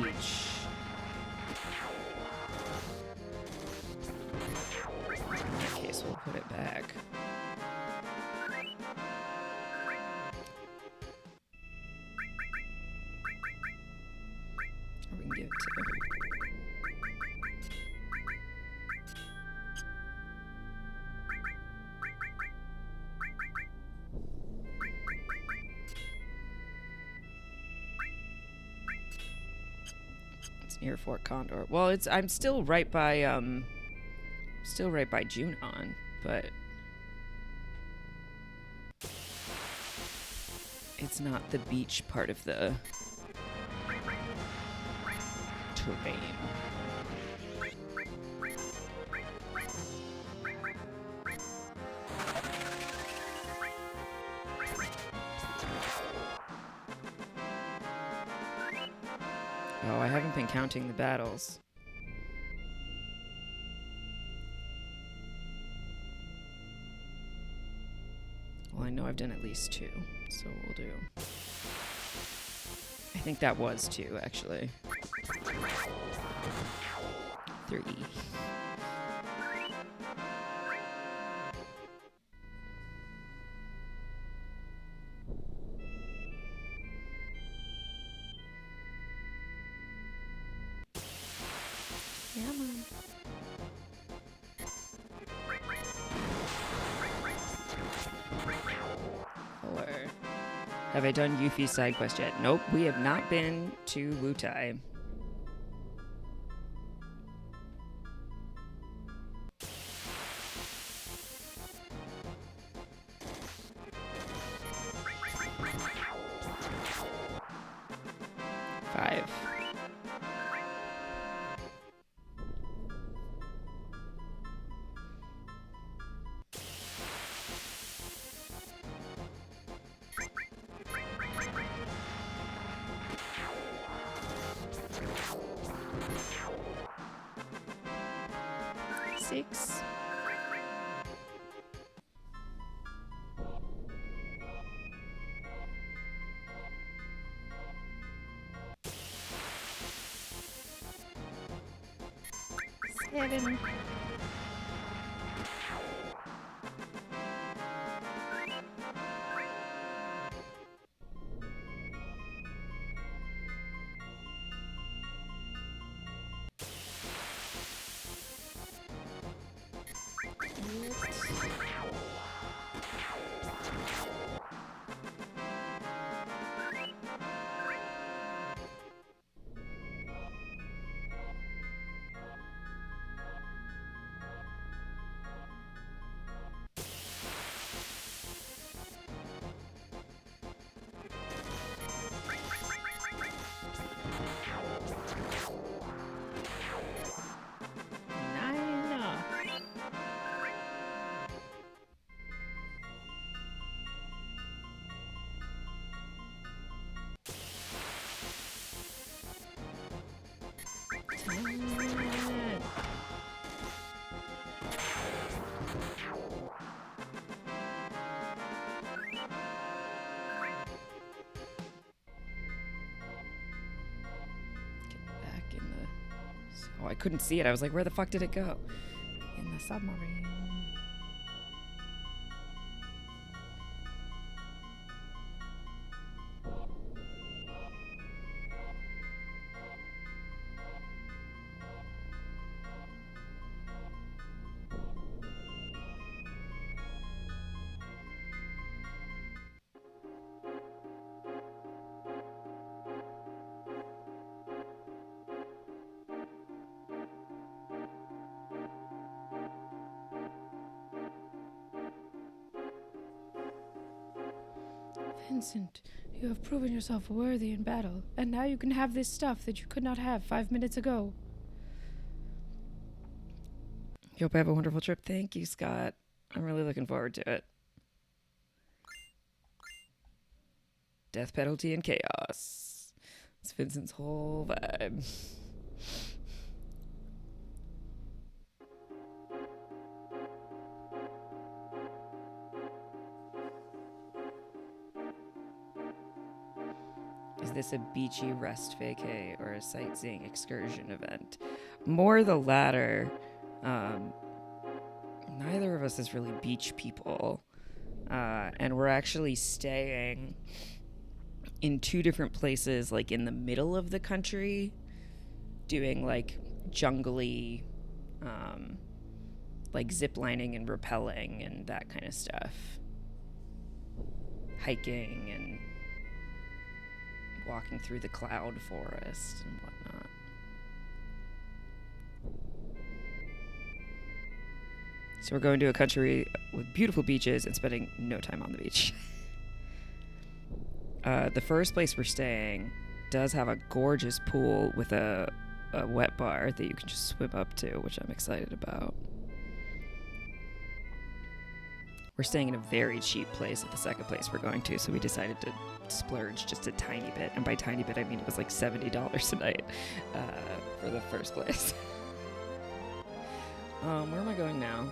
In that case, we'll put it back. Or we can give it to... near Fort Condor. Well, I'm still right by Junon, but it's not the beach part of the terrain. Oh, I haven't been counting the battles. Well, I know I've done at least 2, so we'll do... I think that was 2, actually. 3. Yeah, man. Have I done Yuffie's side quest yet? Nope, we have not been to Wutai. Five. Six. Seven. Oh, I couldn't see it. I was like, where the fuck did it go? In the submarine. Vincent, you have proven yourself worthy in battle, and now you can have this stuff that you could not have 5 minutes ago. You hope I have a wonderful trip. Thank you, Scott. I'm really looking forward to it. Death penalty and chaos. It's Vincent's whole vibe. Is this a beachy rest vacay or a sightseeing excursion event? More the latter. Neither of us is really beach people. And we're actually staying in 2 different places, like in the middle of the country, doing like jungly, like ziplining and rappelling and that kind of stuff. Hiking and walking through the cloud forest and whatnot. So we're going to a country with beautiful beaches and spending no time on the beach. The first place we're staying does have a gorgeous pool with a wet bar that you can just swim up to, which I'm excited about. We're staying in a very cheap place at the second place we're going to, so we decided to splurge just a tiny bit. And by tiny bit, I mean it was like $70 a night for the first place. Where am I going now?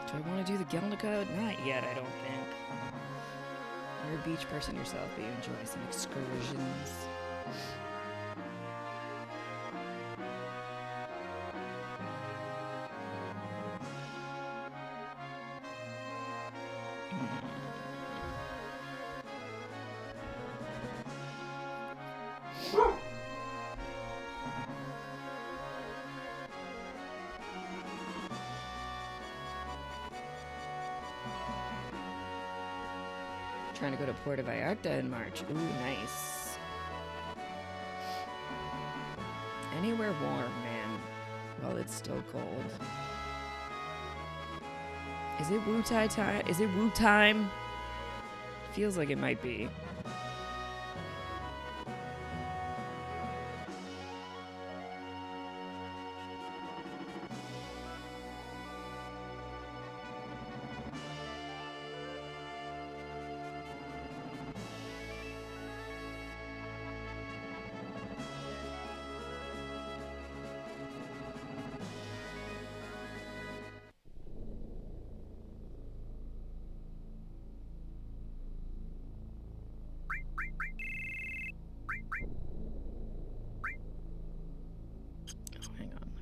Do I want to do the Gelnica? Not yet, I don't think. You're a beach person yourself, but you enjoy some excursions. Trying to go to Puerto Vallarta in March. Ooh, nice. Anywhere warm, man, while it's still cold. Is it Wu Tai time? Is it Wu time? Feels like it might be.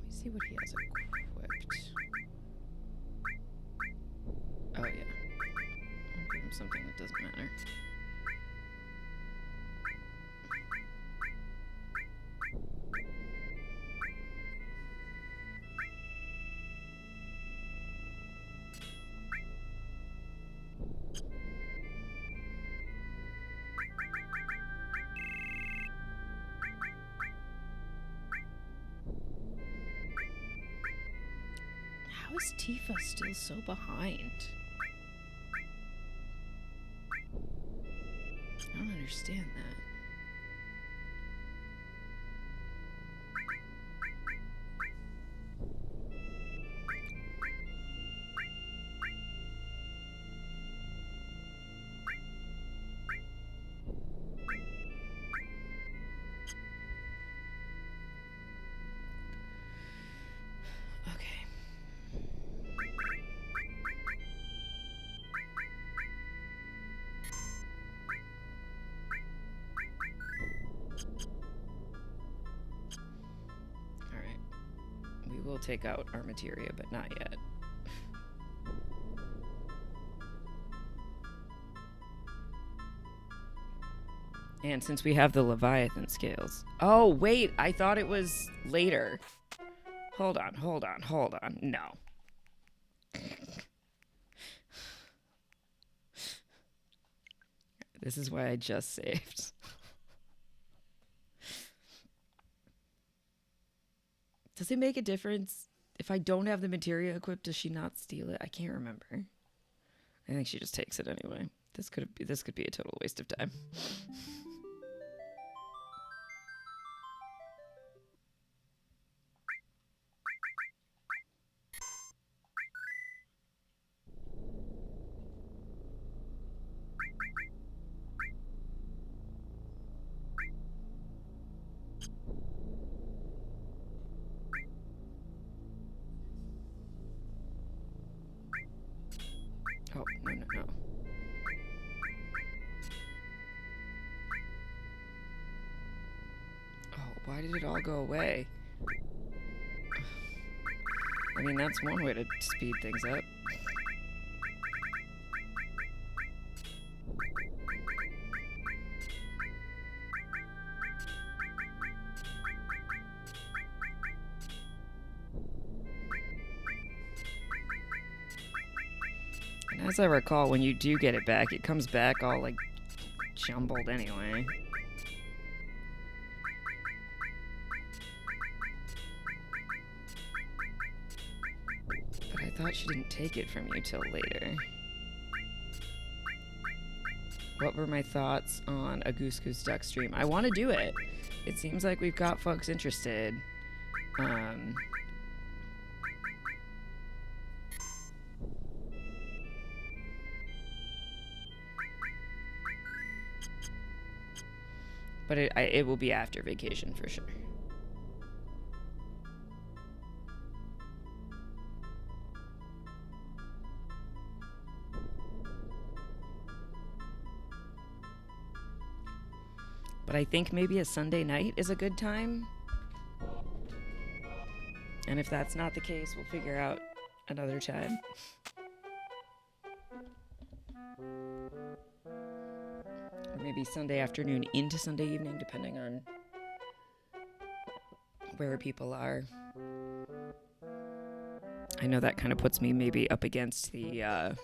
See what he has equipped. Oh yeah. I'll give him something that doesn't matter. How is Tifa still so behind? I don't understand that. will take out our materia, but not yet. And since we have the Leviathan scales... Oh, wait! I thought it was later. Hold on. No. This is why I just saved. Does it make a difference? If I don't have the materia equipped, does she not steal it? I can't remember. I think she just takes it anyway. This could be a total waste of time. Oh, no. Oh, why did it all go away? I mean, that's one way to speed things up. And as I recall, when you do get it back, it comes back all, like, jumbled anyway. But I thought she didn't take it from you till later. What were my thoughts on a Goose Goose Duck stream? I want to do it. It seems like we've got folks interested. But it will be after vacation for sure. But I think maybe a Sunday night is a good time. And if that's not the case, we'll figure out another time. Or maybe Sunday afternoon into Sunday evening, depending on where people are. I know that kind of puts me maybe up against the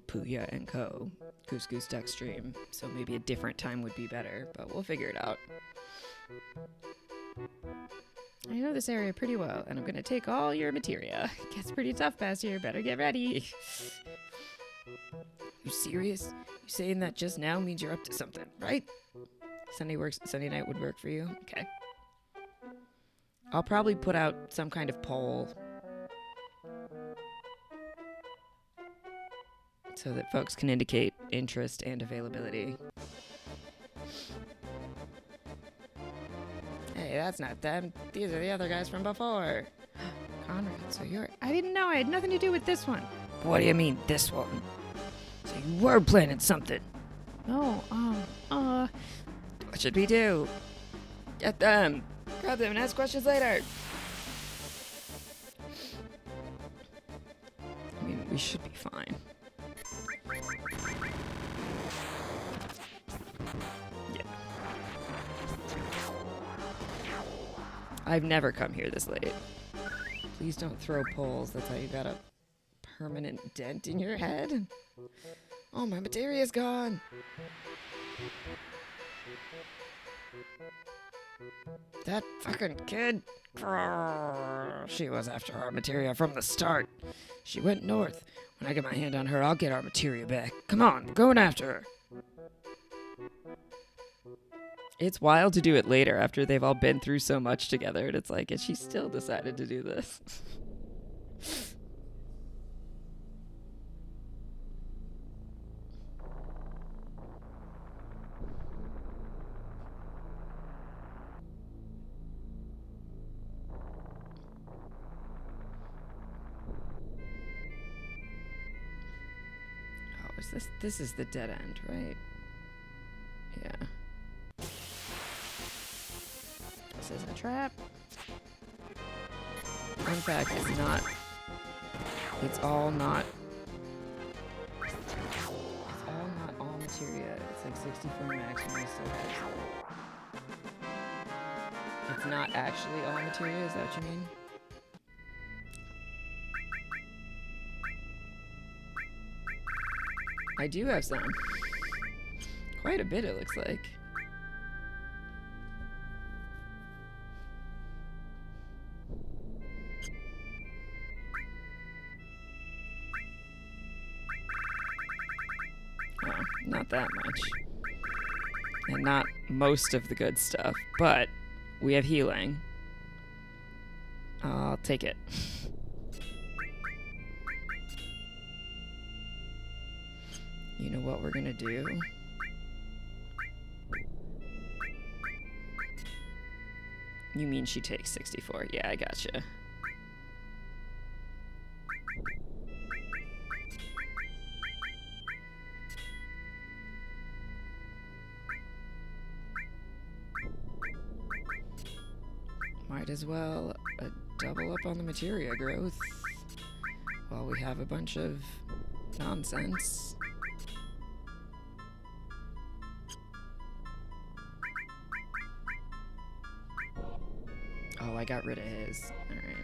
Puya and Co. Goose Goose Duck stream, so maybe a different time would be better, but we'll figure it out. I know this area pretty well, and I'm gonna take all your materia. It gets pretty tough past here, better get ready. You serious? You saying that just now means you're up to something, right? Sunday night would work for you? Okay. I'll probably put out some kind of poll so that folks can indicate interest and availability. Hey, that's not them. These are the other guys from before. Conrad, so you're... I didn't know. I had nothing to do with this one. What do you mean, this one? So you were planning something. No, What should we do? Get them. Grab them and ask questions later. I mean, we should be fine. Yeah. I've never come here this late. Please don't throw poles. That's how you got a permanent dent in your head. Oh, my materia's gone. That fucking kid. She was after our materia from the start. She went north. When I get my hand on her, I'll get our materia back. Come on, we're going after her. It's wild to do it later after they've all been through so much together. And it's like, and she still decided to do this. This is the dead end, right? Yeah. This is a trap. Fun fact, it's not. It's all not. It's all not all materia. It's like 64 max and I still have some. It's not actually all materia, is that what you mean? I do have some. Quite a bit, it looks like. Oh, not that much. And not most of the good stuff, but we have healing. I'll take it. You know what we're gonna do? You mean she takes 64? Yeah, I gotcha. Might as well double up on the materia growth while we have a bunch of nonsense. Oh, I got rid of his. Alright.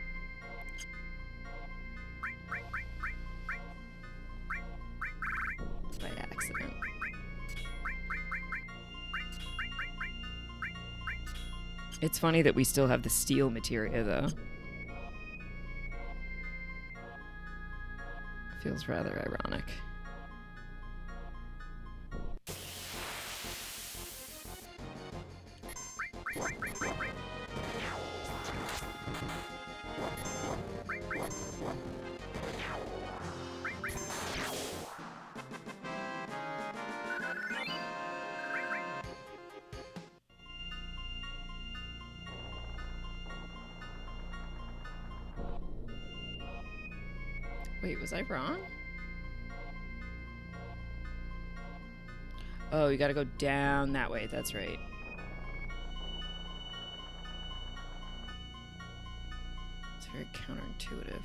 By accident. It's funny that we still have the steel materia, though. Feels rather ironic. Wait, was I wrong? Oh, you gotta go down that way, that's right. It's very counterintuitive.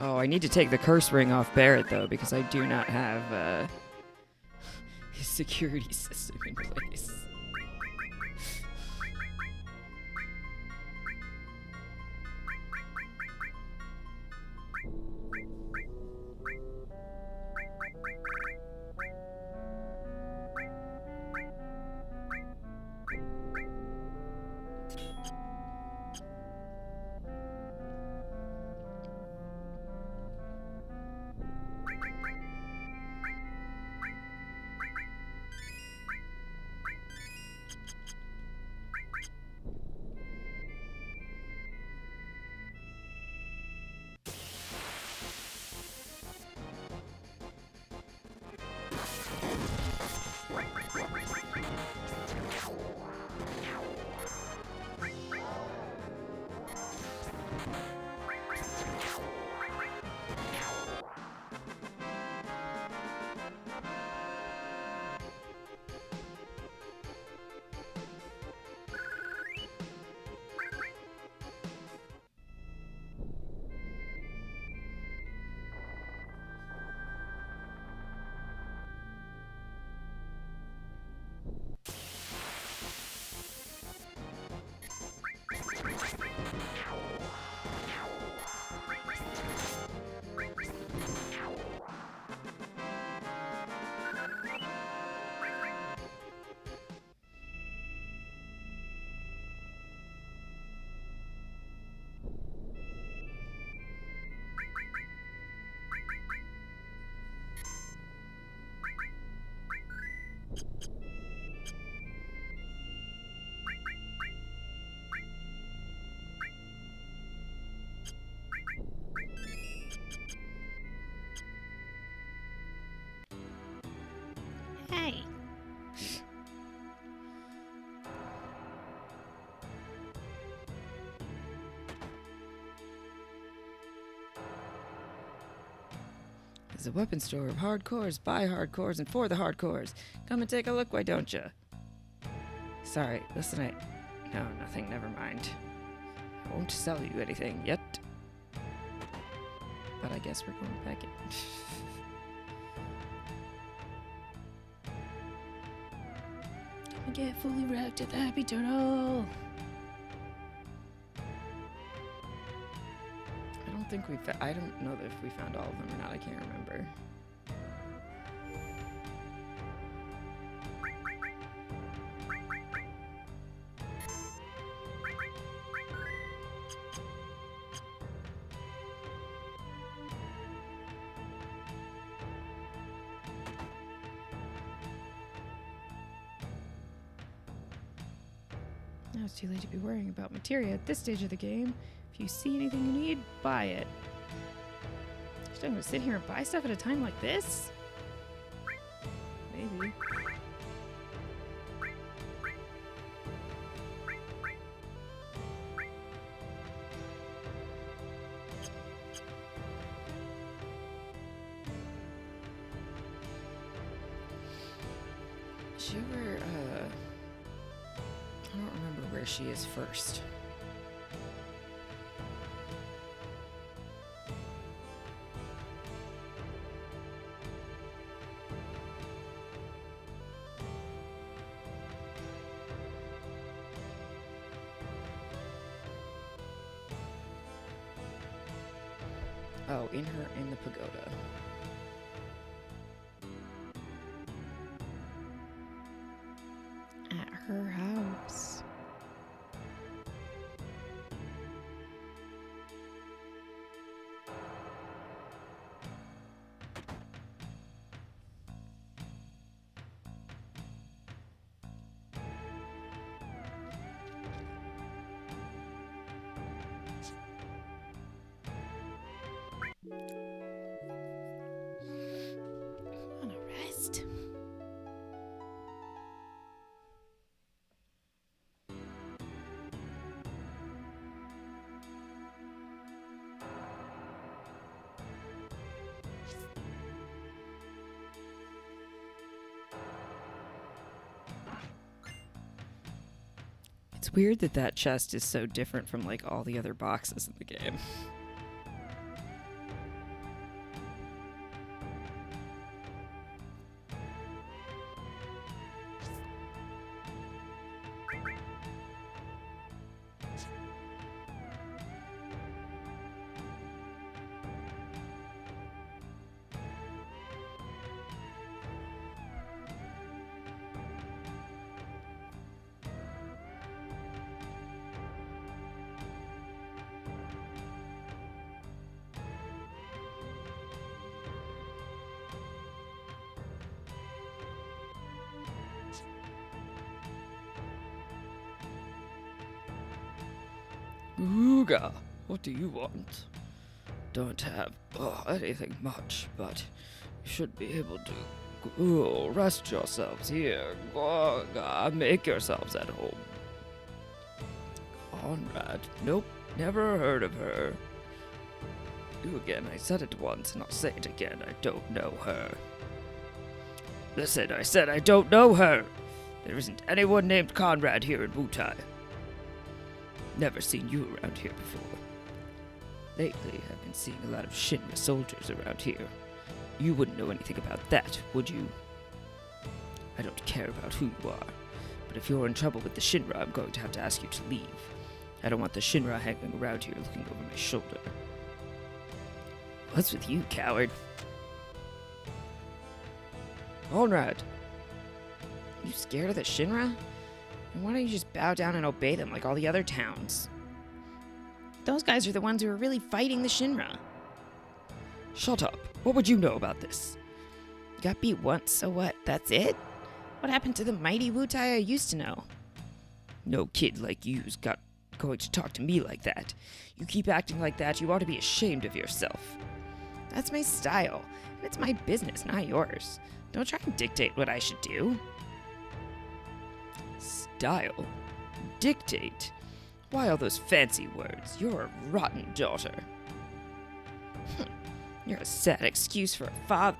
Oh, I need to take the curse ring off Barrett, though, because I do not have his security system in place. a weapon store of hardcores, by hardcores, and for the hardcores. Come and take a look, why don't you? Sorry, listen, No, nothing, never mind. I won't sell you anything yet. But I guess we're going back in. Come and get fully wrecked at the Happy Turtle. I don't know if we found all of them or not. I can't remember. Now it's too late to be worrying about materia at this stage of the game. If you see anything you need, buy it. Just don't gonna sit here and buy stuff at a time like this? Maybe. She ever, I don't remember where she is first. Oh, in the pagoda. At her house. Wanna rest? It's weird that chest is so different from like all the other boxes in the game. Ooga, what do you want? Don't have anything much, but you should be able to rest yourselves here. Make yourselves at home. Conrad, nope, never heard of her. You again, I said it once and I'll say it again, I don't know her. Listen, I said I don't know her! There isn't anyone named Conrad here in Wutai. Never seen you around here before. Lately, I've been seeing a lot of Shinra soldiers around here. You wouldn't know anything about that, would you? I don't care about who you are, but if you're in trouble with the Shinra, I'm going to have to ask you to leave. I don't want the Shinra hanging around here looking over my shoulder. What's with you, coward? Conrad! You scared of the Shinra? And why don't you just bow down and obey them like all the other towns? Those guys are the ones who are really fighting the Shinra. Shut up. What would you know about this? You got beat once, so what? That's it? What happened to the mighty Wutai I used to know? No kid like you's going to talk to me like that. You keep acting like that, you ought to be ashamed of yourself. That's my style, and it's my business, not yours. Don't try and dictate what I should do. Style? Dictate? Why all those fancy words? You're a rotten daughter. You're a sad excuse for a father.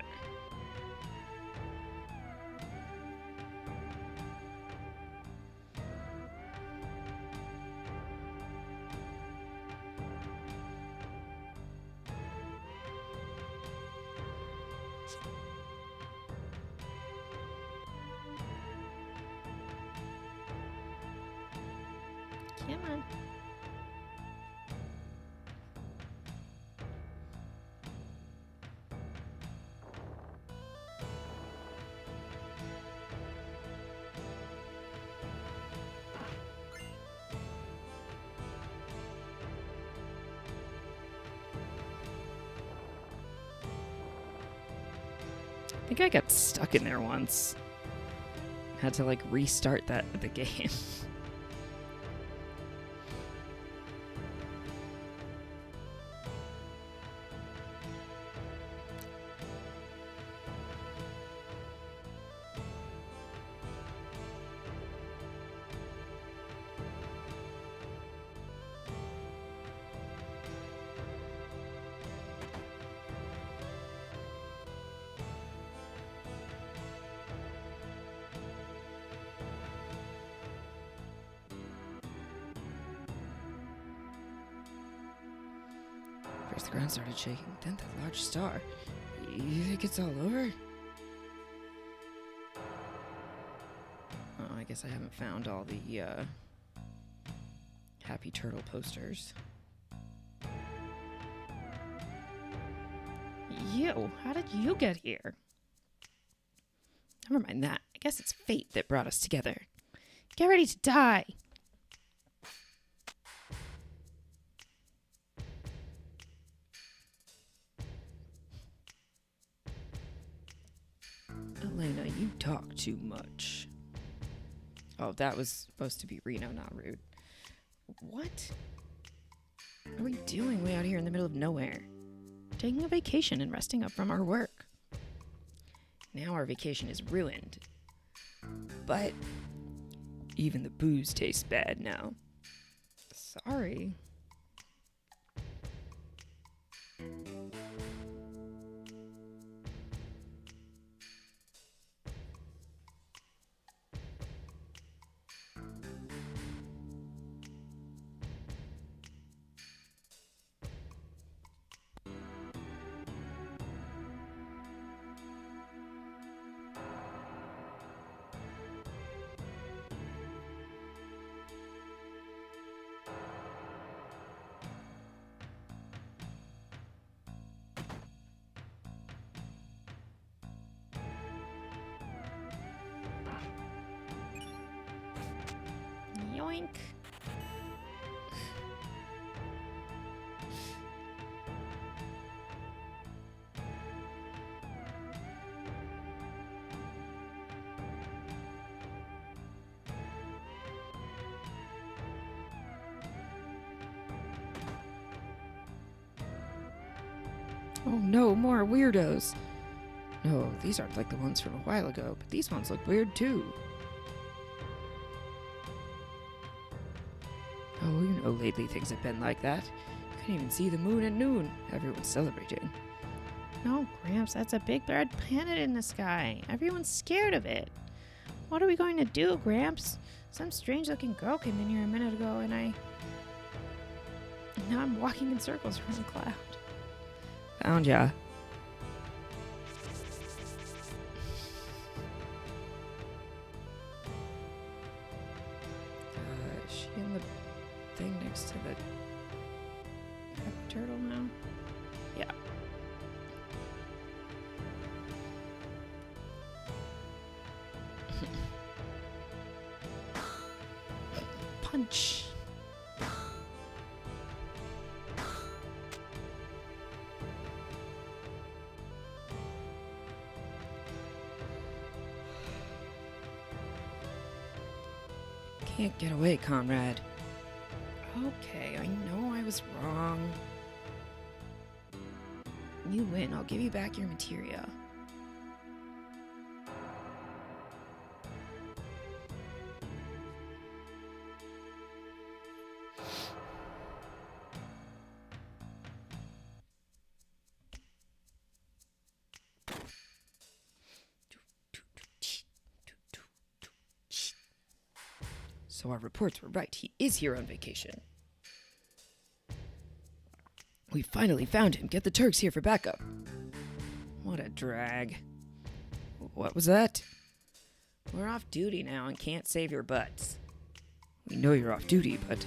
Come on. I think I got stuck in there once. Had to like restart the game. First the ground started shaking, then that large star. You think it's all over? Oh, I guess I haven't found all the Happy Turtle posters. You, how did you get here? Never mind that. I guess it's fate that brought us together. Get ready to die. Elena, you talk too much. Oh, that was supposed to be Reno, not Rude. What are we doing way out here in the middle of nowhere? Taking a vacation and resting up from our work. Now our vacation is ruined. But even the booze tastes bad now. Sorry. Yoink. Oh no, more weirdos. No, these aren't like the ones from a while ago, but these ones look weird too. Oh, you know lately things have been like that. You can't even see the moon at noon. Everyone's celebrating. No, Gramps, that's a big red planet in the sky. Everyone's scared of it. What are we going to do, Gramps? Some strange-looking girl came in here a minute ago, and now I'm walking in circles around the cloud. Found ya. Is she in the thing next to the Happy Turtle now? Yeah. Punch. Can't get away, Conrad. Okay, I know I was wrong. You win. I'll give you back your materia. So our reports were right. He is here on vacation. We finally found him. Get the Turks here for backup. What a drag. What was that? We're off duty now and can't save your butts. We know you're off duty, but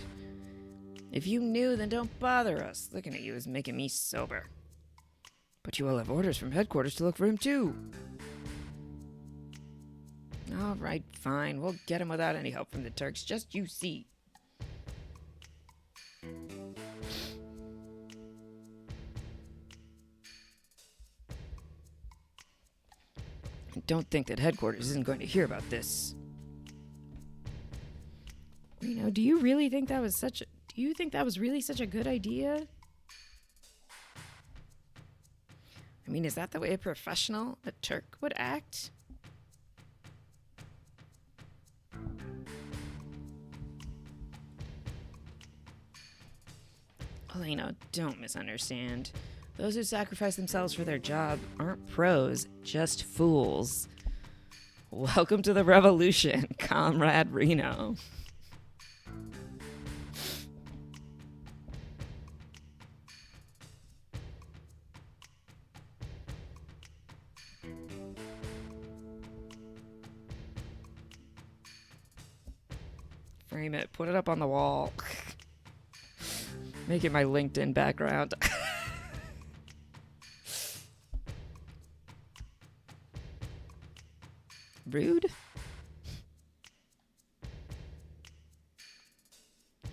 if you knew, then don't bother us. Looking at you is making me sober. But you all have orders from headquarters to look for him, too. All right, fine. We'll get him without any help from the Turks. Just you see. Don't think that headquarters isn't going to hear about this. Reno, do you really think that was really such a good idea? I mean, is that the way a Turk would act? Elena, don't misunderstand. Those who sacrifice themselves for their job aren't pros, just fools. Welcome to the revolution, Comrade Reno. Frame it, put it up on the wall. Make it my LinkedIn background. Rude?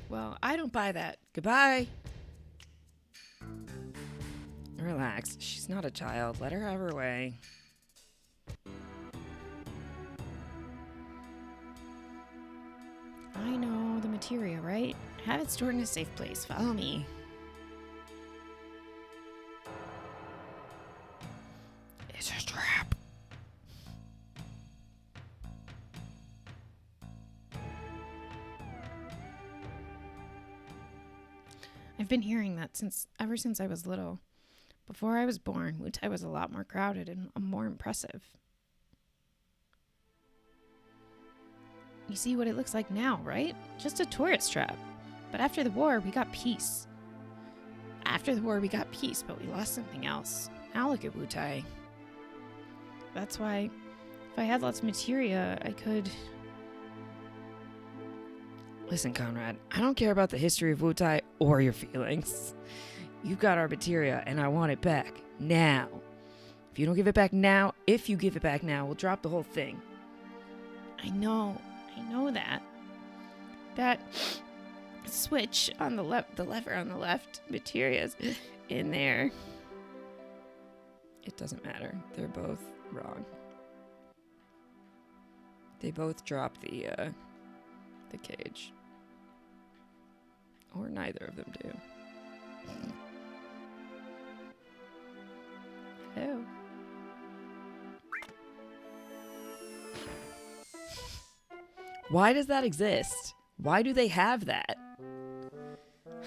Well, I don't buy that. Goodbye. Relax. She's not a child. Let her have her way. I know the materia, right? Have it stored in a safe place. Follow me. It's a trap. I've been hearing that ever since I was little. Before I was born, Wutai was a lot more crowded and more impressive. You see what it looks like now, right? Just a tourist trap. But after the war, we got peace. But we lost something else. Now look at Wutai. That's why, if I had lots of materia, I could... Listen, Conrad, I don't care about the history of Wutai or your feelings. You've got our materia, and I want it back. Now. If you give it back now, we'll drop the whole thing. I know that. That switch on the lever on the left, materia's in there. It doesn't matter. They're both wrong. They both drop the cage. Or neither of them do. Oh. Why does that exist? Why do they have that?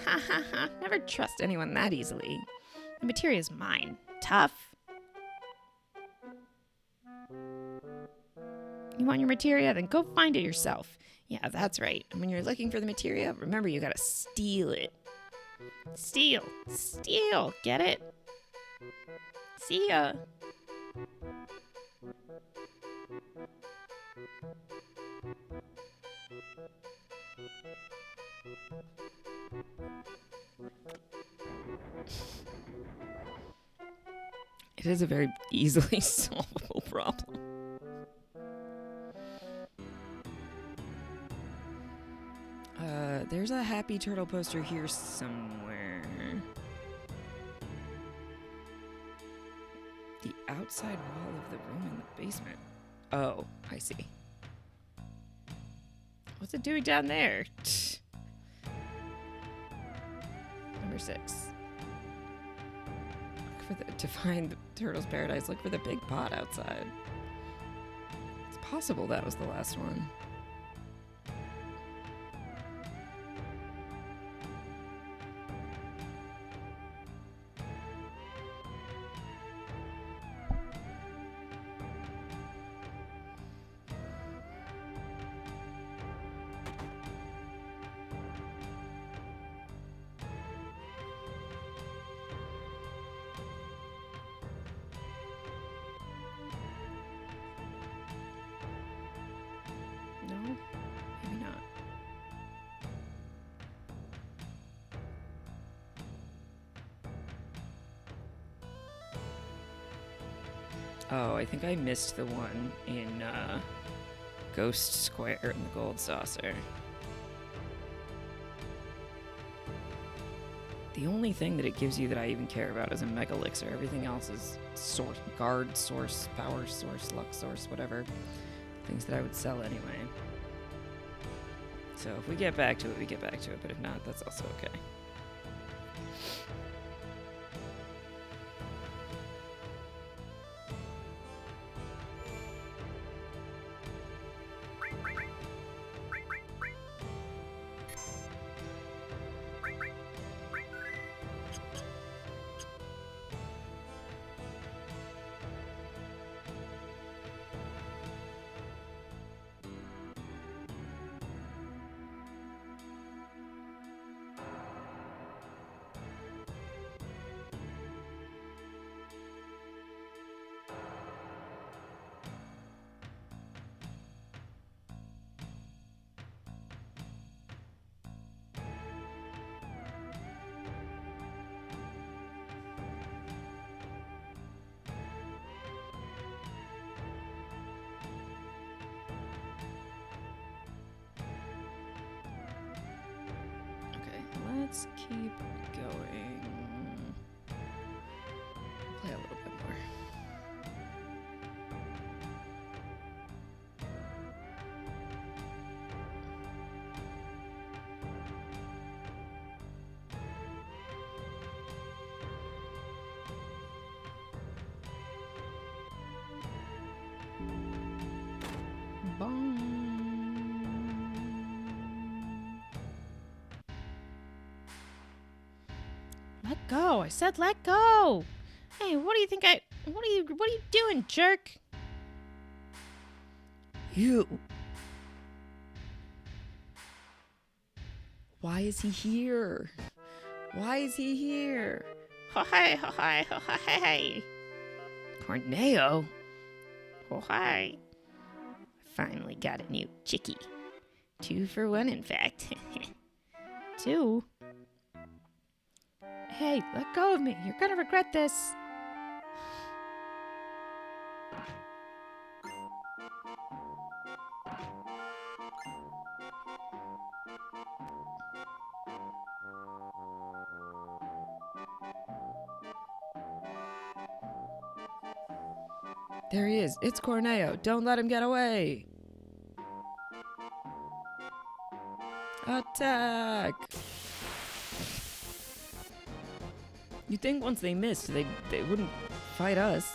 Ha ha ha. Never trust anyone that easily. The materia's mine. Tough. You want your materia? Then go find it yourself. Yeah, that's right. And when you're looking for the materia, remember you gotta steal it. Steal. Get it? See ya. It is a very easily solvable problem. There's a happy turtle poster here somewhere. The outside wall of the room in the basement. Oh, I see. What's it doing down there? Number 6. To find the turtle's paradise, look for the big pot outside. It's possible that was the last one. Oh, I think I missed the one in Ghost Square in the Gold Saucer. The only thing that it gives you that I even care about is a Mega Elixir. Everything else is source, guard source, power source, luck source, whatever. Things that I would sell anyway. So if we get back to it, we get back to it. But if not, that's also okay. Let's keep going. Play a little bit more. Bong. Let go. I said let go. Hey, what do you think what are you doing, jerk? You. Why is he here? Why is he here? Oh, hi, oh, hi, oh, hi. Corneo? Oh, hi. Finally got a new chickie. 2 for 1, in fact. 2? Hey, let go of me. You're gonna regret this. There he is. It's Corneo. Don't let him get away. Attack! You'd think once they missed, they wouldn't fight us.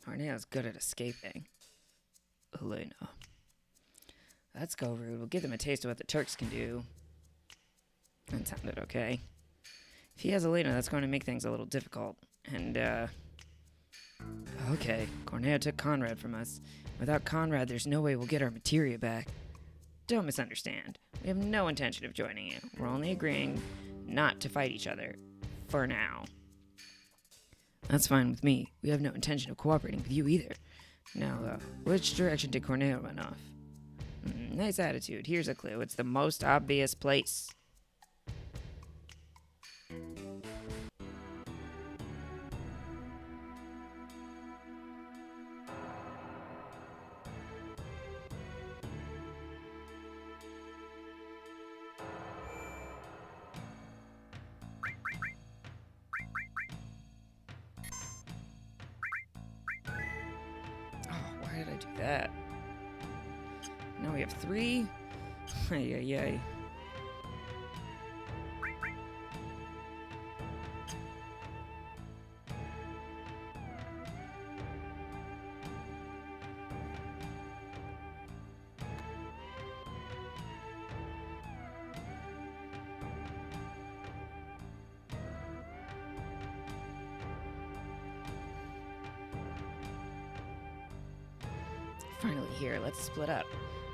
Corneo's good at escaping. Elena. Let's go, Rude. We'll give them a taste of what the Turks can do. That sounded okay. If he has Elena, that's going to make things a little difficult. And, okay, Corneo took Conrad from us. Without Conrad, there's no way we'll get our materia back. Don't misunderstand. We have no intention of joining you. We're only agreeing not to fight each other. For now. That's fine with me. We have no intention of cooperating with you either. Now, which direction did Corneo run off? Nice attitude. Here's a clue. It's the most obvious place. Why did I do that? Now we have 3. Ay, ay, ay. finally here. Let's split up.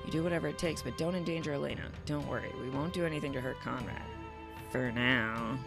You do whatever it takes, but don't endanger Elena. Don't worry, we won't do anything to hurt Conrad. For now.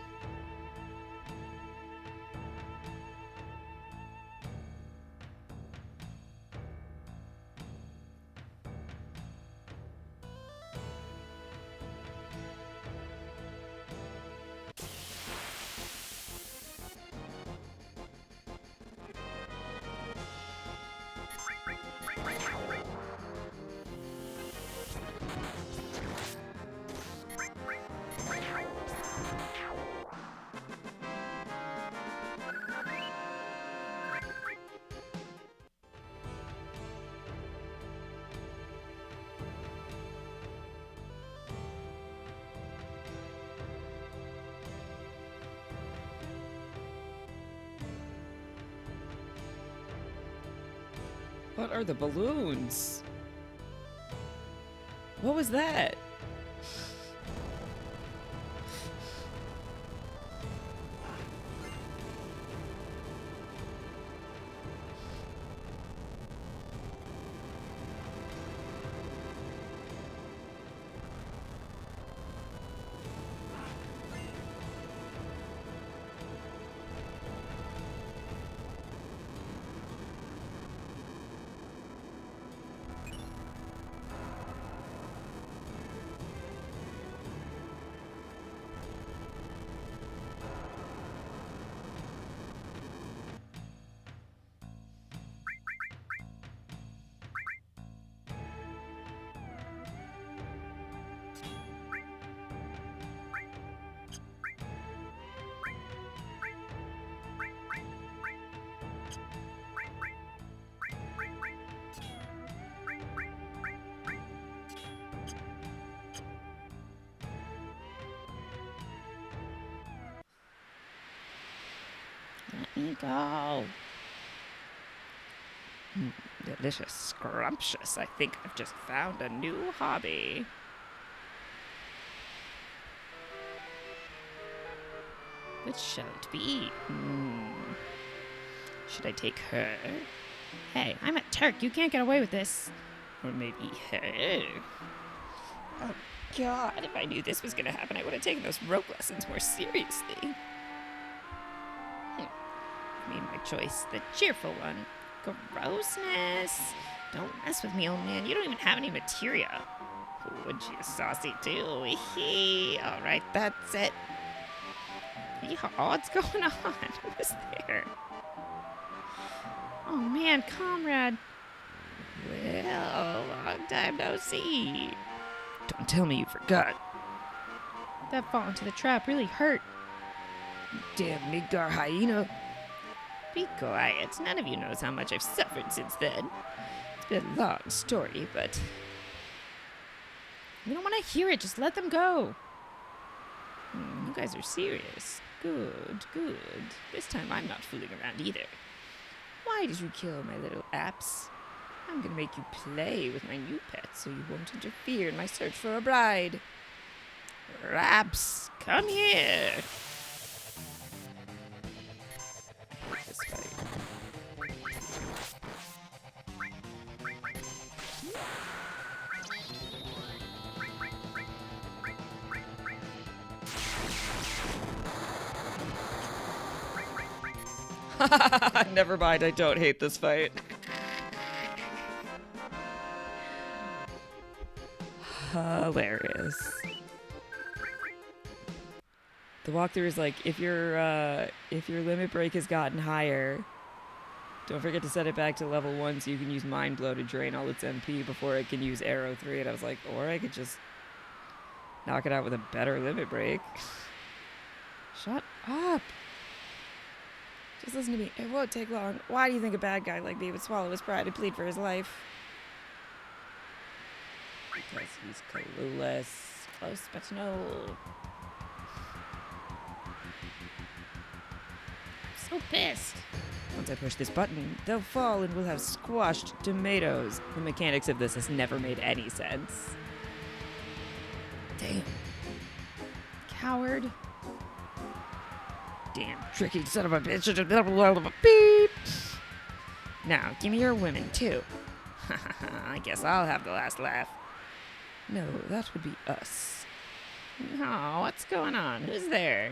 What are the balloons? What was that? Let me go. Delicious, scrumptious. I think I've just found a new hobby. Which shall it be? Should I take her? Hey, I'm a Turk. You can't get away with this. Or maybe her? Oh, God. If I knew this was going to happen, I would have taken those rope lessons more seriously. Made my choice, the cheerful one. Grossness. Don't mess with me, old man. You don't even have any materia. Would you saucy too? All right, that's it. Yeehaw, what's going on? Who is there? Oh man, Comrade. Well, long time no see. Don't tell me you forgot. That fall into the trap really hurt. Damn Midgar hyena. Be quiet. None of you knows how much I've suffered since then. It's been a long story, but... We don't want to hear it. Just let them go. You guys are serious. Good, good. This time I'm not fooling around either. Why did you kill my little apps? I'm gonna make you play with my new pet so you won't interfere in my search for a bride. Raps, come here. This fight. Never mind, I don't hate this fight. Hilarious. The walkthrough is like, if your limit break has gotten higher, don't forget to set it back to level 1 so you can use Mind Blow to drain all its MP before it can use Arrow 3. And I was like, or I could just knock it out with a better limit break. Shut up. Just listen to me. It won't take long. Why do you think a bad guy like me would swallow his pride and plead for his life? Because he's clueless. Close, but no. I'm so pissed. Once I push this button, they'll fall and we'll have squashed tomatoes. The mechanics of this has never made any sense. Damn. Coward. Damn tricky son of a bitch. Beep. Now, give me your women, too. I guess I'll have the last laugh. No, that would be us. Oh, what's going on? Who's there?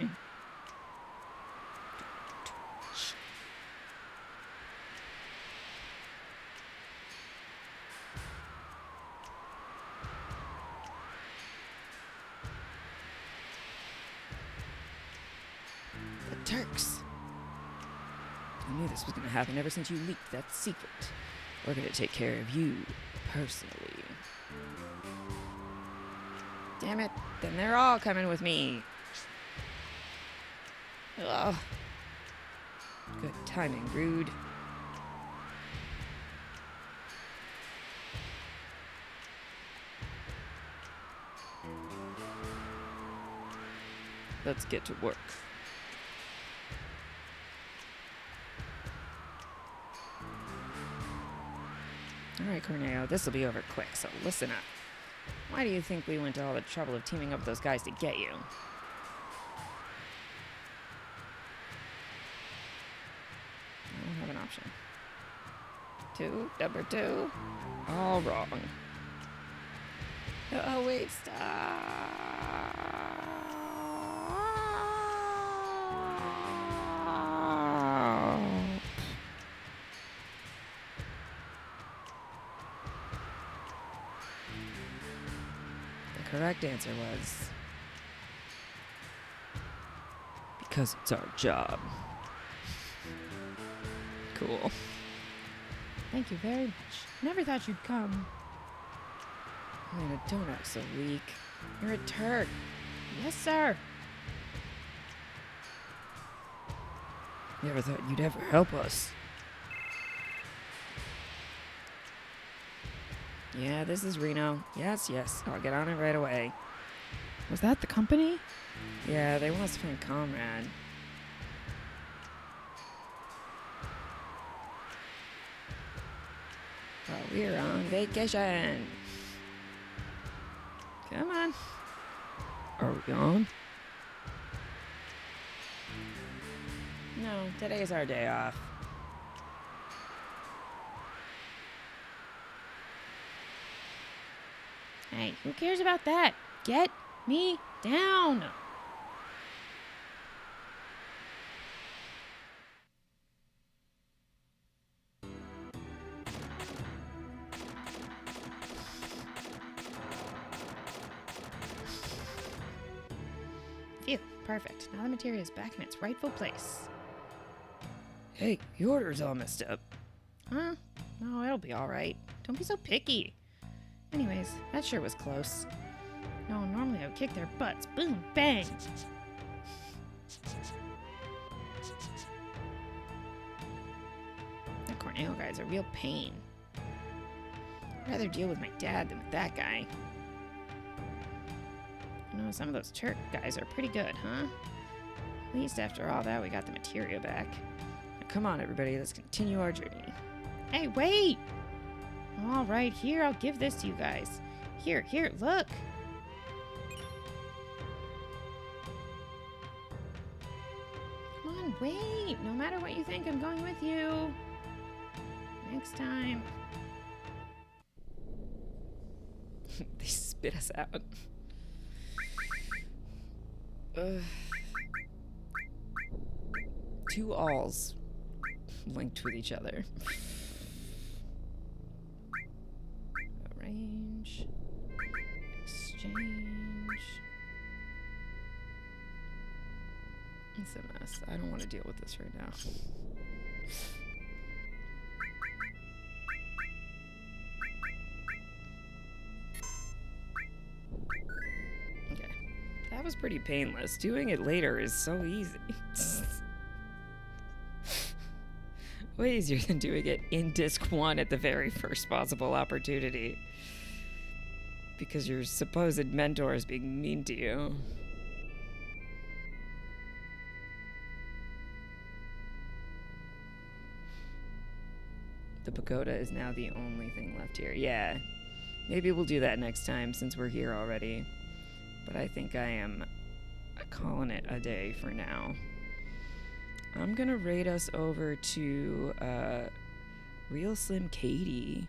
The Turks. I knew this was going to happen ever since you leaked that secret. We're going to take care of you personally. Damn it, then they're all coming with me. Ugh. Good timing, Rude. Let's get to work. Alright, Corneo, this'll be over quick, so listen up. Why do you think we went to all the trouble of teaming up with those guys to get you? I don't have an option. Number two. All wrong. Oh, wait, stop. The correct answer was... because it's our job. Cool. Thank you very much. Never thought you'd come. Elena, don't act so weak. You're a Turk. Yes, sir. Never thought you'd ever help us. Yeah, this is Reno. Yes, I'll get on it right away. Was that the company? Yeah, they want us to find Comrade. Well, we're on vacation. Come on. Are we on? No, today's our day off. Hey, who cares about that? Get me down. Phew, perfect. Now the materia is back in its rightful place. Hey, the order's all messed up. Huh? No, it'll be alright. Don't be so picky. Anyways, that sure was close. No, normally I would kick their butts. Boom, bang! That Corneo guy's a real pain. I'd rather deal with my dad than with that guy. I know some of those Turk guys are pretty good, huh? At least after all that, we got the materia back. Now, come on, everybody, let's continue our journey. Hey, wait! All right, here, I'll give this to you guys. Here, look! Come on, wait! No matter what you think, I'm going with you. Next time. They spit us out. Two alls linked with each other. Arrange. Exchange. It's a mess. I don't want to deal with this right now. Okay. That was pretty painless. Doing it later is so easy. Way easier than doing it in disc 1 at the very first possible opportunity. Because your supposed mentor is being mean to you. The pagoda is now the only thing left here. Yeah. Maybe we'll do that next time since we're here already. But I think I am calling it a day for now. I'm gonna raid us over to Real Slim Katie.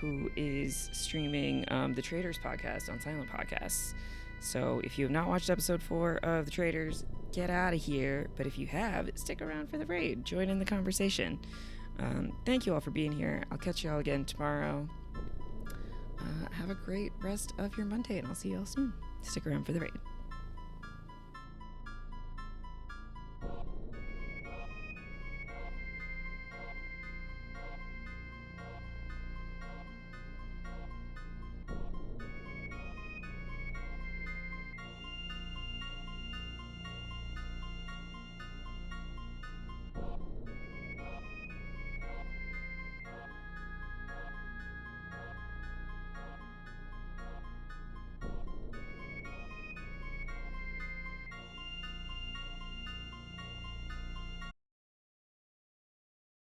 who is streaming the Traders podcast on Silent Podcasts. So if you have not watched episode 4 of the Traders, get out of here. But if you have, stick around for the raid. Join in the conversation. Thank you all for being here. I'll catch you all again tomorrow. Have a great rest of your Monday, and I'll see you all soon. Stick around for the raid.